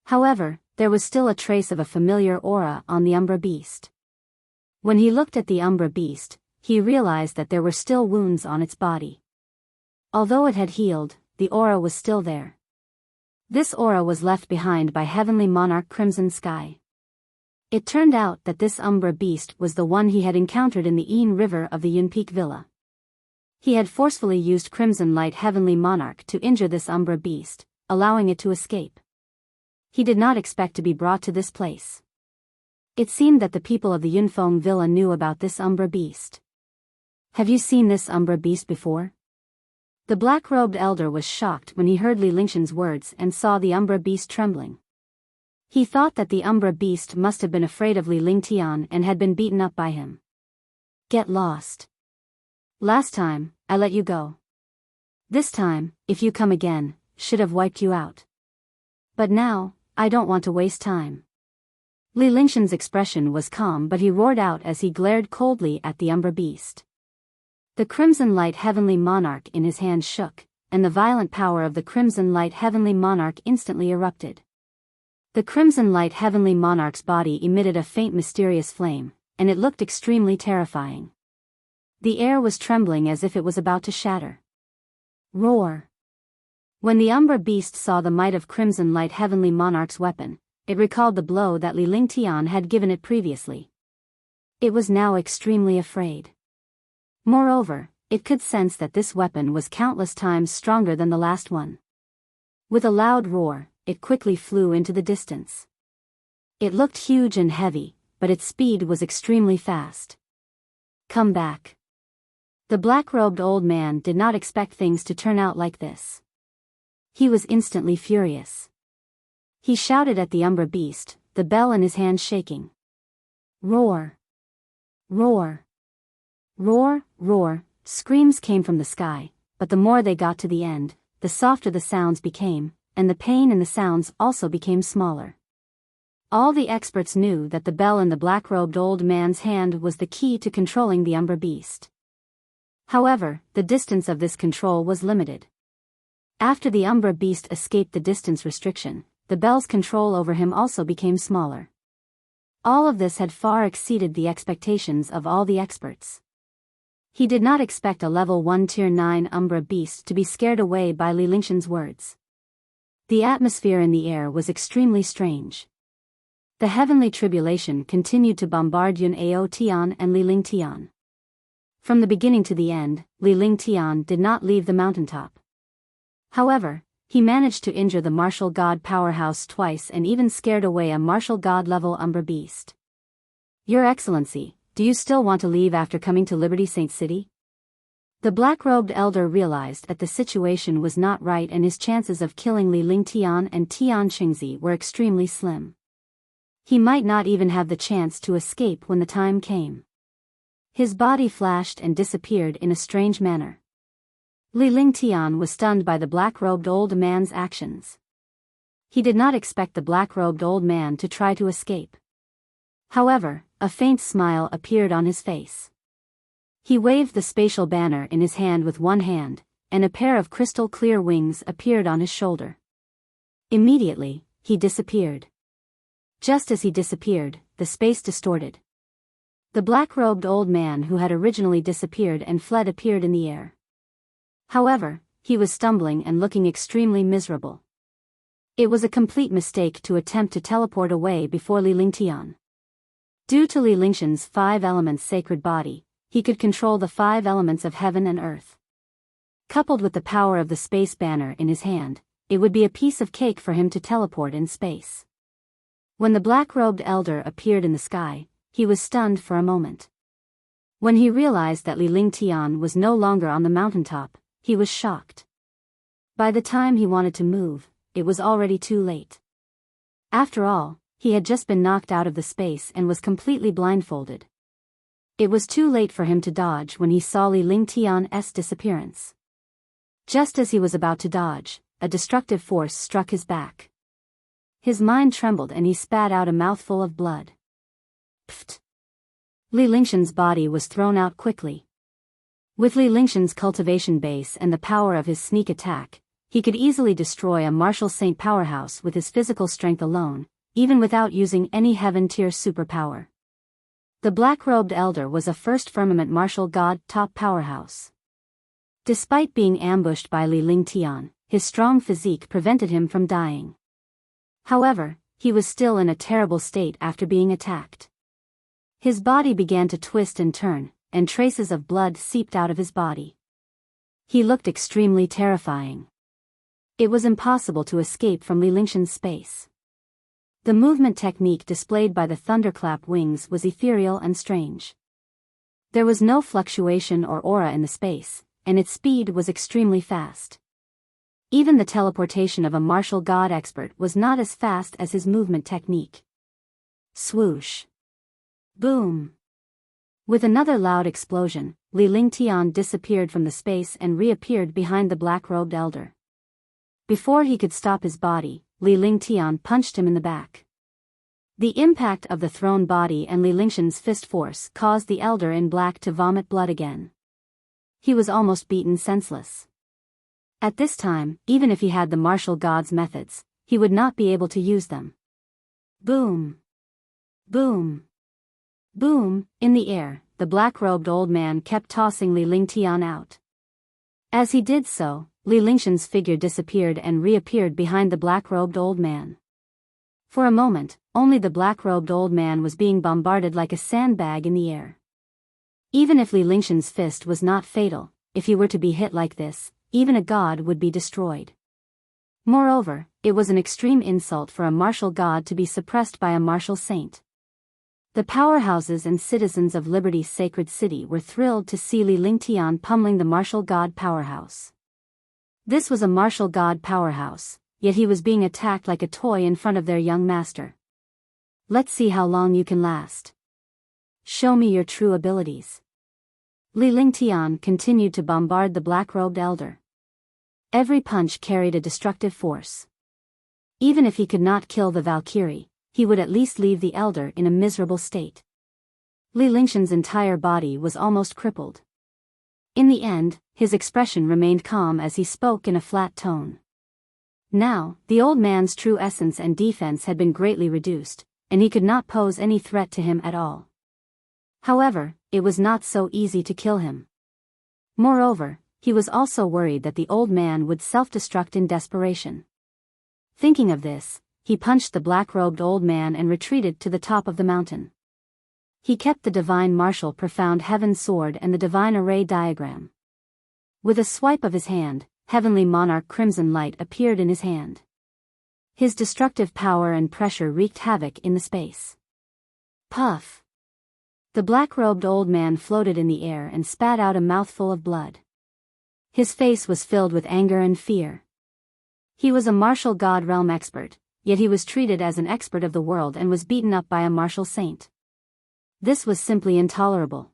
However, there was still a trace of a familiar aura on the Umbra beast. When he looked at the Umbra beast, he realized that there were still wounds on its body. Although it had healed, the aura was still there. This aura was left behind by Heavenly Monarch Crimson Sky. It turned out that this Umbra beast was the one he had encountered in the Ain River of the Yunpeak Villa. He had forcefully used Crimson Light Heavenly Monarch to injure this Umbra beast, allowing it to escape. He did not expect to be brought to this place. It seemed that the people of the Yunfeng Villa knew about this Umbra beast. Have you seen this Umbra beast before? The black-robed elder was shocked when he heard Li Lingshan's words and saw the Umbra beast trembling. He thought that the Umbra beast must have been afraid of Li Lingtian and had been beaten up by him. Get lost. Last time, I let you go. This time, if you come again, should have wiped you out. But now, I don't want to waste time. Li Lingshan's expression was calm, but he roared out as he glared coldly at the Umbra beast. The Crimson Light Heavenly Monarch in his hand shook, and the violent power of the Crimson Light Heavenly Monarch instantly erupted. The Crimson Light Heavenly Monarch's body emitted a faint mysterious flame, and it looked extremely terrifying. The air was trembling as if it was about to shatter. Roar! When the Umbra beast saw the might of Crimson Light Heavenly Monarch's weapon, it recalled the blow that Li Lingtian had given it previously. It was now extremely afraid. Moreover, it could sense that this weapon was countless times stronger than the last one. With a loud roar, it quickly flew into the distance. It looked huge and heavy, but its speed was extremely fast. Come back. The black-robed old man did not expect things to turn out like this. He was instantly furious. He shouted at the Umbra beast, the bell in his hand shaking. Roar! Roar! Roar, roar, screams came from the sky, but the more they got to the end, the softer the sounds became, and the pain in the sounds also became smaller. All the experts knew that the bell in the black-robed old man's hand was the key to controlling the Umbra beast. However, the distance of this control was limited. After the Umbra beast escaped the distance restriction, the bell's control over him also became smaller. All of this had far exceeded the expectations of all the experts. He did not expect a level 1 tier 9 Umbra beast to be scared away by Li Lingshan's words. The atmosphere in the air was extremely strange. The heavenly tribulation continued to bombard Yun AoTian and Li Ling Tian. From the beginning to the end, Li Ling Tian did not leave the mountaintop. However, he managed to injure the martial god powerhouse twice and even scared away a martial god level Umbra beast. Your Excellency, do you still want to leave after coming to Liberty Saint City? The black-robed elder realized that the situation was not right and his chances of killing Li Ling Tian and Tian Chengzi were extremely slim. He might not even have the chance to escape when the time came. His body flashed and disappeared in a strange manner. Li Ling Tian was stunned by the black-robed old man's actions. He did not expect the black-robed old man to try to escape. However, a faint smile appeared on his face. He waved the spatial banner in his hand with one hand, and a pair of crystal-clear wings appeared on his shoulder. Immediately, he disappeared. Just as he disappeared, the space distorted. The black-robed old man who had originally disappeared and fled appeared in the air. However, he was stumbling and looking extremely miserable. It was a complete mistake to attempt to teleport away before Li Ling Tian. Due to Li Lingshan's 5 elements sacred body, he could control the 5 elements of heaven and earth. Coupled with the power of the space banner in his hand, it would be a piece of cake for him to teleport in space. When the black-robed elder appeared in the sky, he was stunned for a moment. When he realized that Li Ling Tian was no longer on the mountaintop, he was shocked. By the time he wanted to move, it was already too late. After all, he had just been knocked out of the space and was completely blindfolded. It was too late for him to dodge when he saw Li Ling Tian's disappearance. Just as he was about to dodge, a destructive force struck his back. His mind trembled and he spat out a mouthful of blood. Pfft! Li Lingshan's body was thrown out quickly. With Li Lingshan's cultivation base and the power of his sneak attack, he could easily destroy a martial saint powerhouse with his physical strength alone, even without using any heaven-tier superpower. The black-robed elder was a first firmament martial god top powerhouse. Despite being ambushed by Li Ling Tian, his strong physique prevented him from dying. However, he was still in a terrible state after being attacked. His body began to twist and turn, and traces of blood seeped out of his body. He looked extremely terrifying. It was impossible to escape from Li Lingshan's space. The movement technique displayed by the thunderclap wings was ethereal and strange. There was no fluctuation or aura in the space, and its speed was extremely fast. Even the teleportation of a martial god expert was not as fast as his movement technique. Swoosh! Boom! With another loud explosion, Li Ling Tian disappeared from the space and reappeared behind the black-robed elder. Before he could stop his body, Li Ling Tian punched him in the back. The impact of the thrown body and Li Lingshan's fist force caused the elder in black to vomit blood again. He was almost beaten senseless. At this time, even if he had the martial god's methods, he would not be able to use them. Boom! Boom! Boom! In the air, the black-robed old man kept tossing Li Ling Tian out. As he did so, Li Lingshan's figure disappeared and reappeared behind the black-robed old man. For a moment, only the black-robed old man was being bombarded like a sandbag in the air. Even if Li Lingshan's fist was not fatal, if he were to be hit like this, even a god would be destroyed. Moreover, it was an extreme insult for a martial god to be suppressed by a martial saint. The powerhouses and citizens of Liberty's sacred city were thrilled to see Li Ling Tian pummeling the martial god powerhouse. This was a martial god powerhouse, yet he was being attacked like a toy in front of their young master. Let's see how long you can last. Show me your true abilities. Li Ling Tian continued to bombard the black-robed elder. Every punch carried a destructive force. Even if he could not kill the Valkyrie, he would at least leave the elder in a miserable state. Li Lingxian's entire body was almost crippled. In the end, his expression remained calm as he spoke in a flat tone. Now, the old man's true essence and defense had been greatly reduced, and he could not pose any threat to him at all. However, it was not so easy to kill him. Moreover, he was also worried that the old man would self-destruct in desperation. Thinking of this, he punched the black-robed old man and retreated to the top of the mountain. He kept the divine martial profound heaven sword and the divine array diagram. With a swipe of his hand, heavenly monarch crimson light appeared in his hand. His destructive power and pressure wreaked havoc in the space. Puff! The black-robed old man floated in the air and spat out a mouthful of blood. His face was filled with anger and fear. He was a martial god realm expert, yet he was treated as an expert of the world and was beaten up by a martial saint. This was simply intolerable.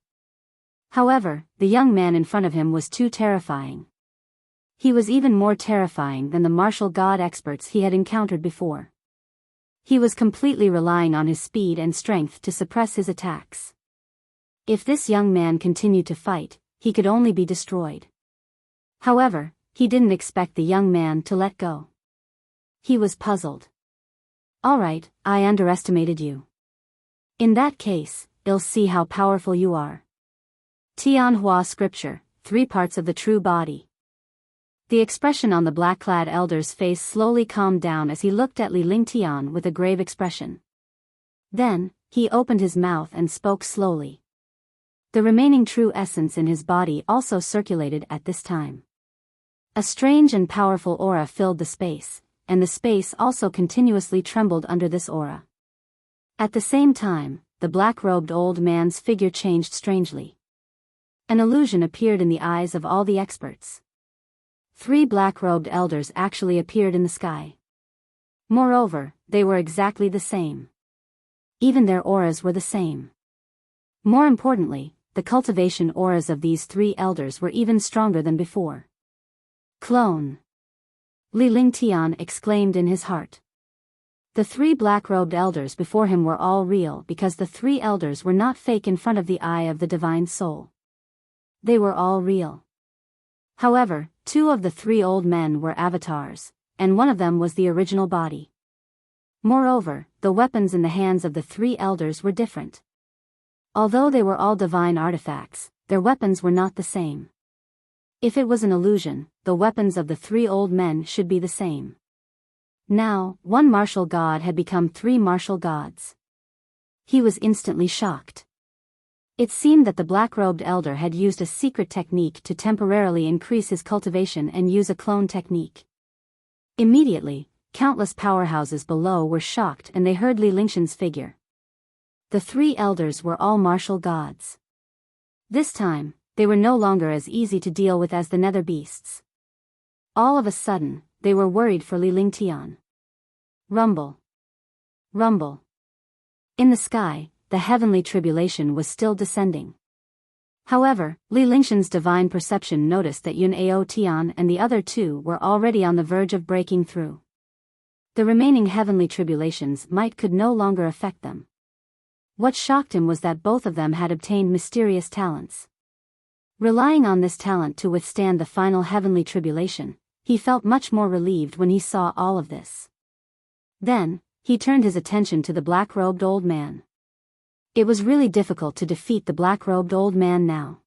However, the young man in front of him was too terrifying. He was even more terrifying than the martial god experts he had encountered before. He was completely relying on his speed and strength to suppress his attacks. If this young man continued to fight, he could only be destroyed. However, he didn't expect the young man to let go. He was puzzled. "All right, I underestimated you. In that case, I'll see how powerful you are." Tianhua Scripture, 3 parts of the true body. The expression on the black-clad elder's face slowly calmed down as he looked at Li Lingtian with a grave expression. Then, he opened his mouth and spoke slowly. The remaining true essence in his body also circulated at this time. A strange and powerful aura filled the space, and the space also continuously trembled under this aura. At the same time, the black-robed old man's figure changed strangely. An illusion appeared in the eyes of all the experts. 3 black-robed elders actually appeared in the sky. Moreover, they were exactly the same. Even their auras were the same. More importantly, the cultivation auras of these 3 elders were even stronger than before. Clone! Li Lingtian exclaimed in his heart. The 3 black-robed elders before him were all real because the 3 elders were not fake in front of the eye of the divine soul. They were all real. However, 2 of the 3 old men were avatars, and one of them was the original body. Moreover, the weapons in the hands of the 3 elders were different. Although they were all divine artifacts, their weapons were not the same. If it was an illusion, the weapons of the 3 old men should be the same. Now, one martial god had become 3 martial gods. He was instantly shocked. It seemed that the black-robed elder had used a secret technique to temporarily increase his cultivation and use a clone technique. Immediately, countless powerhouses below were shocked and they heard Li Lingxian's figure. The 3 elders were all martial gods. This time, they were no longer as easy to deal with as the nether beasts. All of a sudden, they were worried for Li Lingtian. Rumble. Rumble. In the sky, the heavenly tribulation was still descending. However, Li Lingxian's divine perception noticed that Yun AoTian and the other 2 were already on the verge of breaking through. The remaining heavenly tribulations could no longer affect them. What shocked him was that both of them had obtained mysterious talents. Relying on this talent to withstand the final heavenly tribulation, he felt much more relieved when he saw all of this. Then, he turned his attention to the black-robed old man. It was really difficult to defeat the black-robed old man now.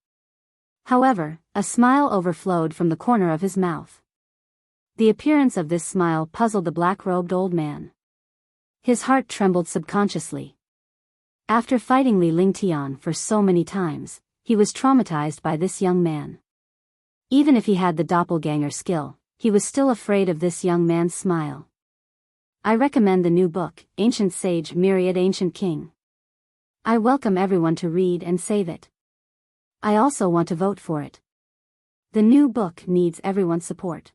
However, a smile overflowed from the corner of his mouth. The appearance of this smile puzzled the black-robed old man. His heart trembled subconsciously. After fighting Li Lingtian for so many times, he was traumatized by this young man. Even if he had the doppelganger skill, he was still afraid of this young man's smile. I recommend the new book, Ancient Sage Myriad Ancient King. I welcome everyone to read and save it. I also want to vote for it. The new book needs everyone's support.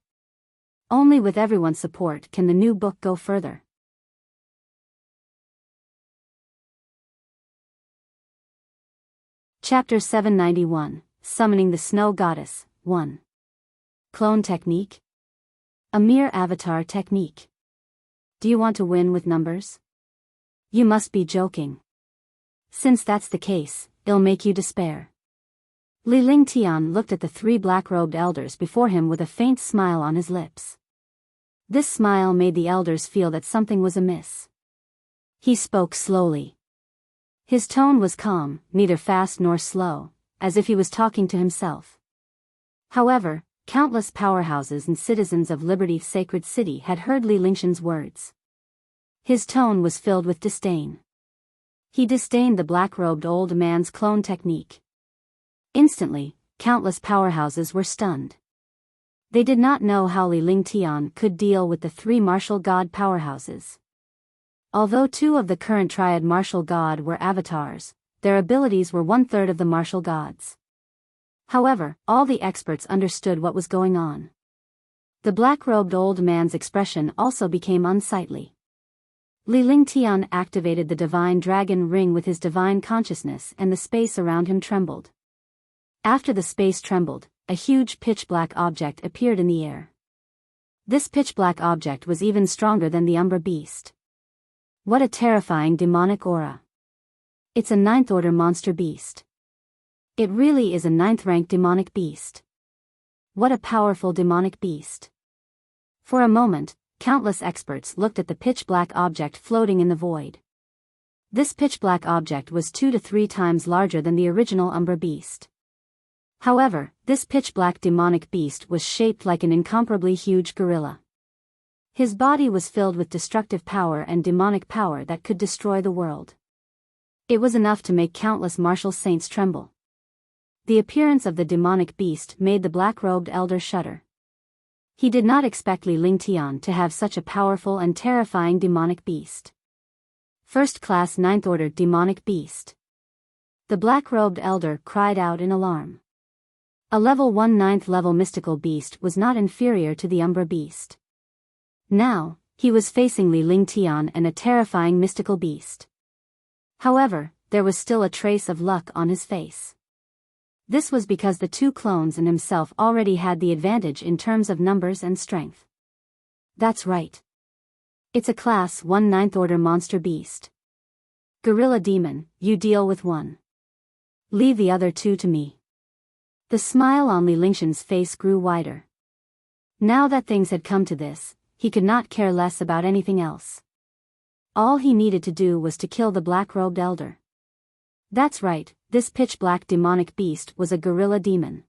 Only with everyone's support can the new book go further. Chapter 791, Summoning the Snow Goddess, 1. Clone Technique? A mere avatar technique. Do you want to win with numbers? You must be joking. Since that's the case, it'll make you despair. Tian looked at the three black-robed elders before him with a faint smile on his lips. This smile made the elders feel that something was amiss. He spoke slowly. His tone was calm, neither fast nor slow, as if he was talking to himself. However, countless powerhouses and citizens of Liberty's sacred city had heard Li Lingxian's words. His tone was filled with disdain. He disdained the black-robed old man's clone technique. Instantly, countless powerhouses were stunned. They did not know how Li Tian could deal with the three martial god powerhouses. Although two of the current triad martial god were avatars, their abilities were one-third of the martial gods. However, all the experts understood what was going on. The black-robed old man's expression also became unsightly. Li Tian activated the divine dragon ring with his divine consciousness, and the space around him trembled. After the space trembled, a huge pitch-black object appeared in the air. This pitch-black object was even stronger than the Umbra beast. What a terrifying demonic aura. It's a ninth-order monster beast. It really is a ninth-rank demonic beast. What a powerful demonic beast. For a moment, countless experts looked at the pitch-black object floating in the void. This pitch-black object was 2 to 3 times larger than the original Umbra beast. However, this pitch-black demonic beast was shaped like an incomparably huge gorilla. His body was filled with destructive power and demonic power that could destroy the world. It was enough to make countless martial saints tremble. The appearance of the demonic beast made the black-robed elder shudder. He did not expect Li Tian to have such a powerful and terrifying demonic beast. First-class ninth-order demonic beast. The black-robed elder cried out in alarm. A level 1 ninth level mystical beast was not inferior to the Umbra beast. Now, he was facing Li Tian and a terrifying mystical beast. However, there was still a trace of luck on his face. This was because the two clones and himself already had the advantage in terms of numbers and strength. That's right. It's a class 1 ninth order monster beast. Gorilla demon, you deal with one. Leave the other two to me. The smile on Li Lingxian's face grew wider. Now that things had come to this, he could not care less about anything else. All he needed to do was to kill the black-robed elder. That's right, this pitch-black demonic beast was a gorilla demon.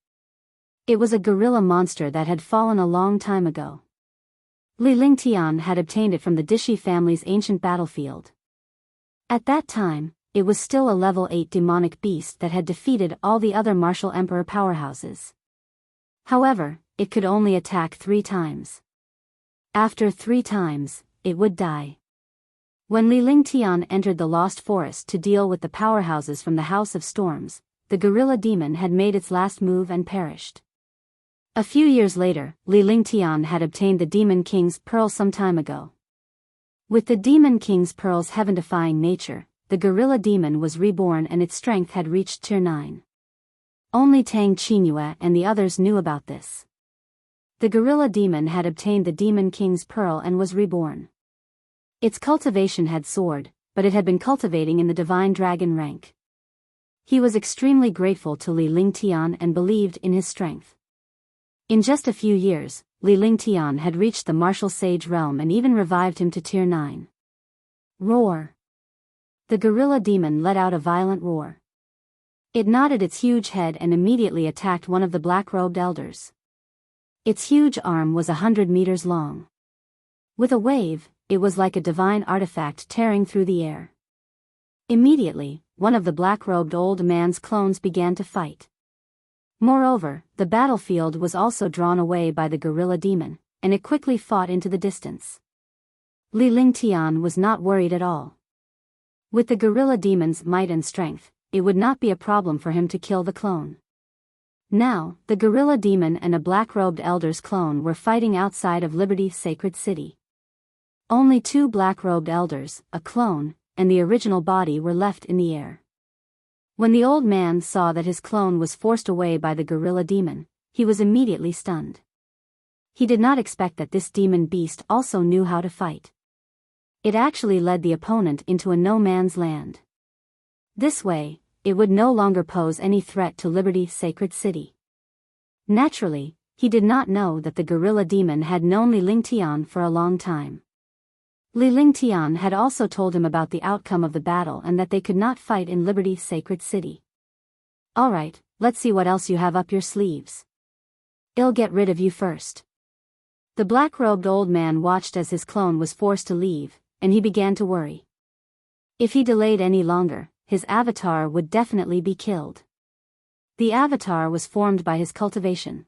It was a gorilla monster that had fallen a long time ago. Li Tian had obtained it from the Dishi family's ancient battlefield. At that time, it was still a level 8 demonic beast that had defeated all the other martial emperor powerhouses. However, it could only attack 3 times. After 3 times, it would die. When Li Tian entered the Lost Forest to deal with the powerhouses from the House of Storms, the gorilla demon had made its last move and perished. A few years later, Li Tian had obtained the Demon King's Pearl some time ago. With the Demon King's Pearl's heaven-defying nature, the gorilla demon was reborn and its strength had reached Tier 9. Only Tang Qingyue and the others knew about this. The gorilla demon had obtained the Demon King's Pearl and was reborn. Its cultivation had soared, but it had been cultivating in the divine dragon rank. He was extremely grateful to Li Tian and believed in his strength. In just a few years, Li Tian had reached the martial sage realm and even revived him to Tier 9. Roar! The gorilla demon let out a violent roar. It nodded its huge head and immediately attacked one of the black-robed elders. Its huge arm was 100 meters long. With a wave, it was like a divine artifact tearing through the air. Immediately, one of the black-robed old man's clones began to fight. Moreover, the battlefield was also drawn away by the gorilla demon, and it quickly fought into the distance. Li Tian was not worried at all. With the gorilla demon's might and strength, it would not be a problem for him to kill the clone. Now, the gorilla demon and a black-robed elder's clone were fighting outside of Liberty's sacred city. Only 2 black-robed elders, a clone, and the original body were left in the air. When the old man saw that his clone was forced away by the gorilla demon, he was immediately stunned. He did not expect that this demon beast also knew how to fight. It actually led the opponent into a no-man's land. This way, it would no longer pose any threat to Liberty's sacred city. Naturally, he did not know that the gorilla demon had known Li Lingtian for a long time. Li Lingtian had also told him about the outcome of the battle and that they could not fight in Liberty's sacred city. Alright, let's see what else you have up your sleeves. I'll get rid of you first. The black-robed old man watched as his clone was forced to leave, and he began to worry. If he delayed any longer, his avatar would definitely be killed. The avatar was formed by his cultivation.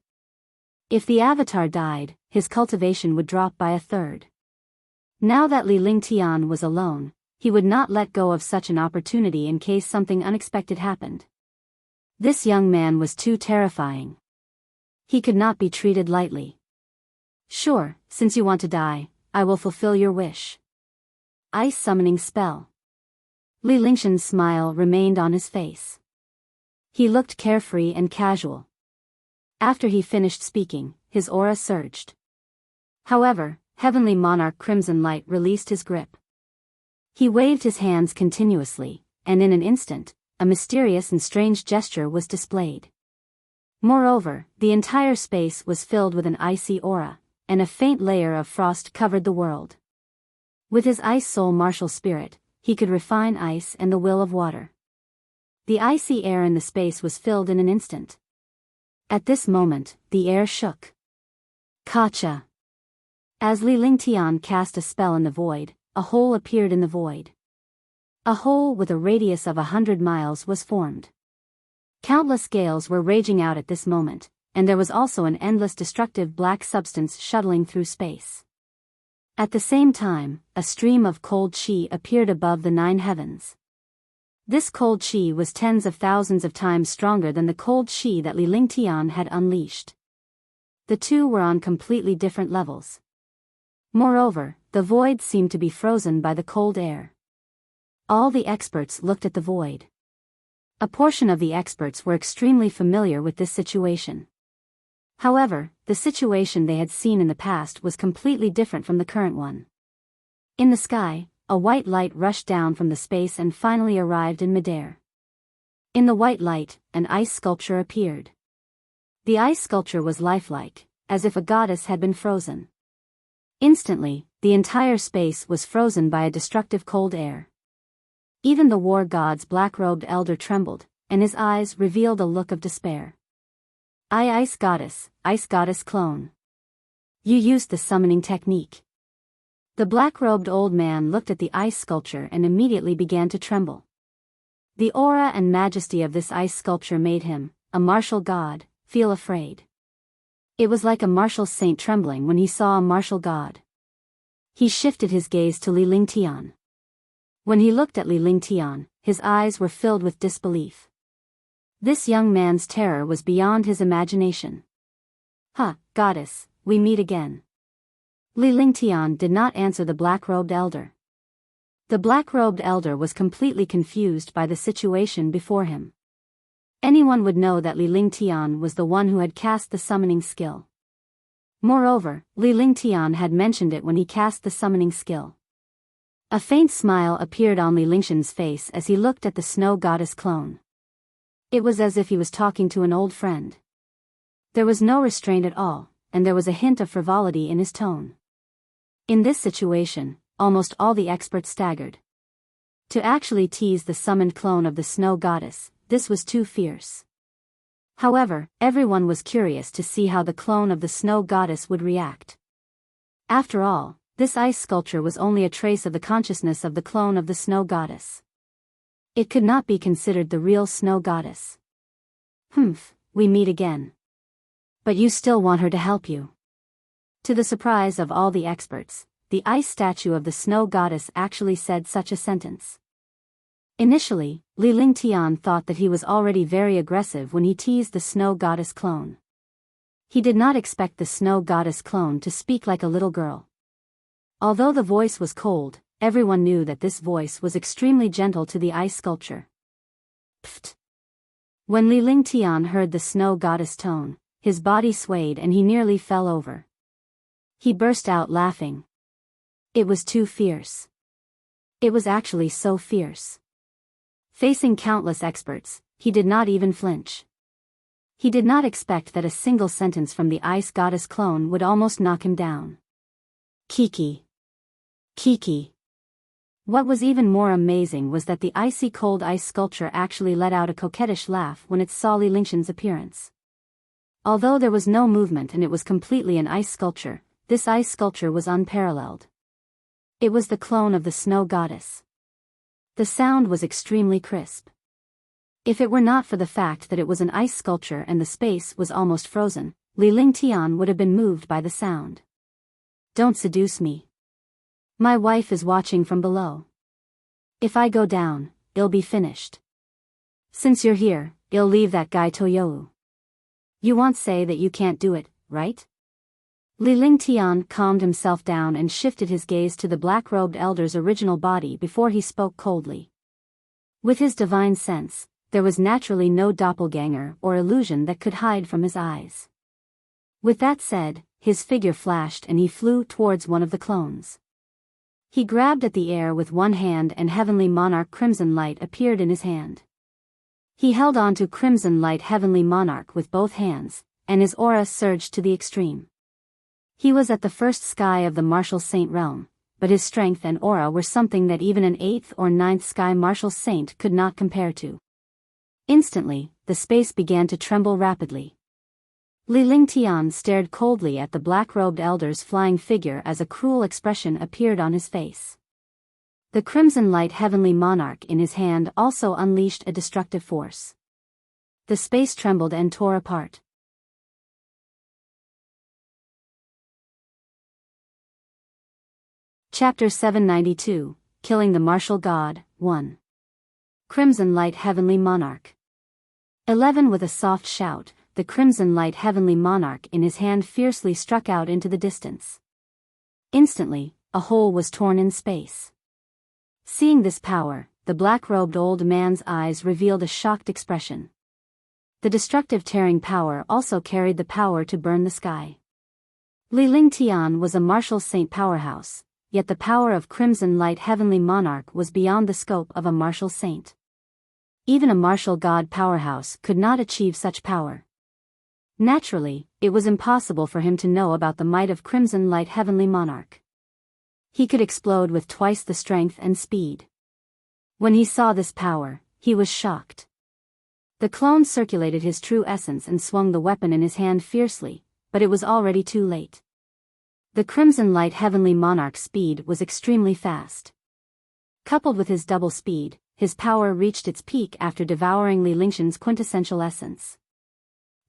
If the avatar died, his cultivation would drop by a third. Now that Li Lingtian was alone, he would not let go of such an opportunity in case something unexpected happened. This young man was too terrifying. He could not be treated lightly. Sure, since you want to die, I will fulfill your wish. Ice summoning spell. Li Lingshan's smile remained on his face. He looked carefree and casual. After he finished speaking, his aura surged. However, Heavenly Monarch Crimson Light released his grip. He waved his hands continuously, and in an instant, a mysterious and strange gesture was displayed. Moreover, the entire space was filled with an icy aura, and a faint layer of frost covered the world. With his ice soul martial spirit, he could refine ice and the will of water. The icy air in the space was filled in an instant. At this moment, the air shook. Kacha. As Li Lingtian cast a spell in the void, a hole appeared in the void. A hole with a radius of 100 miles was formed. Countless gales were raging out at this moment, and there was also an endless destructive black substance shuttling through space. At the same time, a stream of cold chi appeared above the 9 heavens. This cold chi was tens of thousands of times stronger than the cold chi that Li Lingtian had unleashed. The two were on completely different levels. Moreover, the void seemed to be frozen by the cold air. All the experts looked at the void. A portion of the experts were extremely familiar with this situation. However, the situation they had seen in the past was completely different from the current one. In the sky, a white light rushed down from the space and finally arrived in midair. In the white light, an ice sculpture appeared. The ice sculpture was lifelike, as if a goddess had been frozen. Instantly, the entire space was frozen by a destructive cold air. Even the war god's black-robed elder trembled, and his eyes revealed a look of despair. Ice goddess clone. You used the summoning technique. The black-robed old man looked at the ice sculpture and immediately began to tremble. The aura and majesty of this ice sculpture made him, a martial god, feel afraid. It was like a martial saint trembling when he saw a martial god. He shifted his gaze to Li Lingtian. When he looked at Li Lingtian, his eyes were filled with disbelief. This young man's terror was beyond his imagination. Goddess, we meet again. Li Lingtian did not answer the black-robed elder. The black-robed elder was completely confused by the situation before him. Anyone would know that Li Lingtian was the one who had cast the summoning skill. Moreover, Li Lingtian had mentioned it when he cast the summoning skill. A faint smile appeared on Li Lingshan's face as he looked at the snow goddess clone. It was as if he was talking to an old friend. There was no restraint at all, and there was a hint of frivolity in his tone. In this situation, almost all the experts staggered. To actually tease the summoned clone of the snow goddess, this was too fierce. However, everyone was curious to see how the clone of the snow goddess would react. After all, this ice sculpture was only a trace of the consciousness of the clone of the snow goddess. It could not be considered the real snow goddess. We meet again. But you still want her to help you. To the surprise of all the experts, the ice statue of the snow goddess actually said such a sentence. Initially, Li Lingtian thought that he was already very aggressive when he teased the snow goddess clone. He did not expect the snow goddess clone to speak like a little girl. Although the voice was cold, everyone knew that this voice was extremely gentle to the ice sculpture. Pfft! When Li Lingtian heard the snow goddess tone, his body swayed and he nearly fell over. He burst out laughing. It was too fierce. It was actually so fierce. Facing countless experts, he did not even flinch. He did not expect that a single sentence from the ice goddess clone would almost knock him down. Kiki. Kiki. What was even more amazing was that the icy cold ice sculpture actually let out a coquettish laugh when it saw Li Lingqian's appearance. Although there was no movement and it was completely an ice sculpture, this ice sculpture was unparalleled. It was the clone of the snow goddess. The sound was extremely crisp. If it were not for the fact that it was an ice sculpture and the space was almost frozen, Li Lingqian would have been moved by the sound. Don't seduce me. My wife is watching from below. If I go down, it'll be finished. Since you're here, you'll leave that guy Toyou. You won't say that you can't do it, right? Li Lingqian calmed himself down and shifted his gaze to the black-robed elder's original body before he spoke coldly. With his divine sense, there was naturally no doppelganger or illusion that could hide from his eyes. With that said, his figure flashed and he flew towards one of the clones. He grabbed at the air with one hand and Heavenly Monarch Crimson Light appeared in his hand. He held on to Crimson Light Heavenly Monarch with both hands, and his aura surged to the extreme. He was at the first sky of the Martial Saint realm, but his strength and aura were something that even an 8th or 9th sky Martial Saint could not compare to. Instantly, the space began to tremble rapidly. Li Lingqian stared coldly at the black-robed elder's flying figure as a cruel expression appeared on his face. The Crimson Light Heavenly Monarch in his hand also unleashed a destructive force. The space trembled and tore apart. Chapter 792, Killing the Martial God, 1. Crimson Light Heavenly Monarch. 11 With a soft shout, the Crimson Light Heavenly Monarch in his hand fiercely struck out into the distance. Instantly, a hole was torn in space. Seeing this power, the black-robed old man's eyes revealed a shocked expression. The destructive tearing power also carried the power to burn the sky. Li Lingqian was a martial saint powerhouse, yet the power of Crimson Light Heavenly Monarch was beyond the scope of a martial saint. Even a martial god powerhouse could not achieve such power. Naturally, it was impossible for him to know about the might of Crimson Light Heavenly Monarch. He could explode with twice the strength and speed. When he saw this power, he was shocked. The clone circulated his true essence and swung the weapon in his hand fiercely, but it was already too late. The Crimson Light Heavenly Monarch's speed was extremely fast. Coupled with his double speed, his power reached its peak after devouring Li Lingqian's quintessential essence.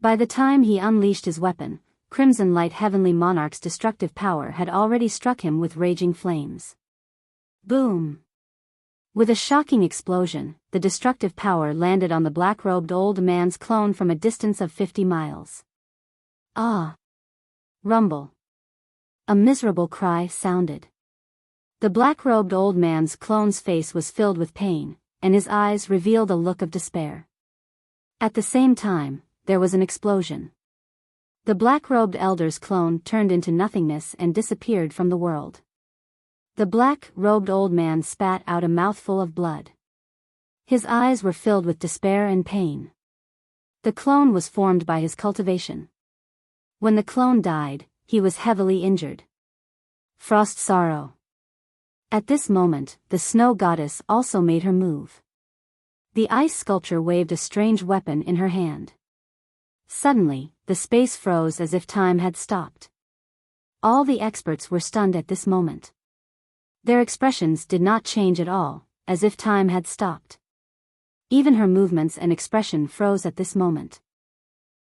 By the time he unleashed his weapon, Crimson Light Heavenly Monarch's destructive power had already struck him with raging flames. Boom! With a shocking explosion, the destructive power landed on the black-robed old man's clone from a distance of 50 miles. Ah! Rumble! A miserable cry sounded. The black-robed old man's clone's face was filled with pain, and his eyes revealed a look of despair. At the same time, there was an explosion. The black-robed elder's clone turned into nothingness and disappeared from the world. The black-robed old man spat out a mouthful of blood. His eyes were filled with despair and pain. The clone was formed by his cultivation. When the clone died, he was heavily injured. Frost sorrow. At this moment, the snow goddess also made her move. The ice sculpture waved a strange weapon in her hand. Suddenly, the space froze as if time had stopped. All the experts were stunned at this moment. Their expressions did not change at all, as if time had stopped. Even her movements and expression froze at this moment.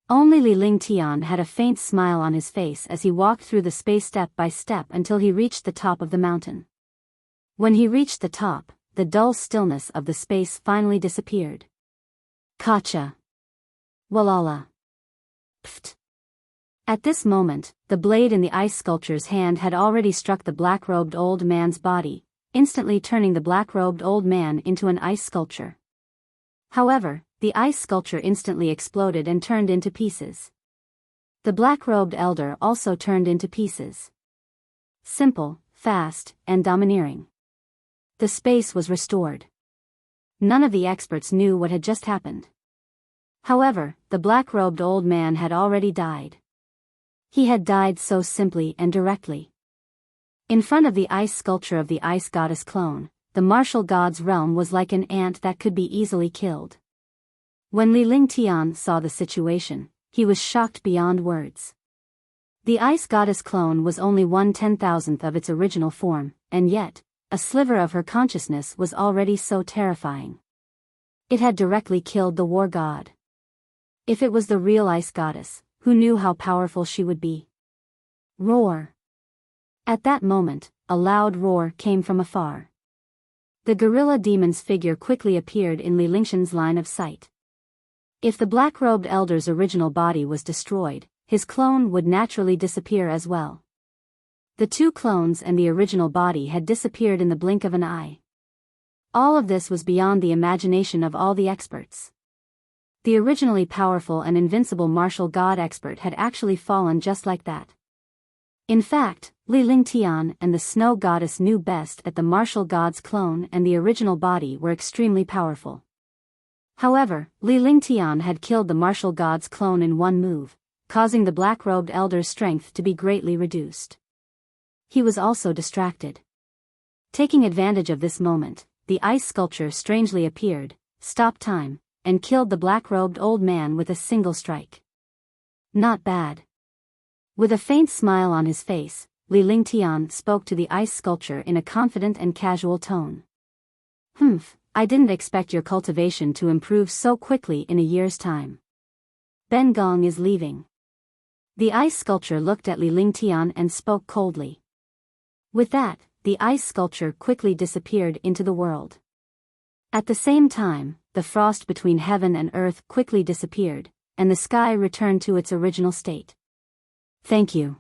Only Li Lingqian had a faint smile on his face as he walked through the space step by step until he reached the top of the mountain. When he reached the top, the dull stillness of the space finally disappeared. Kacha. Walala. Pft. At this moment, the blade in the ice sculpture's hand had already struck the black-robed old man's body, instantly turning the black-robed old man into an ice sculpture. However, the ice sculpture instantly exploded and turned into pieces. The black-robed elder also turned into pieces. Simple, fast, and domineering. The space was restored. None of the experts knew what had just happened. However, the black-robed old man had already died. He had died so simply and directly. In front of the ice sculpture of the ice goddess clone, the martial god's realm was like an ant that could be easily killed. When Tian saw the situation, he was shocked beyond words. The ice goddess clone was only 1/10,000th of its original form, and yet, a sliver of her consciousness was already so terrifying. It had directly killed the war god. If it was the real ice goddess, who knew how powerful she would be? Roar! At that moment, a loud roar came from afar. The gorilla demon's figure quickly appeared in Lixian's line of sight. If the black-robed elder's original body was destroyed, his clone would naturally disappear as well. The two clones and the original body had disappeared in the blink of an eye. All of this was beyond the imagination of all the experts. The originally powerful and invincible martial god expert had actually fallen just like that. In fact, Tian and the snow goddess knew best that the martial god's clone and the original body were extremely powerful. However, Tian had killed the martial god's clone in one move, causing the black-robed elder's strength to be greatly reduced. He was also distracted. Taking advantage of this moment, the ice sculpture strangely appeared, stopped time, and killed the black-robed old man with a single strike. Not bad. With a faint smile on his face, Tian spoke to the ice sculpture in a confident and casual tone. I didn't expect your cultivation to improve so quickly in a year's time. Ben Gong is leaving. The ice sculpture looked at Tian and spoke coldly. With that, the ice sculpture quickly disappeared into the world. At the same time, the frost between heaven and earth quickly disappeared, and the sky returned to its original state. Thank you.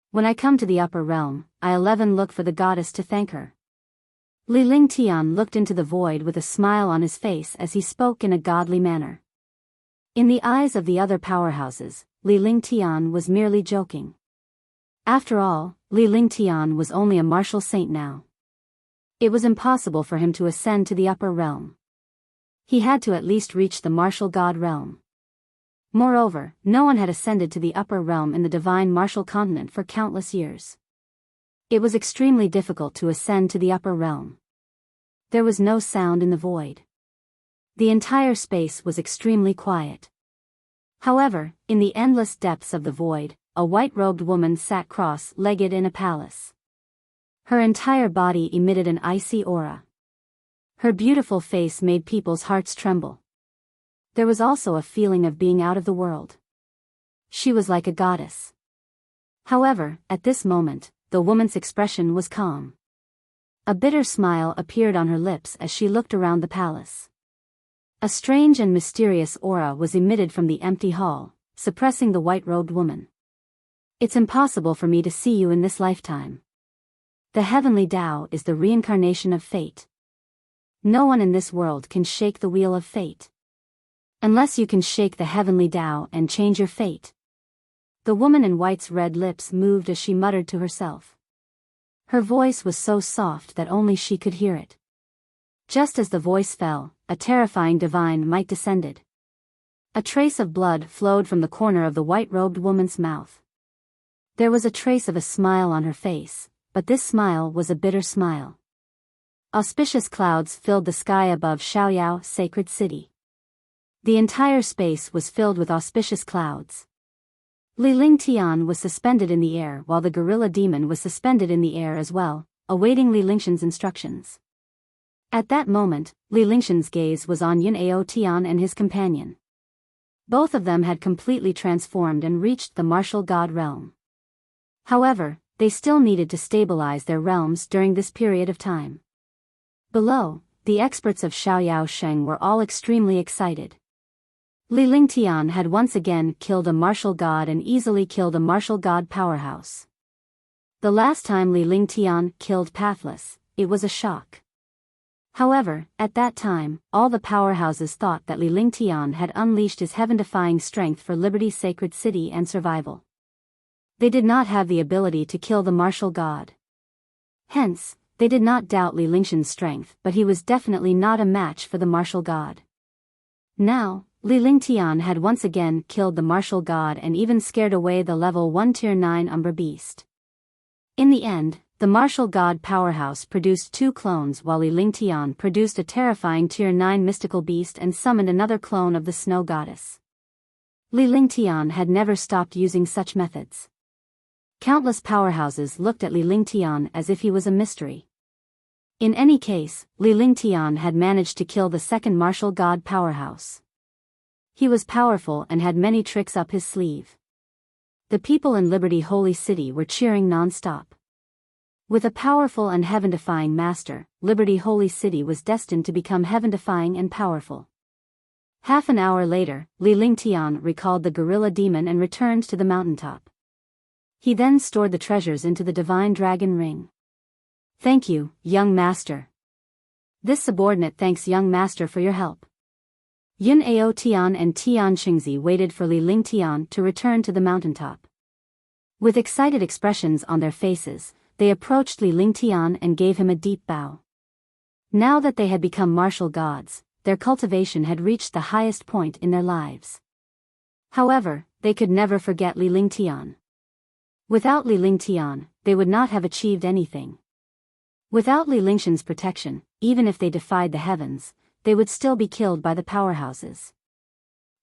When I come to the upper realm, I'll look for the goddess to thank her. Tian looked into the void with a smile on his face as he spoke in a godly manner. In the eyes of the other powerhouses, Tian was merely joking. After all, Tian was only a martial saint now. It was impossible for him to ascend to the upper realm. He had to at least reach the martial god realm. Moreover, no one had ascended to the upper realm in the divine martial continent for countless years. It was extremely difficult to ascend to the upper realm. There was no sound in the void. The entire space was extremely quiet. However, in the endless depths of the void, a white-robed woman sat cross-legged in a palace. Her entire body emitted an icy aura. Her beautiful face made people's hearts tremble. There was also a feeling of being out of the world. She was like a goddess. However, at this moment, the woman's expression was calm. A bitter smile appeared on her lips as she looked around the palace. A strange and mysterious aura was emitted from the empty hall, suppressing the white-robed woman. It's impossible for me to see you in this lifetime. The heavenly Tao is the reincarnation of fate. No one in this world can shake the wheel of fate. Unless you can shake the heavenly Tao and change your fate. The woman in white's red lips moved as she muttered to herself. Her voice was so soft that only she could hear it. Just as the voice fell, a terrifying divine might descended. A trace of blood flowed from the corner of the white-robed woman's mouth. There was a trace of a smile on her face, but this smile was a bitter smile. Auspicious clouds filled the sky above Xiaoyao sacred city. The entire space was filled with auspicious clouds. Tian was suspended in the air while the gorilla demon was suspended in the air as well, awaiting Lixian's instructions. At that moment, Lixian's gaze was on AoTian and his companion. Both of them had completely transformed and reached the martial god realm. However, they still needed to stabilize their realms during this period of time. Below, the experts of Xiaoyao Sheng were all extremely excited. Tian had once again killed a martial god and easily killed a martial god powerhouse. The last time Tian killed Pathless, it was a shock. However, at that time, all the powerhouses thought that Tian had unleashed his heaven-defying strength for Liberty's sacred city and survival. They did not have the ability to kill the martial god. Hence, they did not doubt Li Lingshan's strength, but he was definitely not a match for the martial god. Now, Li Lingtian had once again killed the martial god and even scared away the level 1 tier 9 Umbra beast. In the end, the martial god powerhouse produced 2 clones while Li Lingtian produced a terrifying tier 9 mystical beast and summoned another clone of the snow goddess. Li Lingtian had never stopped using such methods. Countless powerhouses looked at Li Lingtian as if he was a mystery. In any case, Li Lingtian had managed to kill the second martial god powerhouse. He was powerful and had many tricks up his sleeve. The people in Liberty Holy City were cheering non-stop. With a powerful and heaven-defying master, Liberty Holy City was destined to become heaven-defying and powerful. Half an hour later, Li Lingtian recalled the gorilla demon and returned to the mountaintop. He then stored the treasures into the divine dragon ring. Thank you, young master. This subordinate thanks young master for your help. Yun AoTian and Tian Chengzi waited for Li Lingtian to return to the mountaintop. With excited expressions on their faces, they approached Li Lingtian and gave him a deep bow. Now that they had become martial gods, their cultivation had reached the highest point in their lives. However, they could never forget Li Lingtian. Without Li Lingtian, they would not have achieved anything. Without Li Lingshan's protection, even if they defied the heavens, they would still be killed by the powerhouses.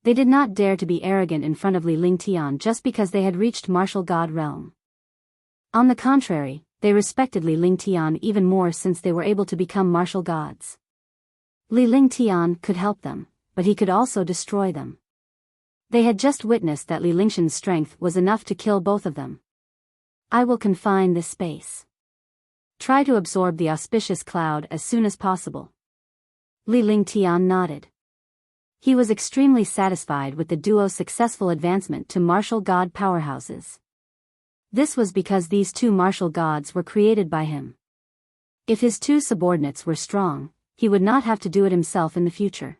They did not dare to be arrogant in front of Li Lingtian just because they had reached martial god realm. On the contrary, they respected Li Lingtian even more since they were able to become martial gods. Li Lingtian could help them, but he could also destroy them. They had just witnessed that Li Lingshan's strength was enough to kill both of them. I will confine this space. Try to absorb the auspicious cloud as soon as possible. Li Lingtian nodded. He was extremely satisfied with the duo's successful advancement to martial god powerhouses. This was because these 2 martial gods were created by him. If his 2 subordinates were strong, he would not have to do it himself in the future.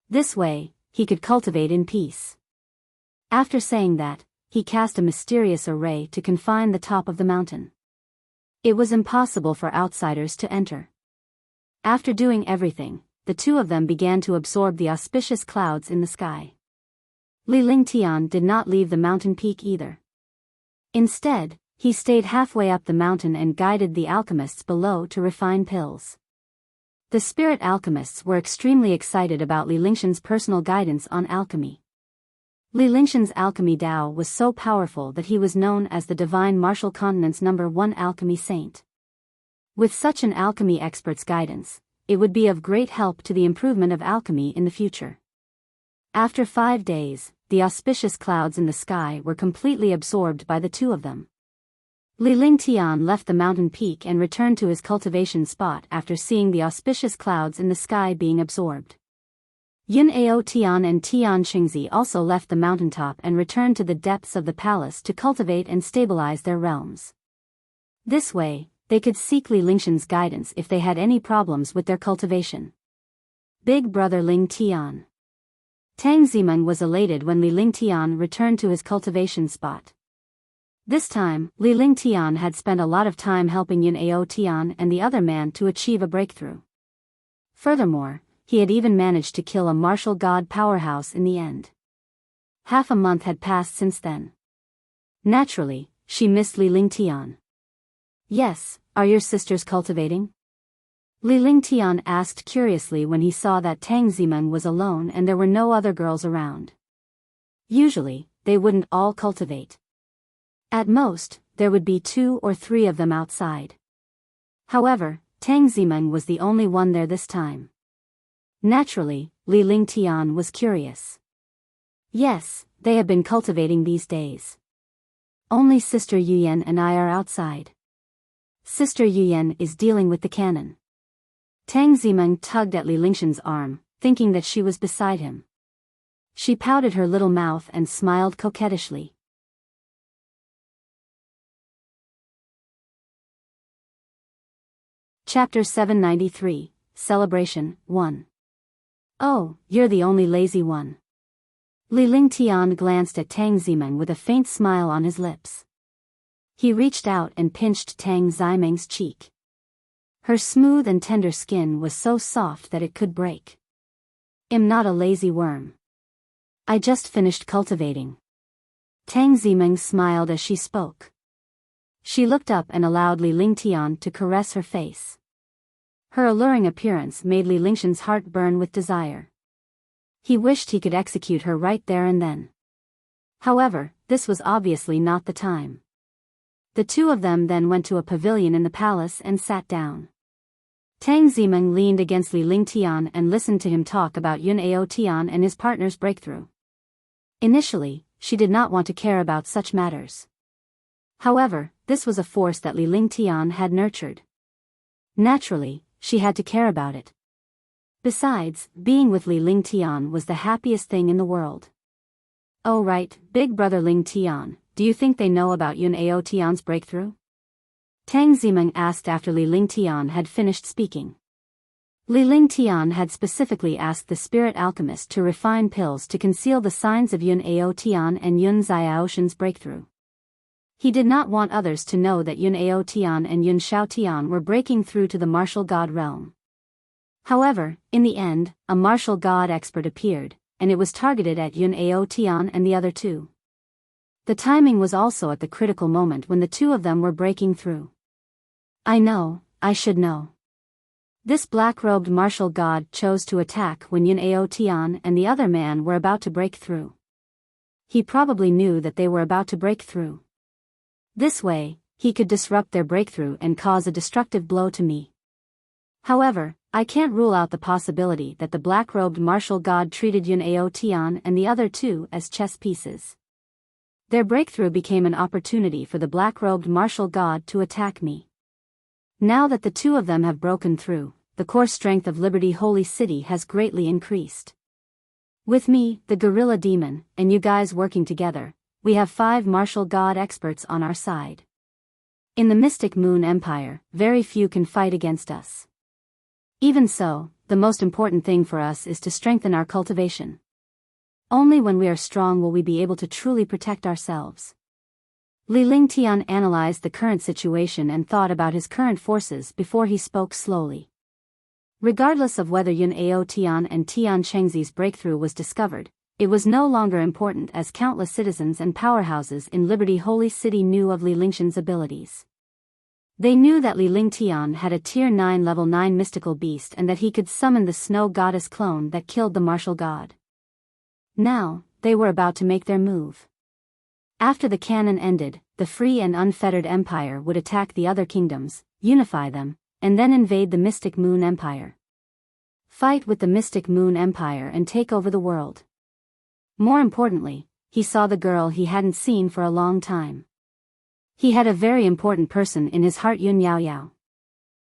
This way, he could cultivate in peace. After saying that, he cast a mysterious array to confine the top of the mountain. It was impossible for outsiders to enter. After doing everything, the 2 of them began to absorb the auspicious clouds in the sky. Li Lingtian did not leave the mountain peak either. Instead, he stayed halfway up the mountain and guided the alchemists below to refine pills. The spirit alchemists were extremely excited about Li Lingshan's personal guidance on alchemy. Li Lingshan's alchemy Dao was so powerful that he was known as the divine martial continent's #1 alchemy saint. With such an alchemy expert's guidance, it would be of great help to the improvement of alchemy in the future. After 5 days, the auspicious clouds in the sky were completely absorbed by the 2 of them. Li Lingtian left the mountain peak and returned to his cultivation spot after seeing the auspicious clouds in the sky being absorbed. Yun AoTian and Tian Chengzi also left the mountaintop and returned to the depths of the palace to cultivate and stabilize their realms. This way, they could seek Li Lingshan's guidance if they had any problems with their cultivation. Big Brother Ling Tian. Tang Zimen was elated when Li Lingtian returned to his cultivation spot. This time, Li Lingtian had spent a lot of time helping Yun AoTian and the other man to achieve a breakthrough. Furthermore, he had even managed to kill a martial god powerhouse in the end. Half a month had passed since then. Naturally, she missed Li Lingtian. Yes, are your sisters cultivating? Li Lingtian asked curiously when he saw that Tang Zimen was alone and there were no other girls around. Usually, they wouldn't all cultivate. At most, there would be 2 or 3 of them outside. However, Tang Zimen was the only one there this time. Naturally, Li Lingtian was curious. Yes, they have been cultivating these days. Only Sister Yuyan and I are outside. Sister Yuyan is dealing with the cannon. Tang Zimen tugged at Li Lingshan's arm, thinking that she was beside him. She pouted her little mouth and smiled coquettishly. Chapter 793, Celebration, 1. Oh, you're the only lazy one. Li Lingtian glanced at Tang Zimen with a faint smile on his lips. He reached out and pinched Tang Zimeng's cheek. Her smooth and tender skin was so soft that it could break. I'm not a lazy worm. I just finished cultivating. Tang Zimeng smiled as she spoke. She looked up and allowed Li Lingtian to caress her face. Her alluring appearance made Li Lingshan's heart burn with desire. He wished he could execute her right there and then. However, this was obviously not the time. The two of them then went to a pavilion in the palace and sat down. Tang Zimeng leaned against Li Lingtian and listened to him talk about Yun AoTian and his partner's breakthrough. Initially, she did not want to care about such matters. However, this was a force that Li Lingtian had nurtured. Naturally, she had to care about it. Besides, being with Li Lingtian was the happiest thing in the world. Oh right, big brother Lingtian, do you think they know about Yun AoTian's breakthrough? Tang Zimeng asked after Li Lingtian had finished speaking. Li Lingtian had specifically asked the spirit alchemist to refine pills to conceal the signs of Yun AoTian and Yun Xiaoshan's breakthrough. He did not want others to know that Yun AoTian and Yun Xiaotian were breaking through to the martial god realm. However, in the end, a martial god expert appeared, and it was targeted at Yun AoTian and the other two. The timing was also at the critical moment when the two of them were breaking through. I know, I should know. This black-robed martial god chose to attack when Yun AoTian and the other man were about to break through. He probably knew that they were about to break through. This way, he could disrupt their breakthrough and cause a destructive blow to me. However, I can't rule out the possibility that the black-robed martial god treated Yun AoTian and the other two as chess pieces. Their breakthrough became an opportunity for the black-robed martial god to attack me. Now that the two of them have broken through, the core strength of Liberty Holy City has greatly increased. With me, the gorilla demon, and you guys working together, we have 5 martial god experts on our side. In the Mystic Moon Empire, very few can fight against us. Even so, the most important thing for us is to strengthen our cultivation. Only when we are strong will we be able to truly protect ourselves. Li Lingtian analyzed the current situation and thought about his current forces before he spoke slowly. Regardless of whether Yun AoTian and Tian Chengzi's breakthrough was discovered, it was no longer important as countless citizens and powerhouses in Liberty Holy City knew of Li Lingshan's abilities. They knew that Li Lingtian had a Tier 9 Level 9 mystical beast and that he could summon the snow goddess clone that killed the martial god. Now, they were about to make their move. After the canon ended, the free and unfettered empire would attack the other kingdoms, unify them, and then invade the Mystic Moon Empire. Fight with the Mystic Moon Empire and take over the world. More importantly, he saw the girl he hadn't seen for a long time. He had a very important person in his heart, Yun Yaoyao.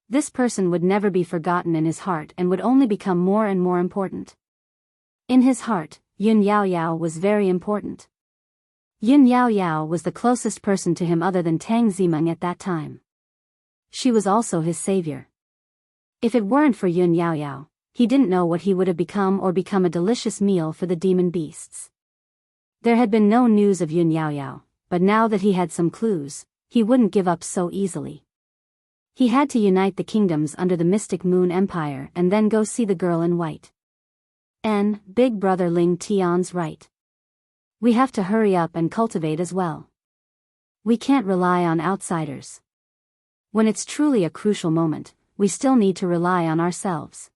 This person would never be forgotten in his heart and would only become more and more important. In his heart, Yun Yaoyao was very important. Yun Yaoyao was the closest person to him other than Tang Zimeng at that time. She was also his savior. If it weren't for Yun Yaoyao, he didn't know what he would have become or become a delicious meal for the demon beasts. There had been no news of Yun Yaoyao, but now that he had some clues, he wouldn't give up so easily. He had to unite the kingdoms under the Mystic Moon Empire and then go see the girl in white. Big brother Ling Tian's right. We have to hurry up and cultivate as well. We can't rely on outsiders. When it's truly a crucial moment, we still need to rely on ourselves.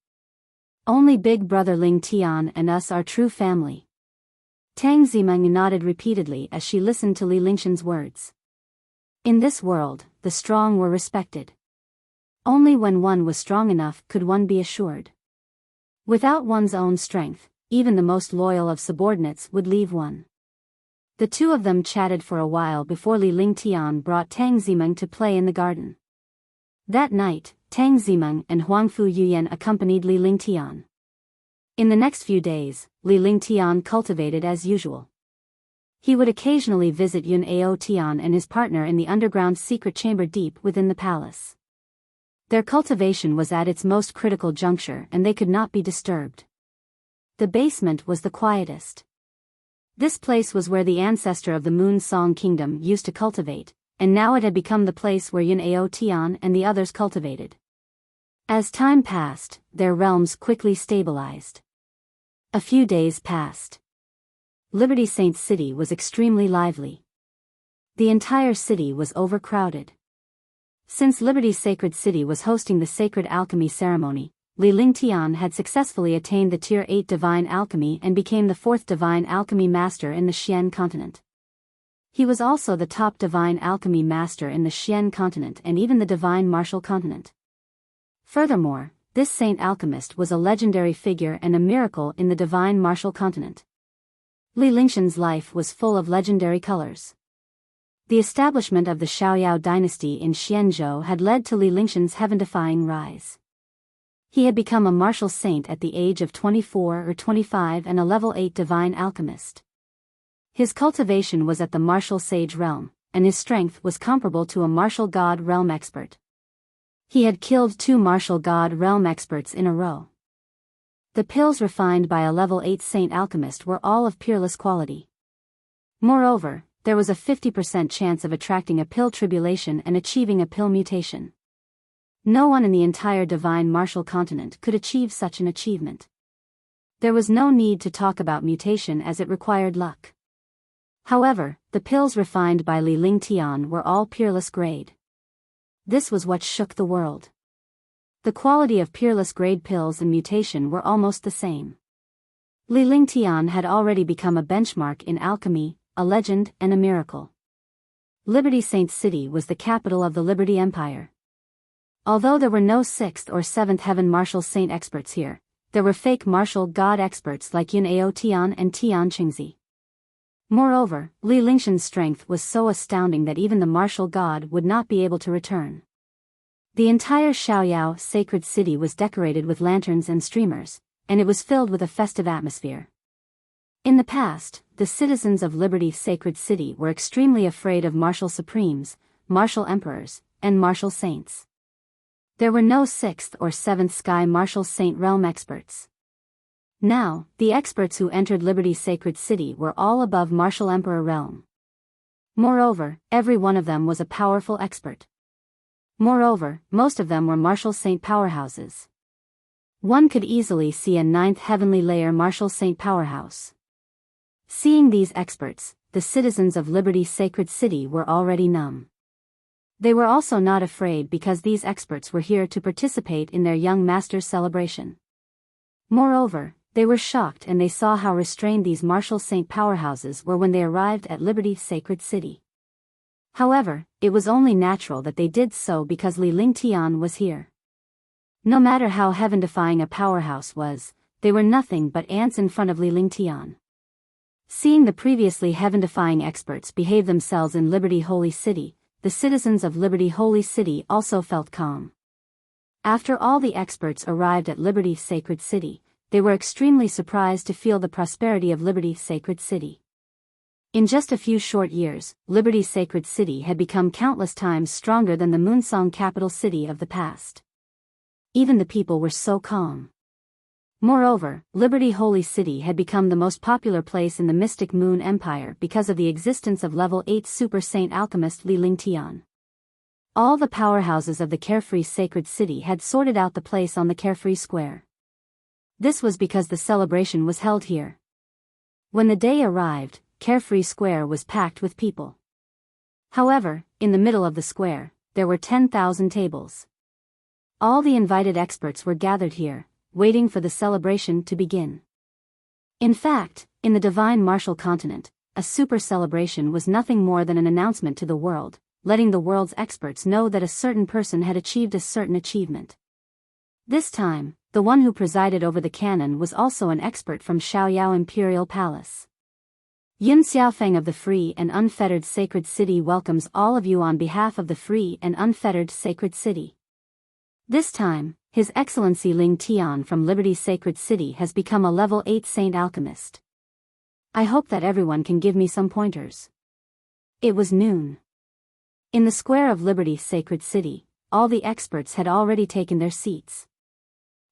Only big brother Ling Tian and us are true family. Tang Zimeng nodded repeatedly as she listened to Li Lingshan's words. In this world, the strong were respected. Only when one was strong enough could one be assured. Without one's own strength, even the most loyal of subordinates would leave one. The two of them chatted for a while before Li Lingtian brought Tang Zimeng to play in the garden. That night, Tang Zimeng and Huangfu Yuyan accompanied Li Lingtian. In the next few days, Li Lingtian cultivated as usual. He would occasionally visit Yun AoTian and his partner in the underground secret chamber deep within the palace. Their cultivation was at its most critical juncture and they could not be disturbed. The basement was the quietest. This place was where the ancestor of the Moon Song Kingdom used to cultivate, and now it had become the place where Yun AoTian and the others cultivated. As time passed, their realms quickly stabilized. A few days passed. Liberty Saint City was extremely lively. The entire city was overcrowded. Since Liberty's sacred city was hosting the sacred alchemy ceremony, Tian had successfully attained the Tier 8 divine alchemy and became the 4th divine alchemy master in the Xian continent. He was also the top divine alchemy master in the Xian continent and even the divine martial continent. Furthermore, this saint alchemist was a legendary figure and a miracle in the divine martial continent. Li Lingshan's life was full of legendary colors. The establishment of the Xiaoyao dynasty in Xianzhou had led to Li Lingshan's heaven-defying rise. He had become a martial saint at the age of 24 or 25 and a level 8 divine alchemist. His cultivation was at the martial sage realm, and his strength was comparable to a martial god realm expert. He had killed 2 martial god realm experts in a row. The pills refined by a level 8 saint alchemist were all of peerless quality. Moreover, there was a 50% chance of attracting a pill tribulation and achieving a pill mutation. No one in the entire divine martial continent could achieve such an achievement. There was no need to talk about mutation as it required luck. However, the pills refined by Li Tian were all peerless grade. This was what shook the world. The quality of peerless grade pills and mutation were almost the same. Li Tian had already become a benchmark in alchemy, a legend and a miracle. Liberty Saint City was the capital of the Liberty Empire. Although there were no 6th or 7th heaven martial saint experts here, there were fake martial god experts like Yin AoTian and Tian Chengzi. Moreover, Li Lingshan's strength was so astounding that even the martial god would not be able to return. The entire Xiaoyao sacred city was decorated with lanterns and streamers, and it was filled with a festive atmosphere. In the past, the citizens of Liberty's sacred city were extremely afraid of martial supremes, martial emperors, and martial saints. There were no 6th or 7th sky martial saint realm experts. Now, the experts who entered Liberty's sacred city were all above martial emperor realm. Moreover, every one of them was a powerful expert. Moreover, most of them were martial saint powerhouses. One could easily see a 9th heavenly layer martial saint powerhouse. Seeing these experts, the citizens of Liberty's sacred city were already numb. They were also not afraid because these experts were here to participate in their young master's celebration. Moreover, they were shocked and they saw how restrained these martial saint powerhouses were when they arrived at Liberty's sacred city. However, it was only natural that they did so because Li Tian was here. No matter how heaven-defying a powerhouse was, they were nothing but ants in front of Li Tian. Seeing the previously heaven-defying experts behave themselves in Liberty Holy City, the citizens of Liberty Holy City also felt calm. After all the experts arrived at Liberty's sacred city, they were extremely surprised to feel the prosperity of Liberty's sacred city. In just a few short years, Liberty's sacred city had become countless times stronger than the Moonsong capital city of the past. Even the people were so calm. Moreover, Liberty Holy City had become the most popular place in the Mystic Moon Empire because of the existence of level 8 super saint alchemist Li Tian. All the powerhouses of the Carefree Sacred City had sorted out the place on the Carefree Square. This was because the celebration was held here. When the day arrived, Carefree Square was packed with people. However, in the middle of the square, there were 10,000 tables. All the invited experts were gathered here, waiting for the celebration to begin. In fact, in the divine martial continent, a super celebration was nothing more than an announcement to the world, letting the world's experts know that a certain person had achieved a certain achievement. This time, the one who presided over the canon was also an expert from Xiaoyao Imperial Palace. Yin Xiaofeng of the Free and Unfettered Sacred City welcomes all of you on behalf of the Free and Unfettered Sacred City. This time, His Excellency Ling Tian from Liberty's Sacred City has become a level 8 Saint Alchemist. I hope that everyone can give me some pointers. It was noon. In the square of Liberty's Sacred City, all the experts had already taken their seats.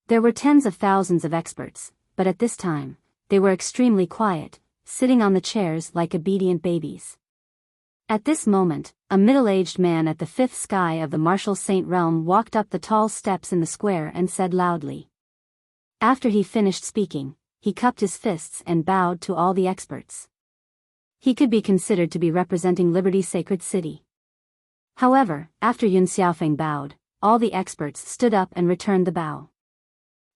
There were tens of thousands of experts, but at this time, they were extremely quiet, sitting on the chairs like obedient babies. At this moment, a middle-aged man at the fifth sky of the martial saint realm walked up the tall steps in the square and said loudly. After he finished speaking, he cupped his fists and bowed to all the experts. He could be considered to be representing Liberty's sacred city. However, after Yun Xiaofeng bowed, all the experts stood up and returned the bow.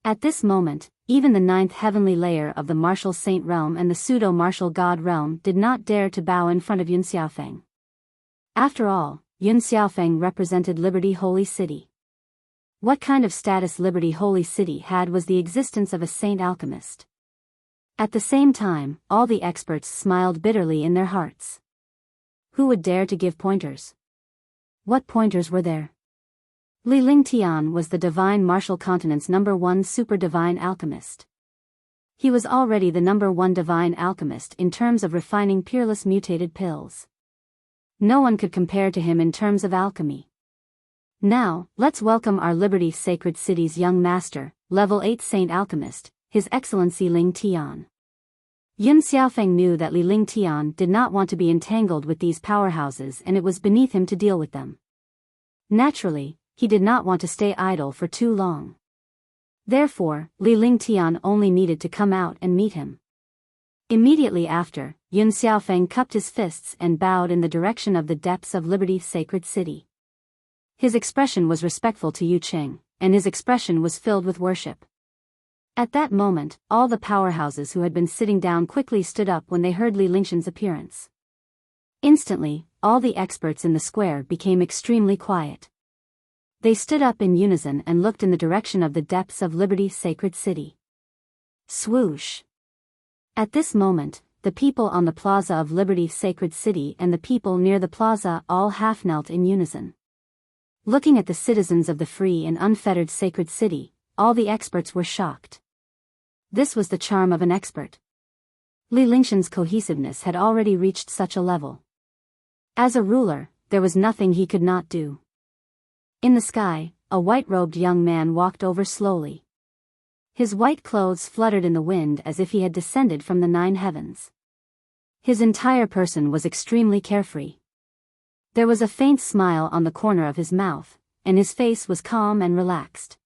At this moment, even the ninth heavenly layer of the martial saint realm and the pseudo-martial god realm did not dare to bow in front of Yun Xiaofeng. After all, Yun Xiaofeng represented Liberty Holy City. What kind of status Liberty Holy City had was the existence of a saint alchemist. At the same time, all the experts smiled bitterly in their hearts. Who would dare to give pointers? What pointers were there? Li Ling Tian was the divine martial continent's #1 super divine alchemist. He was already the #1 divine alchemist in terms of refining peerless mutated pills. No one could compare to him in terms of alchemy. Now, let's welcome our Liberty Sacred City's young master, level 8 Saint Alchemist, His Excellency Ling Tian. Yun Xiaofeng knew that Li Ling Tian did not want to be entangled with these powerhouses and it was beneath him to deal with them. Naturally, he did not want to stay idle for too long. Therefore, Li Ling Tian only needed to come out and meet him. Immediately after, Yun Xiaofeng cupped his fists and bowed in the direction of the depths of Liberty's sacred city. His expression was respectful to Yu Cheng, and his expression was filled with worship. At that moment, all the powerhouses who had been sitting down quickly stood up when they heard Li Lingshan's appearance. Instantly, all the experts in the square became extremely quiet. They stood up in unison and looked in the direction of the depths of Liberty's sacred city. Swoosh! At this moment, the people on the plaza of Liberty's sacred city and the people near the plaza all half-knelt in unison. Looking at the citizens of the free and unfettered sacred city, all the experts were shocked. This was the charm of an expert. Li Lingshan's cohesiveness had already reached such a level. As a ruler, there was nothing he could not do. In the sky, a white-robed young man walked over slowly. His white clothes fluttered in the wind as if he had descended from the 9 heavens. His entire person was extremely carefree. There was a faint smile on the corner of his mouth, and his face was calm and relaxed.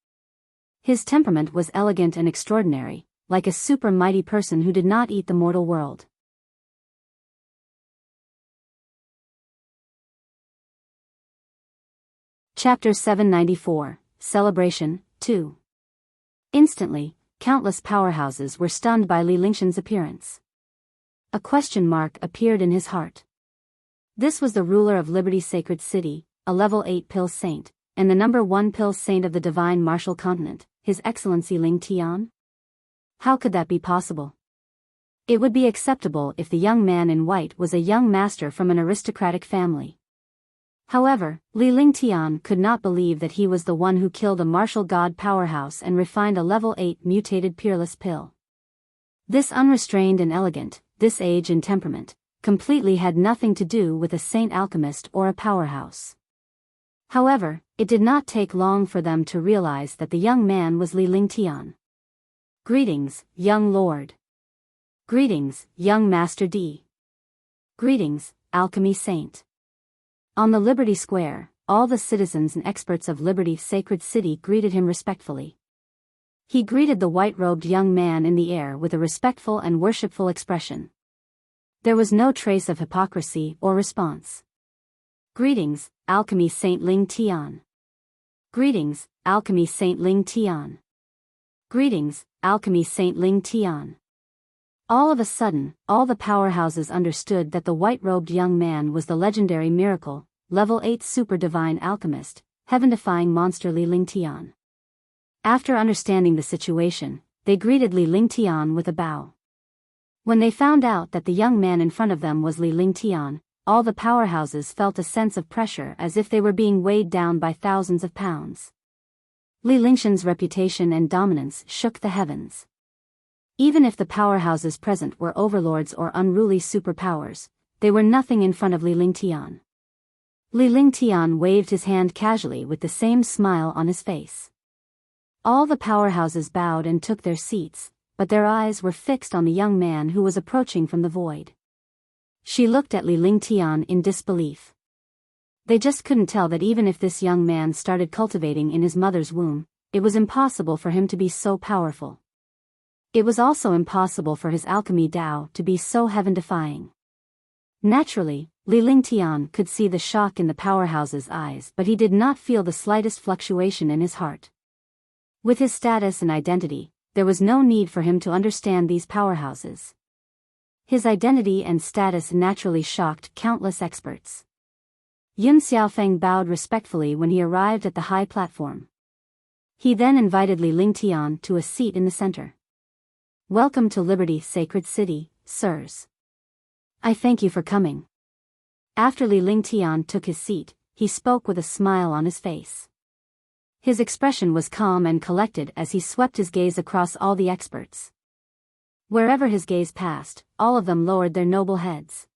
His temperament was elegant and extraordinary, like a super mighty person who did not eat the mortal world. Chapter 794, Celebration, 2. Instantly, countless powerhouses were stunned by Li Lingshan's appearance. A question mark appeared in his heart. This was the ruler of Liberty's sacred city, a level 8 pill saint, and the #1 pill saint of the divine martial continent, His Excellency Ling Tian? How could that be possible? It would be acceptable if the young man in white was a young master from an aristocratic family. However, Li Ling Tian could not believe that he was the one who killed a martial god powerhouse and refined a level 8 mutated peerless pill. This unrestrained and elegant, this age and temperament, completely had nothing to do with a saint alchemist or a powerhouse. However, it did not take long for them to realize that the young man was Li Ling Tian. Greetings, young lord. Greetings, young Master D. Greetings, alchemy saint. On the Liberty Square, all the citizens and experts of Liberty's sacred city greeted him respectfully. He greeted the white-robed young man in the air with a respectful and worshipful expression. There was no trace of hypocrisy or response. Greetings, alchemy saint Ling Tian. Greetings, alchemy saint Ling Tian. Greetings, alchemy saint Ling Tian. All of a sudden, all the powerhouses understood that the white-robed young man was the legendary miracle, level 8 super divine alchemist, heaven-defying monster Li Ling Tian. After understanding the situation, they greeted Li Ling Tian with a bow. When they found out that the young man in front of them was Li Ling Tian, all the powerhouses felt a sense of pressure as if they were being weighed down by thousands of pounds. Li Lingshan's reputation and dominance shook the heavens. Even if the powerhouses present were overlords or unruly superpowers, they were nothing in front of Li Ling Tian. Li Ling Tian waved his hand casually with the same smile on his face. All the powerhouses bowed and took their seats, but their eyes were fixed on the young man who was approaching from the void. She looked at Li Ling Tian in disbelief. They just couldn't tell that even if this young man started cultivating in his mother's womb, it was impossible for him to be so powerful. It was also impossible for his alchemy Tao to be so heaven-defying. Naturally, Tian could see the shock in the powerhouse's eyes, but he did not feel the slightest fluctuation in his heart. With his status and identity, there was no need for him to understand these powerhouses. His identity and status naturally shocked countless experts. Yun Xiaofeng bowed respectfully when he arrived at the high platform. He then invited Tian to a seat in the center. "Welcome to Liberty Sacred City, sirs. I thank you for coming." After Tian took his seat, he spoke with a smile on his face. His expression was calm and collected as he swept his gaze across all the experts. Wherever his gaze passed, all of them lowered their noble heads.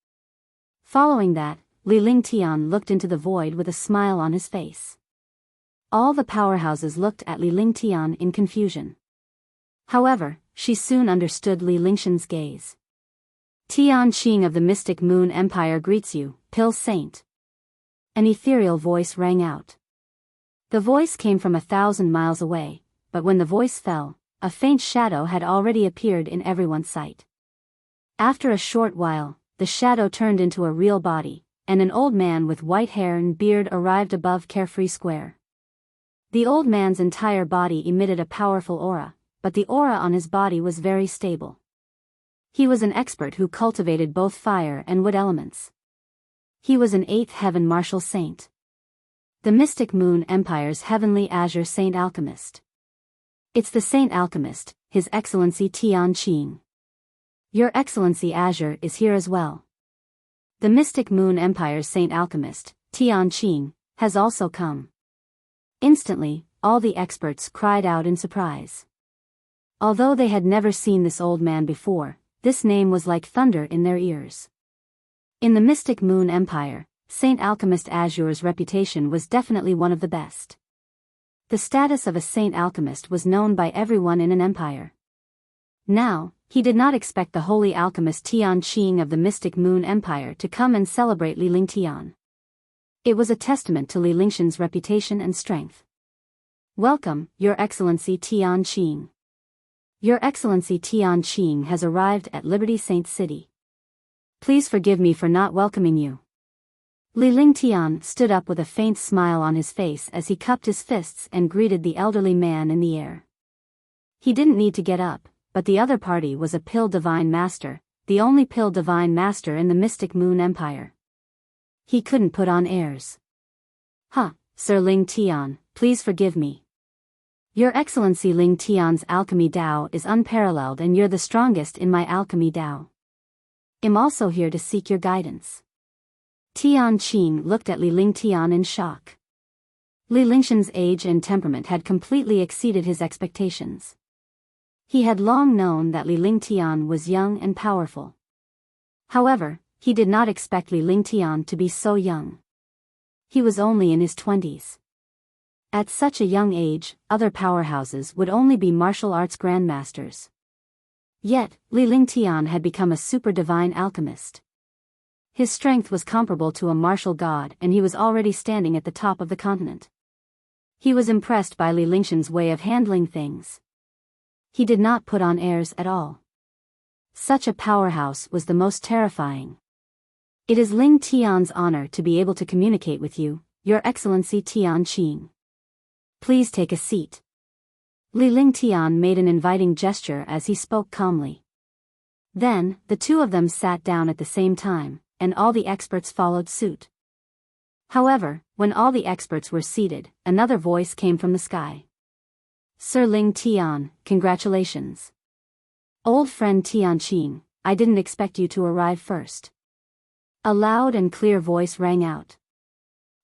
Following that, Tian looked into the void with a smile on his face. All the powerhouses looked at Tian in confusion. However, she soon understood Lingxian's gaze. "Tian Qing of the Mystic Moon Empire greets you, Pill Saint." An ethereal voice rang out. The voice came from 1,000 miles away, but when the voice fell, a faint shadow had already appeared in everyone's sight. After a short while, the shadow turned into a real body, and an old man with white hair and beard arrived above Carefree Square. The old man's entire body emitted a powerful aura, but the aura on his body was very stable. He was an expert who cultivated both fire and wood elements. He was an 8th heaven martial saint. The Mystic Moon Empire's heavenly azure saint alchemist. It's the saint alchemist, His Excellency Tian Qing. Your Excellency Azure is here as well. The Mystic Moon Empire's saint alchemist, Tian Qing, has also come. Instantly, all the experts cried out in surprise. Although they had never seen this old man before, this name was like thunder in their ears. In the Mystic Moon Empire, Saint Alchemist Azure's reputation was definitely one of the best. The status of a saint alchemist was known by everyone in an empire. Now, he did not expect the holy alchemist Tian Qing of the Mystic Moon Empire to come and celebrate Tian. It was a testament to Lingxian's reputation and strength. "Welcome, Your Excellency Tian Qing. Your Excellency Tian Qing has arrived at Liberty Saint City. Please forgive me for not welcoming you." Tian stood up with a faint smile on his face as he cupped his fists and greeted the elderly man in the air. He didn't need to get up, but the other party was a Pill Divine Master, the only Pill Divine Master in the Mystic Moon Empire. He couldn't put on airs. Sir Tian, please forgive me. Your Excellency Tian's alchemy Tao is unparalleled and you're the strongest in my alchemy Tao. I'm also here to seek your guidance." Tian Qing looked at Tian in shock. Lingxian's age and temperament had completely exceeded his expectations. He had long known that Tian was young and powerful. However, he did not expect Tian to be so young. He was only in his 20s. At such a young age, other powerhouses would only be martial arts grandmasters. Yet, Tian had become a super divine alchemist. His strength was comparable to a martial god and he was already standing at the top of the continent. He was impressed by Lingxian's way of handling things. He did not put on airs at all. Such a powerhouse was the most terrifying. "It is Tian's honor to be able to communicate with you, Your Excellency Tian Qing. Please take a seat." Tian made an inviting gesture as he spoke calmly. Then, the two of them sat down at the same time, and all the experts followed suit. However, when all the experts were seated, another voice came from the sky. "Sir Tian, congratulations. Old friend Tian Qing, I didn't expect you to arrive first." A loud and clear voice rang out.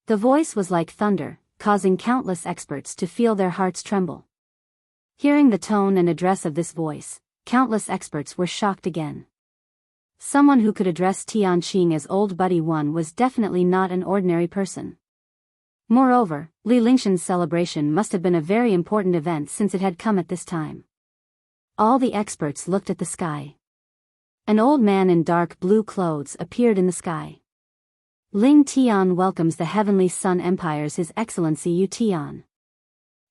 The voice was like thunder, causing countless experts to feel their hearts tremble. Hearing the tone and address of this voice, countless experts were shocked again. Someone who could address Tian Qing as Old Buddy One was definitely not an ordinary person. Moreover, Lingxian's celebration must have been a very important event since it had come at this time. All the experts looked at the sky. An old man in dark blue clothes appeared in the sky. Ling Tian welcomes the Heavenly Sun Empires His Excellency Yu Tian.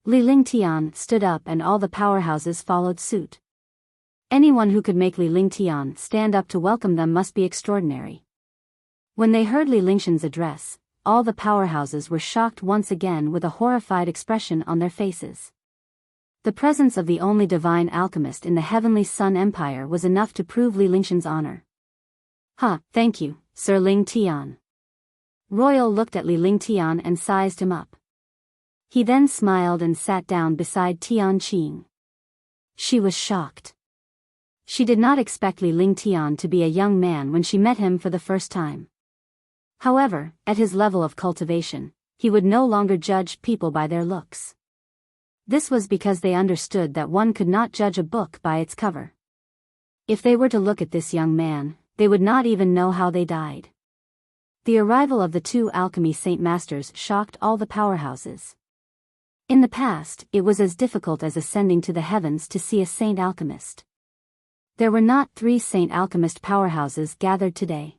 Ling Tian stood up and all the powerhouses followed suit. Anyone who could make Ling Tian stand up to welcome them must be extraordinary. When they heard Lingshan's address, all the powerhouses were shocked once again with a horrified expression on their faces. The presence of the only divine alchemist in the Heavenly Sun Empire was enough to prove Lingshan's honor. Thank you, Sir Ling Tian. Royal looked at Ling Tian and sized him up. He then smiled and sat down beside Tian Qing. She was shocked. She did not expect Ling Tian to be a young man when she met him for the first time. However, at his level of cultivation, he would no longer judge people by their looks. This was because they understood that one could not judge a book by its cover. If they were to look at this young man, they would not even know how they died. The arrival of the two alchemy saint masters shocked all the powerhouses. In the past, it was as difficult as ascending to the heavens to see a saint alchemist. There were not 3 saint alchemist powerhouses gathered today.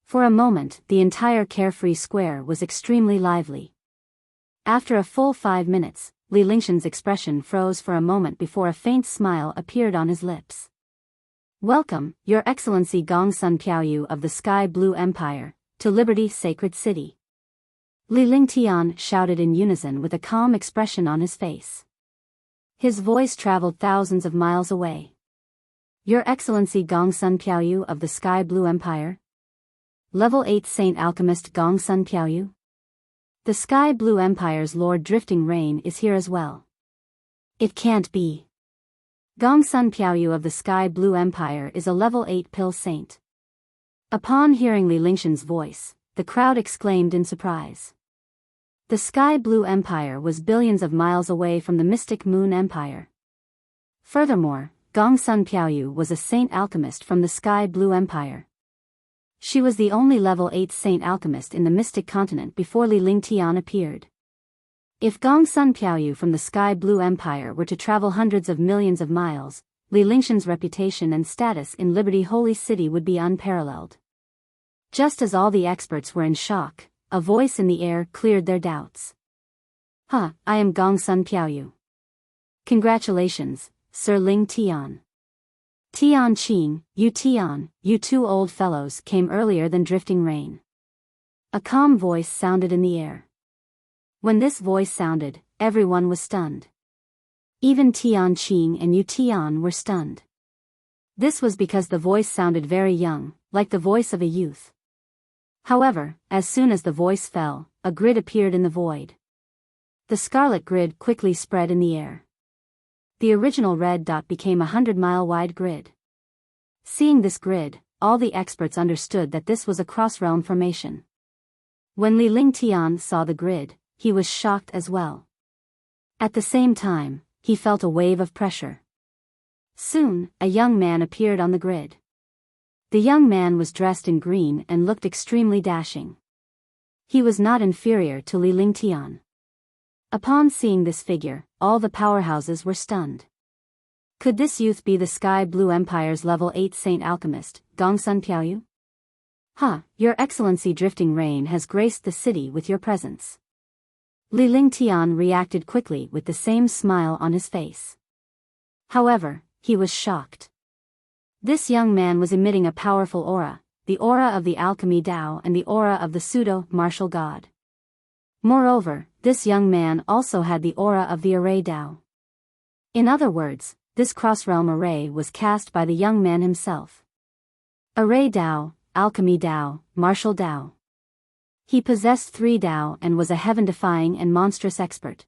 For a moment, the entire carefree square was extremely lively. After a full 5 minutes, Lingshan's expression froze for a moment before a faint smile appeared on his lips. Welcome, Your Excellency Gongsun Piaoyu of the Sky Blue Empire, to Liberty Sacred City. Ling Tian shouted in unison with a calm expression on his face. His voice traveled thousands of miles away. Your Excellency Gongsun Piaoyu of the Sky Blue Empire? Level 8 Saint Alchemist Gongsun Piaoyu? The Sky Blue Empire's Lord Drifting Rain is here as well. It can't be. Gongsun Piaoyu of the Sky Blue Empire is a level 8 pill saint. Upon hearing Lingshan's voice, the crowd exclaimed in surprise. The Sky Blue Empire was billions of miles away from the Mystic Moon Empire. Furthermore, Gongsun Piaoyu was a saint alchemist from the Sky Blue Empire. She was the only level 8 saint alchemist in the Mystic Continent before Ling Tian appeared. If Gongsun Piaoyu from the Sky Blue Empire were to travel hundreds of millions of miles, Lingshan's reputation and status in Liberty Holy City would be unparalleled. Just as all the experts were in shock, a voice in the air cleared their doubts. I am Gongsun Piaoyu. Congratulations, Sir Ling Tian. Tian Qing, Yu Tian, you 2 old fellows came earlier than Drifting Rain. A calm voice sounded in the air. When this voice sounded, everyone was stunned. Even Tian Qing and Yu Tian were stunned. This was because the voice sounded very young, like the voice of a youth. However, as soon as the voice fell, a grid appeared in the void. The scarlet grid quickly spread in the air. The original red dot became a 100-mile-wide grid. Seeing this grid, all the experts understood that this was a cross-realm formation. When Ling Tian saw the grid, he was shocked as well. At the same time, he felt a wave of pressure. Soon, a young man appeared on the grid. The young man was dressed in green and looked extremely dashing. He was not inferior to Ling Tian. Upon seeing this figure, all the powerhouses were stunned. Could this youth be the Sky Blue Empire's level 8 saint alchemist, Gongsun Piaoyu? Your Excellency Drifting Rain has graced the city with your presence. Ling Tian reacted quickly with the same smile on his face. However, he was shocked. This young man was emitting a powerful aura, the aura of the alchemy Tao and the aura of the pseudo-martial god. Moreover, this young man also had the aura of the array Tao. In other words, this cross-realm array was cast by the young man himself. Array Tao, alchemy Tao, martial Tao. He possessed 3 Tao and was a heaven-defying and monstrous expert.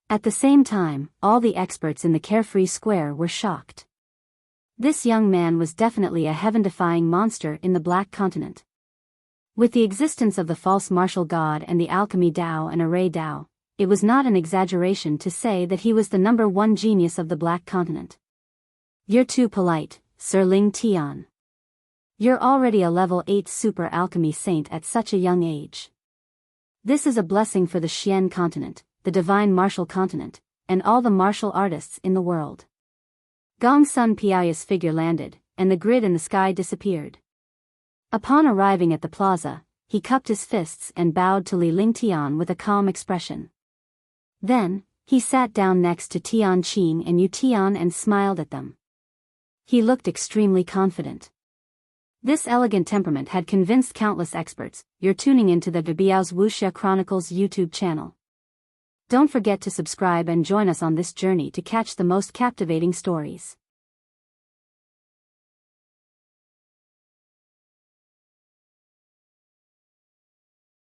At the same time, all the experts in the Carefree Square were shocked. This young man was definitely a heaven-defying monster in the Black Continent. With the existence of the false martial god and the alchemy Tao and array Tao, it was not an exaggeration to say that he was the number 1 genius of the Black Continent. You're too polite, Sir Ling Tian. You're already a level 8 super alchemy saint at such a young age. This is a blessing for the Xian continent, the divine martial continent, and all the martial artists in the world. Gongsun Piaoyu's figure landed, and the grid in the sky disappeared. Upon arriving at the plaza, he cupped his fists and bowed to Tian with a calm expression. Then, he sat down next to Tian and AoTian and smiled at them. He looked extremely confident. This elegant temperament had convinced countless experts. You're tuning into the Biyao's Wuxia Chronicles YouTube channel. Don't forget to subscribe and join us on this journey to catch the most captivating stories.